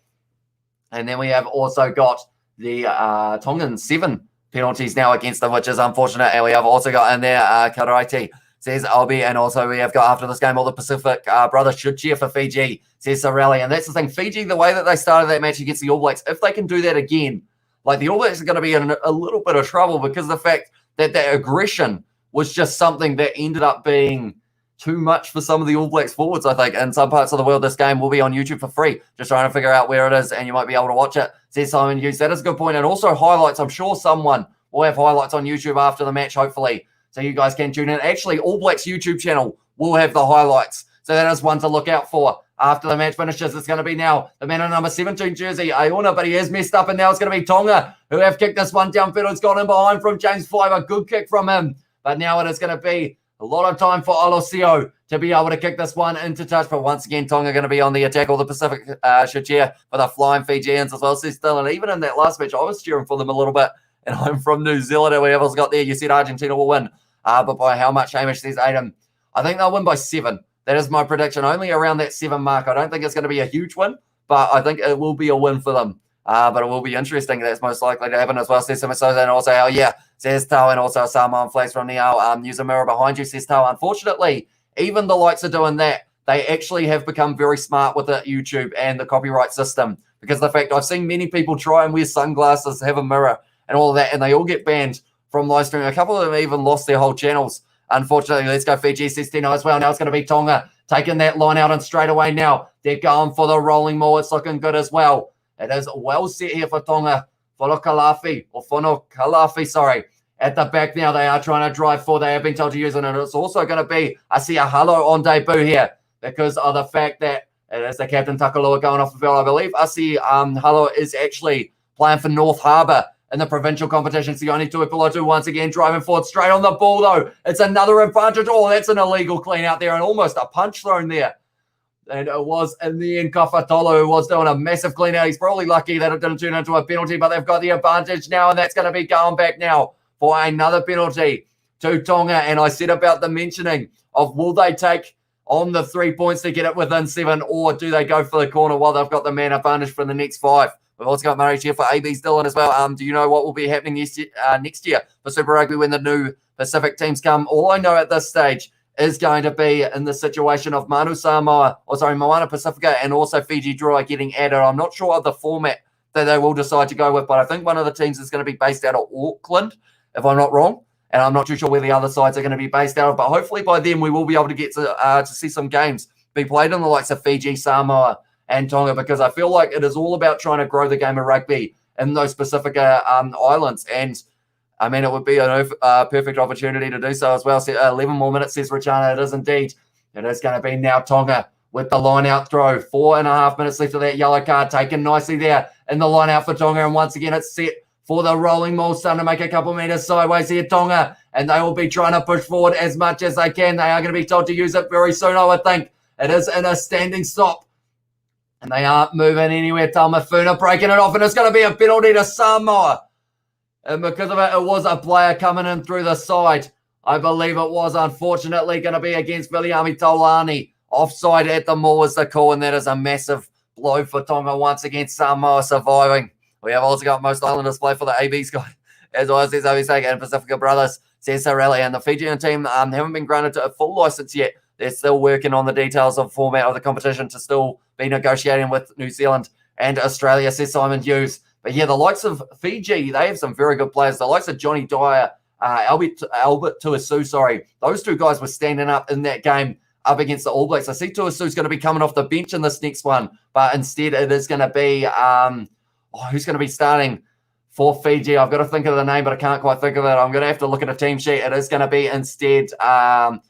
And then we have also got the Tongan 7 penalties now against them, which is unfortunate. And we have also got in there Karaite, says Albi, and also we have got after this game all the Pacific brothers should cheer for Fiji, says Sorelli. And that's the thing, Fiji, the way that they started that match against the All Blacks, if they can do that again, like the All Blacks are going to be in a little bit of trouble because of the fact that that aggression was just something that ended up being too much for some of the All Blacks forwards, I think. In some parts of the world, this game will be on YouTube for free. Just trying to figure out where it is, and you might be able to watch it, says Simon Hughes. That is a good point. And also highlights. I'm sure someone will have highlights on YouTube after the match, hopefully, so you guys can tune in. Actually, All Blacks YouTube channel will have the highlights. So that is one to look out for after the match finishes. It's going to be now the man in number 17 jersey, Iona, but he has messed up, and now it's going to be Tonga, who have kicked this one downfield. It's gone in behind from James Fiver. Good kick from him. But now it is going to be a lot of time for Olosio to be able to kick this one into touch. But once again, Tonga going to be on the attack. All the Pacific should cheer for the flying Fijians as well, says Dylan. Even in that last match, I was cheering for them a little bit. And I'm from New Zealand, and whoever's got there, you said Argentina will win. But by how much, Hamish says Aiden? I think they'll win by 7. That is my prediction. Only around that 7 mark. I don't think it's going to be a huge win, but I think it will be a win for them. But it will be interesting. That's most likely to happen as well, says Simisosa. And also, says Tau, and also Samoan flags from the use a mirror behind you, says Tau. Unfortunately, even the likes of doing that, they actually have become very smart with the YouTube and the copyright system. Because the fact I've seen many people try and wear sunglasses, have a mirror, and all of that, and they all get banned from live streaming. A couple of them even lost their whole channels. Unfortunately, let's go Fiji, says Tino as well. Now it's going to be Tonga taking that line out, and straight away now they're going for the rolling maul. It's looking good as well. It is well set here for Tonga. Fono Kalafi, sorry. At the back now, they are trying to drive for. They have been told to use it, and it's also going to be, I see a Halo on debut here because of the fact that it is the captain Takaloa going off the field. I believe I see Halo is actually playing for North Harbour in the provincial competition. Sione Tuipulotu once again driving forward straight on the ball, though. It's another advantage. Oh, that's an illegal clean out there and almost a punch thrown there. And it was in the end Kafatolo who was doing a massive clean out. He's probably lucky that it didn't turn into a penalty, but they've got the advantage now, and that's going to be going back now for another penalty to Tonga. And I said about the mentioning of will they take on the 3 points to get it within 7, or do they go for the corner while they've got the man advantage for the next 5? We've also got Murray here for AB's Dylan as well. Do you know what will be happening next year for Super Rugby when the new Pacific teams come? All I know at this stage is going to be in the situation of Manu Samoa, Moana Pacifica, and also Fiji Droi getting added. I'm not sure of the format that they will decide to go with, but I think one of the teams is going to be based out of Auckland, if I'm not wrong. And I'm not too sure where the other sides are going to be based out of, but hopefully by then we will be able to get to see some games be played in the likes of Fiji, Samoa, and Tonga, because I feel like it is all about trying to grow the game of rugby in those Pacifica islands. And I mean, it would be a perfect opportunity to do so as well. So 11 more minutes, says Richana. It is indeed. It is going to be now Tonga with the line out throw. 4.5 minutes left of that yellow card, taken nicely there in the line out for Tonga. And once again, it's set for the rolling maul, starting to make a couple meters sideways here, Tonga. And they will be trying to push forward as much as they can. They are going to be told to use it very soon, I would think. It is in a standing stop. And they aren't moving anywhere. Tamafuna breaking it off. And it's going to be a penalty to Samoa. And because of it, it was a player coming in through the side. I believe it was, unfortunately, going to be against Viliami Tolani. Offside at the maul is the call, and that is a massive blow for Tonga once again. Samoa surviving. We have also got most Islanders play for the AB squad, as well as these OBSAG and Pacifica Brothers, says Sarelli. And the Fijian team haven't been granted a full license yet. They're still working on the details of format of the competition to still be negotiating with New Zealand and Australia, says Simon Hughes. But yeah, the likes of Fiji, they have some very good players. The likes of Johnny Dyer, Albert Tuasu, those two guys were standing up in that game up against the All Blacks. I see Tuasu's going to be coming off the bench in this next one, but instead it is going to be, who's going to be starting for Fiji? I've got to think of the name, but I can't quite think of it. I'm going to have to look at a team sheet. It is going to be instead, I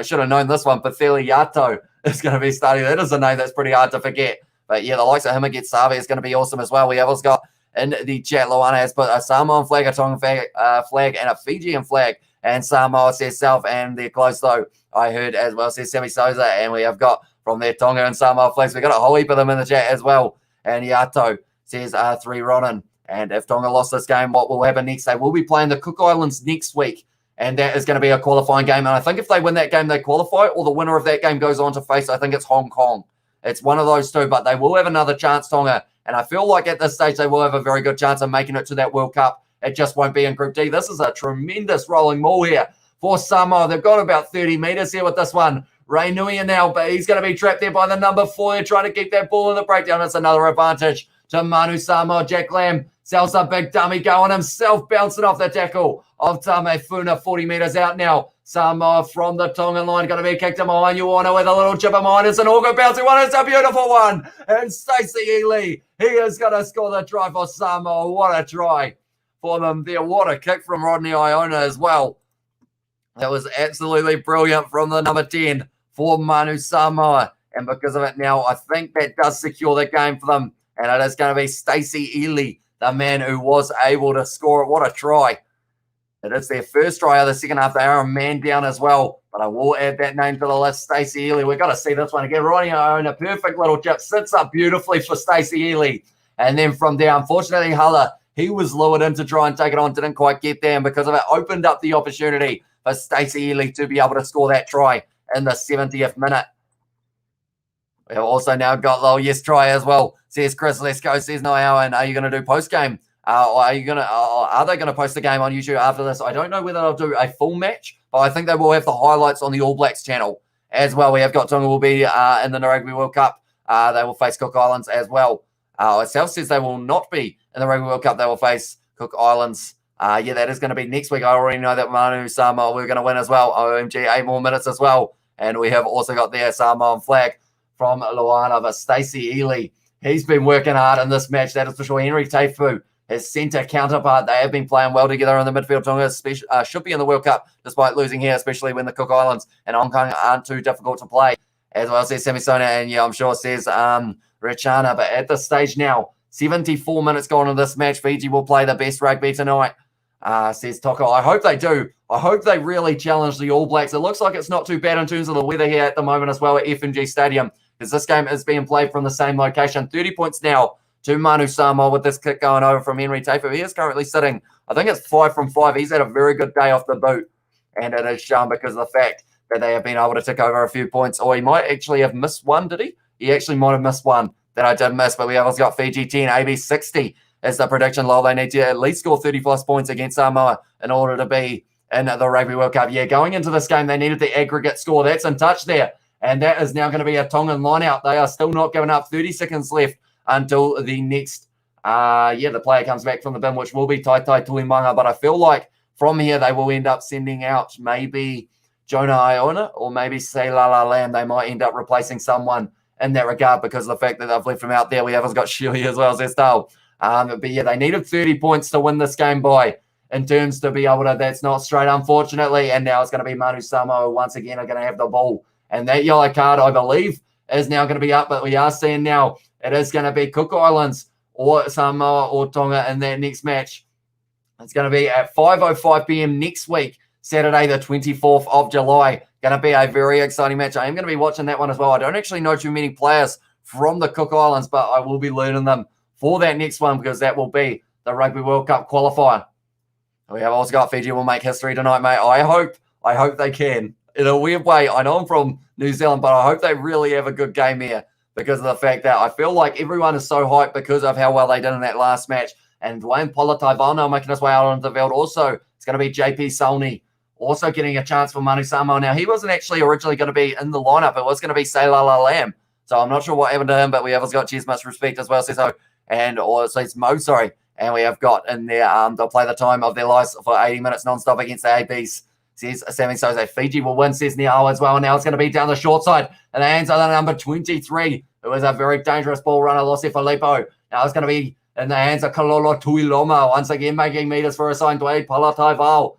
should have known this one, Patheli Yato is going to be starting. That is a name that's pretty hard to forget. But yeah, the likes of him against Savi is going to be awesome as well. We have also got in the chat, Luana has put a Samoan flag, a Tongan flag, and a Fijian flag. And Samoa says self, and they're close though. I heard as well, says Sammy Souza. And we have got from their Tonga and Samoa flags. We've got a whole heap of them in the chat as well. And Yato says 3 Ronan. And if Tonga lost this game, what will happen next? They will be playing the Cook Islands next week. And that is going to be a qualifying game. And I think if they win that game, they qualify, or the winner of that game goes on to face, I think it's Hong Kong. It's one of those two, but they will have another chance, Tonga. And I feel like at this stage, they will have a very good chance of making it to that World Cup. It just won't be in Group D. This is a tremendous rolling maul here for Samoa. They've got about 30 meters here with this one. Ray Nui now, but he's going to be trapped there by the number 4. They're trying to keep that ball in the breakdown. It's another advantage to Manu Samoa. Jack Lamb sells a big dummy going himself, bouncing off the tackle of Tamefuna, 40 meters out now. Samoa from the Tongan line, going to be kicked to Moana with a little chip of mine. It's an all good bouncing one. It's a beautiful one. And Stacey Ely, he is going to score the try for Samoa. What a try for them there. What a kick from Rodney Iona as well. That was absolutely brilliant from the number 10 for Manu Samoa. And because of it now, I think that does secure the game for them. And it is going to be Stacey Ely, the man who was able to score it. What a try. It is their first try of the second half. They are a man down as well. But I will add that name to the list, Stacey Ely. We've got to see this one again. Rodney Iona, perfect little chip. Sits up beautifully for Stacey Ely. And then from there, unfortunately, Hala, he was lured in to try and take it on. Didn't quite get there. And because of it, opened up the opportunity for Stacey Ely to be able to score that try in the 70th minute. We have also now got the yes try as well. Says Chris, let's go. Says Noel, and are you going to do post-game? Are they going to post the game on YouTube after this? I don't know whether they'll do a full match, but I think they will have the highlights on the All Blacks channel as well. We have got Tonga will be in the Rugby World Cup. They will face Cook Islands as well. Itself says they will not be in the Rugby World Cup. They will face Cook Islands. Yeah, that is going to be next week. I already know that Manu Samoa we're going to win as well. OMG, 8 more minutes as well. And we have also got their Samoan flag from Luana, but Stacey Ely, he's been working hard in this match. That is for sure. Henry Teifu, his centre counterpart, they have been playing well together in the midfield. Tonga should be in the World Cup despite losing here, especially when the Cook Islands and Hong Kong aren't too difficult to play. As well says Samisona, and yeah, I'm sure says Richana. But at this stage now, 74 minutes gone in this match. Fiji will play the best rugby tonight, says Toko. I hope they do. I hope they really challenge the All Blacks. It looks like it's not too bad in terms of the weather here at the moment as well at FMG Stadium, because this game is being played from the same location. 30 points now to Manu Samoa with this kick going over from Henry Teifu. He is currently sitting, I think it's 5 from 5. He's had a very good day off the boot, and it is shown because of the fact that they have been able to tick over a few points. Or he might actually have missed one, did he? He actually might have missed one. that I did miss, but we have also got Fiji 10, AB 60 is the prediction. Lol, they need to at least score 30+ points against Samoa in order to be in the Rugby World Cup. Yeah, going into this game, they needed the aggregate score. That's in touch there. And that is now going to be a Tongan line-out. They are still not giving up. 30 seconds left until the next, the player comes back from the bin, which will be Tai Tuimanga. But I feel like from here, they will end up sending out maybe Jonah Iona or maybe Seilala Lamb. They might end up replacing someone in that regard because of the fact that they've left him out there. We haven't got Shirley as well as Estelle. But yeah, they needed 30 points to win this game by in terms to be able to. That's not straight, unfortunately. And now it's going to be Manu Samoa once again are going to have the ball. And that yellow card, I believe, is now going to be up. But we are seeing now it is going to be Cook Islands or Samoa or Tonga in that next match. It's going to be at 5:05 p.m. next week, Saturday, the 24th of July. Going to be a very exciting match. I am going to be watching that one as well. I don't actually know too many players from the Cook Islands, but I will be learning them for that next one because that will be the Rugby World Cup qualifier. We have also got Fiji will make history tonight, mate. I hope they can. In a weird way, I know I'm from New Zealand, but I hope they really have a good game here because of the fact that I feel like everyone is so hyped because of how well they did in that last match. And Dwayne Politaivano making his way out onto the field. Also, it's going to be JP Sauni also getting a chance for Manu Samoa. Now, he wasn't actually originally going to be in the lineup. It was going to be Seilala Lamb. So I'm not sure what happened to him, but we have got cheers, much respect as well, says so. And also it's Mo, sorry. And we have got in there, they'll play the time of their lives for 80 minutes non-stop against the ABs. Says Sammy Soze. Fiji will win, says Niao as well. Now it's going to be down the short side. And the hands are the number 23. It was a very dangerous ball runner, Lossi Filippo. Now it's going to be in the hands of Kalolo Tuiloma. Once again, making meters for a sign. Dwayne Palataival.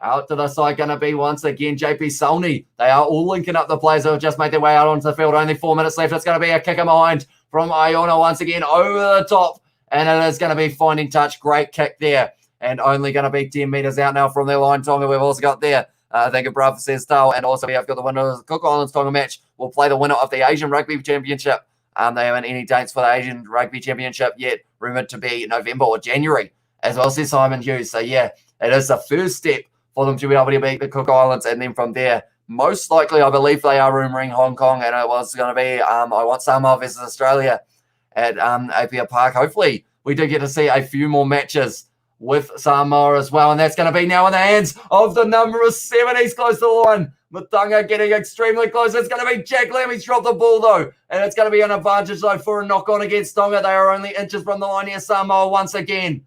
Out to the side, going to be once again JP Sauni. They are all linking up the players who have just made their way out onto the field. Only 4 minutes left. It's going to be a kick in behind from Iona once again over the top. And it is going to be finding touch. Great kick there. And only going to be 10 meters out now from their line. Tonga, we've also got there. Thank you, brother, says Tal. And also we have got the winner of the Cook Islands Tonga match. We'll play the winner of the Asian Rugby Championship. They haven't any dates for the Asian Rugby Championship yet. Rumoured to be November or January, as well, says Simon Hughes. So yeah, it is the first step for them to be able to beat the Cook Islands. And then from there, most likely, I believe they are rumouring Hong Kong. And it was going to be, I want Samoa versus Australia at Apia Park. Hopefully, we do get to see a few more matches with Samoa as well. And that's going to be now in the hands of the number 7. He's close to the line. Matunga getting extremely close. It's going to be Jack Lamb. He's dropped the ball, though. And it's going to be an advantage, though, for a knock-on against Tonga. They are only inches from the line here. Samoa once again.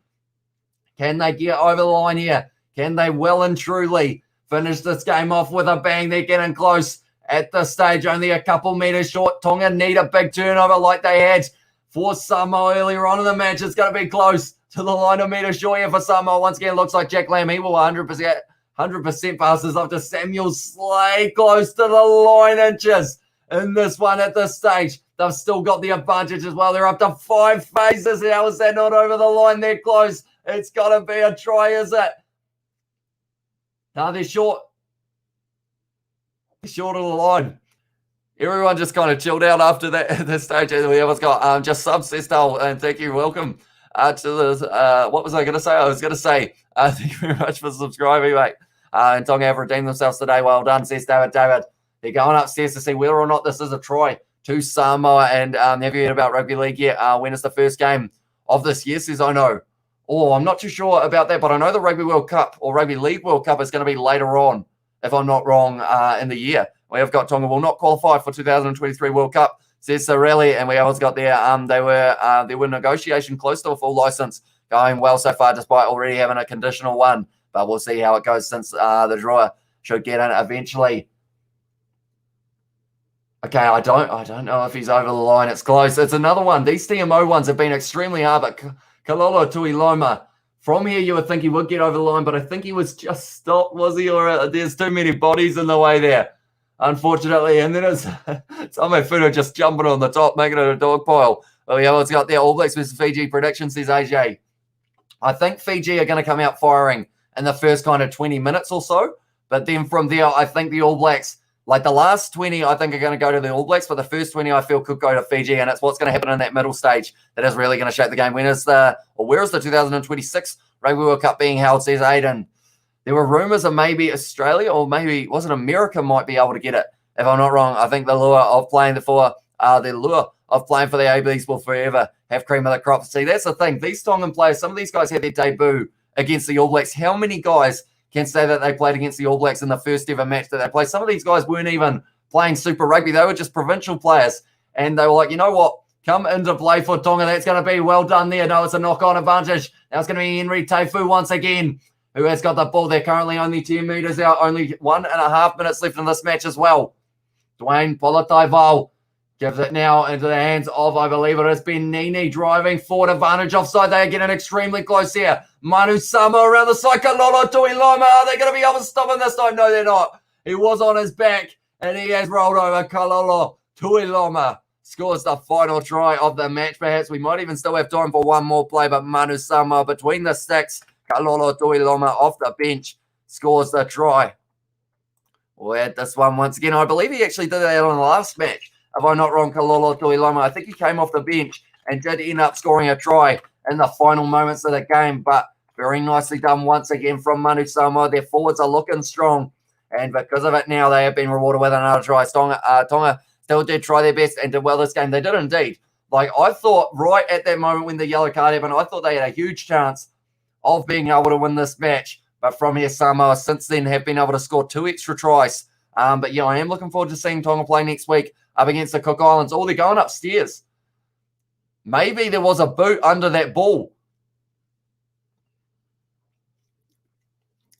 Can they get over the line here? Can they well and truly finish this game off with a bang? They're getting close at this stage. Only a couple meters short. Tonga need a big turnover like they had for Samoa earlier on in the match. It's going to be close to the line of meters short here for Samoa. Once again, looks like Jack Lamb. He will 100% pass this off to Samuel Slay. Close to the line inches in this one at this stage. They've still got the advantage as well. They're up to 5 phases. How is that not over the line? They're close. It's got to be a try, is it? No, they're short. They're short of the line. Everyone just kind of chilled out after that at this stage. We have got just sub Sestal, and thank you. Welcome to this. What was I going to say? I was going to say thank you very much for subscribing, mate. And Tonga have redeemed themselves today. Well done, says David. They're going upstairs to see whether or not this is a try to Samoa. And have you heard about Rugby League yet? When is the first game of this year? Says I know. Oh, I'm not too sure about that, but I know the Rugby World Cup or Rugby League World Cup is going to be later on, if I'm not wrong, in the year. We have got Tonga will not qualify for 2023 World Cup, says Sorelli, and we also got there. There were negotiation close to a full license, going well so far, despite already having a conditional one. But we'll see how it goes since the drawer should get in eventually. Okay, I don't know if he's over the line. It's close. It's another one. These TMO ones have been extremely hard, but Kalolo Tuiloma, from here you would think he would get over the line, but I think he was just stopped, was he? Or there's too many bodies in the way there, unfortunately. And then it's Tame Funo just jumping on the top, making it a dog pile. Oh, yeah, what's got there? All Blacks versus Fiji prediction, says AJ. I think Fiji are going to come out firing in the first kind of 20 minutes or so. But then from there, I think the All Blacks, like the last 20, I think are going to go to the All Blacks. But the first 20, I feel, could go to Fiji. And it's what's going to happen in that middle stage that is really going to shape the game. Where is the 2026 Rugby World Cup being held, says Aiden. There were rumors of maybe Australia or maybe, was it America might be able to get it, if I'm not wrong. I think the lure of playing for the lure of playing for the ABs will forever have cream of the crop. See, that's the thing. These Tongan players, some of these guys had their debut against the All Blacks. How many guys can say that they played against the All Blacks in the first ever match that they played? Some of these guys weren't even playing Super Rugby. They were just provincial players. And they were like, you know what? Come into play for Tonga. That's going to be well done there. No, it's a knock-on advantage. Now it's going to be Henry Teifu once again, who has got the ball. They're currently only 10 metres out. Only 1.5 minutes left in this match as well. Dwayne Politaival gives it now into the hands of, I believe it is Ben Nini, driving forward, advantage offside. They are getting extremely close here. Manu Samoa around the side. Kalolo Tuiloma. Are they going to be able to stop him this time? No, they're not. He was on his back, and he has rolled over. Kalolo Tuiloma scores the final try of the match. Perhaps we might even still have time for one more play, but Manu Samoa between the sticks. Kalolo Tuiloma off the bench scores the try. We'll add this one once again. I believe he actually did that on the last match. If I'm not wrong, Kalolo Tuiloma. I think he came off the bench and did end up scoring a try in the final moments of the game. But very nicely done once again from Manu Samoa. Their forwards are looking strong. And because of it now, they have been rewarded with another try. Tonga still did try their best and did well this game. They did indeed. Like, I thought right at that moment when the yellow card happened, I thought they had a huge chance of being able to win this match. But from here, Samoa since then have been able to score 2 extra tries. But yeah, I am looking forward to seeing Tonga play next week up against the Cook Islands. Oh, they're going upstairs. Maybe there was a boot under that ball.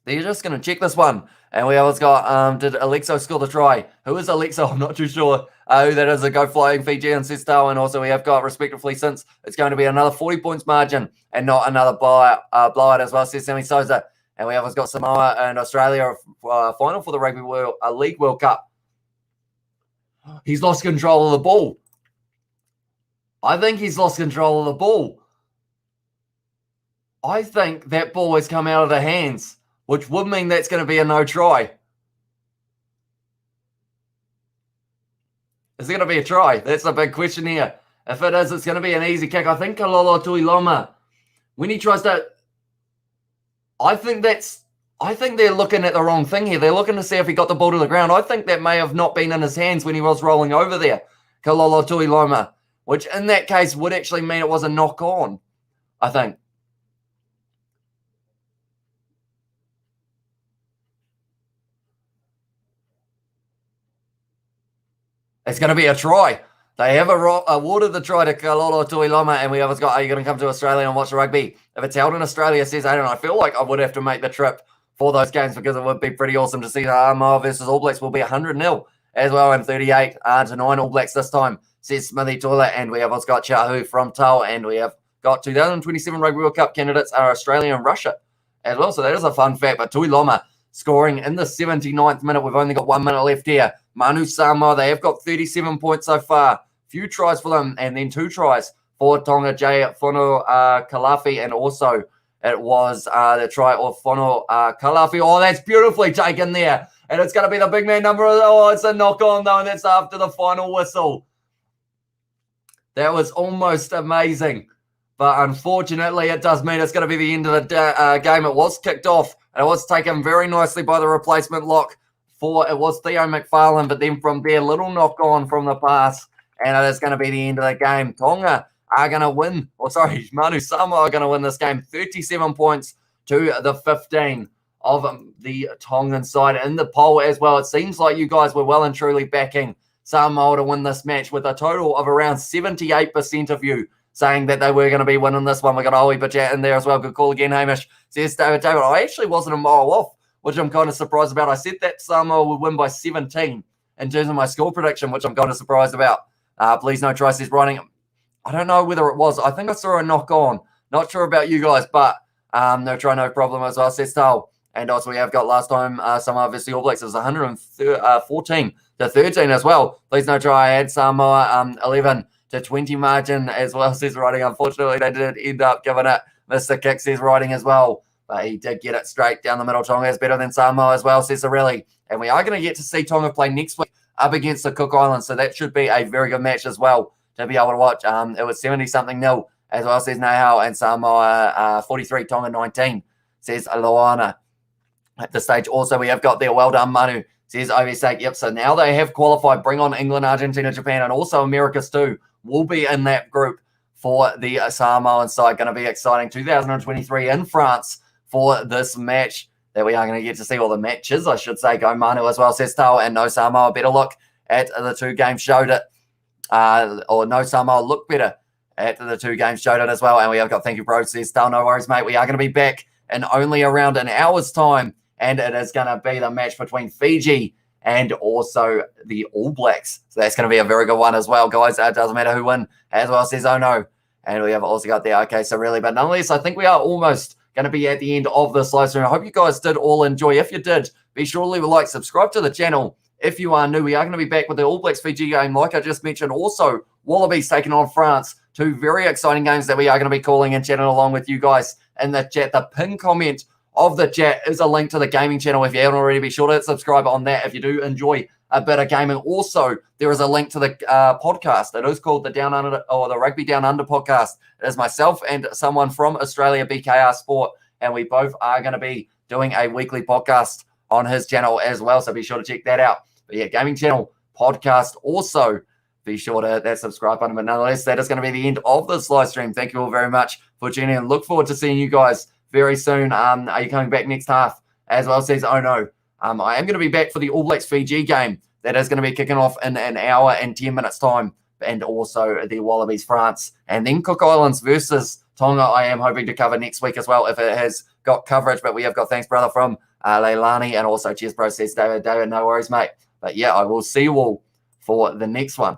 They're just going to check this one. And we always got, did Alexo score the try? Who is Alexo? I'm not too sure who that is. A go flying Fiji and Sesto. And also we have got, respectively, since it's going to be another 40 points margin and not another blowout as well, says Sammy Souza. And we have got Samoa and Australia final for the Rugby League World Cup. He's lost control of the ball. I think he's lost control of the ball. I think that ball has come out of the hands, which would mean that's going to be a no try. Is it going to be a try? That's a big question here. If it is, it's going to be an easy kick. I think Kalolo Tuiloma, when he tries to... I think they're looking at the wrong thing here. They're looking to see if he got the ball to the ground. I think that may have not been in his hands when he was rolling over there, Kalolo Tuiloma, which in that case would actually mean it was a knock-on, I think. It's going to be a try. They have awarded the try to Kalolo Tuiloma, and we have got, are you going to come to Australia and watch rugby? If it's held in Australia, says Aiden, I feel like I would have to make the trip for those games because it would be pretty awesome to see Samoa versus All Blacks will be 100-0 as well, and 38 to 9 All Blacks this time, says Smithy Toiler. And we have got Chahu from Tau, and we have got 2027 Rugby World Cup candidates are Australia and Russia as well. So that is a fun fact. But Tuiloma scoring in the 79th minute. We've only got 1 minute left here. Manu Samoa, they have got 37 points so far. Few tries for them, and then 2 tries for Tonga. Jay Fono Kalafi, and also it was the try of Fono Kalafi. Oh, that's beautifully taken there. And it's going to be the big man number. Oh, it's a knock-on, though, and that's after the final whistle. That was almost amazing. But unfortunately, it does mean it's going to be the end of the game. It was kicked off, and it was taken very nicely by the replacement lock for, it was Theo McFarlane, but then from there, little knock-on from the pass. And it is going to be the end of the game. Tonga are going to win. Manu Samoa are going to win this game. 37 points to the 15 of the Tongan side. In the poll as well, it seems like you guys were well and truly backing Samoa to win this match with a total of around 78% of you saying that they were going to be winning this one. We got Owie Bajat in there as well. Good call again, Hamish. Says David. I actually wasn't a mile off, which I'm kind of surprised about. I said that Samoa would win by 17 in terms of my score prediction, which I'm kind of surprised about. Please no try, says writing. I don't know whether it was. I think I saw a knock on. Not sure about you guys, but no try, no problem as well, says Tal. And also we have got last time Samoa versus the All Blacks. It was 114 to 13 as well. Please no try. I had Samoa 11 to 20 margin as well, says writing. Unfortunately, they did end up giving it. Mr. Kick, says writing as well. But he did get it straight down the middle. Tonga is better than Samoa as well, says Sorelli. And we are going to get to see Tonga play next week up against the Cook Islands. So that should be a very good match as well to be able to watch. It was 70-something nil as well, says Nahal, and Samoa 43, Tonga 19, says Loana. At this stage also we have got there, well done Manu Says Overstake. Yep, so now they have qualified. Bring on England, Argentina, Japan, and also Americas too. Will be in that group for the Samoan side. Going to be exciting. 2023 in France for this match that we are going to get to see, all the matches, I should say. Go Manu as well, says Tao, and No Samoa. Better look at the 2 games showed it. Or No Samoa look better at the 2 games showed it as well. And we have got, thank you, bro, says Tao. No worries, mate. We are going to be back in only around an hour's time. And it is going to be the match between Fiji and also the All Blacks. So that's going to be a very good one as well, guys. It doesn't matter who wins as well, says Oh No. And we have also got the okay, so really, but nonetheless, I think we are almost going to be at the end of this live stream. I hope you guys did all enjoy. If you did, be sure to leave a like, subscribe to the channel. If you are new, we are going to be back with the All Blacks Fiji game, like I just mentioned. Also, Wallabies taking on France. 2 very exciting games that we are going to be calling and chatting along with you guys in the chat. The pin comment of the chat is a link to the gaming channel. If you haven't already, be sure to subscribe on that if you do enjoy a bit of gaming. Also, there is a link to the podcast. It is called the Down Under, or the Rugby Down Under podcast. It is myself and someone from Australia, BKR Sport, and we both are going to be doing a weekly podcast on his channel as well. So be sure to check that out. But yeah, gaming channel, podcast, also be sure to that subscribe button. But nonetheless, that is going to be the end of this live stream. Thank you all very much for tuning in. Look forward to seeing you guys very soon. Are you coming back next half? As well, says Oh No. I am going to be back for the All Blacks Fiji game. That is going to be kicking off in an hour and 10 minutes time. And also the Wallabies France. And then Cook Islands versus Tonga, I am hoping to cover next week as well if it has got coverage. But we have got thanks, brother, from Leilani. And also cheers, bro, says David. David, no worries, mate. But yeah, I will see you all for the next one.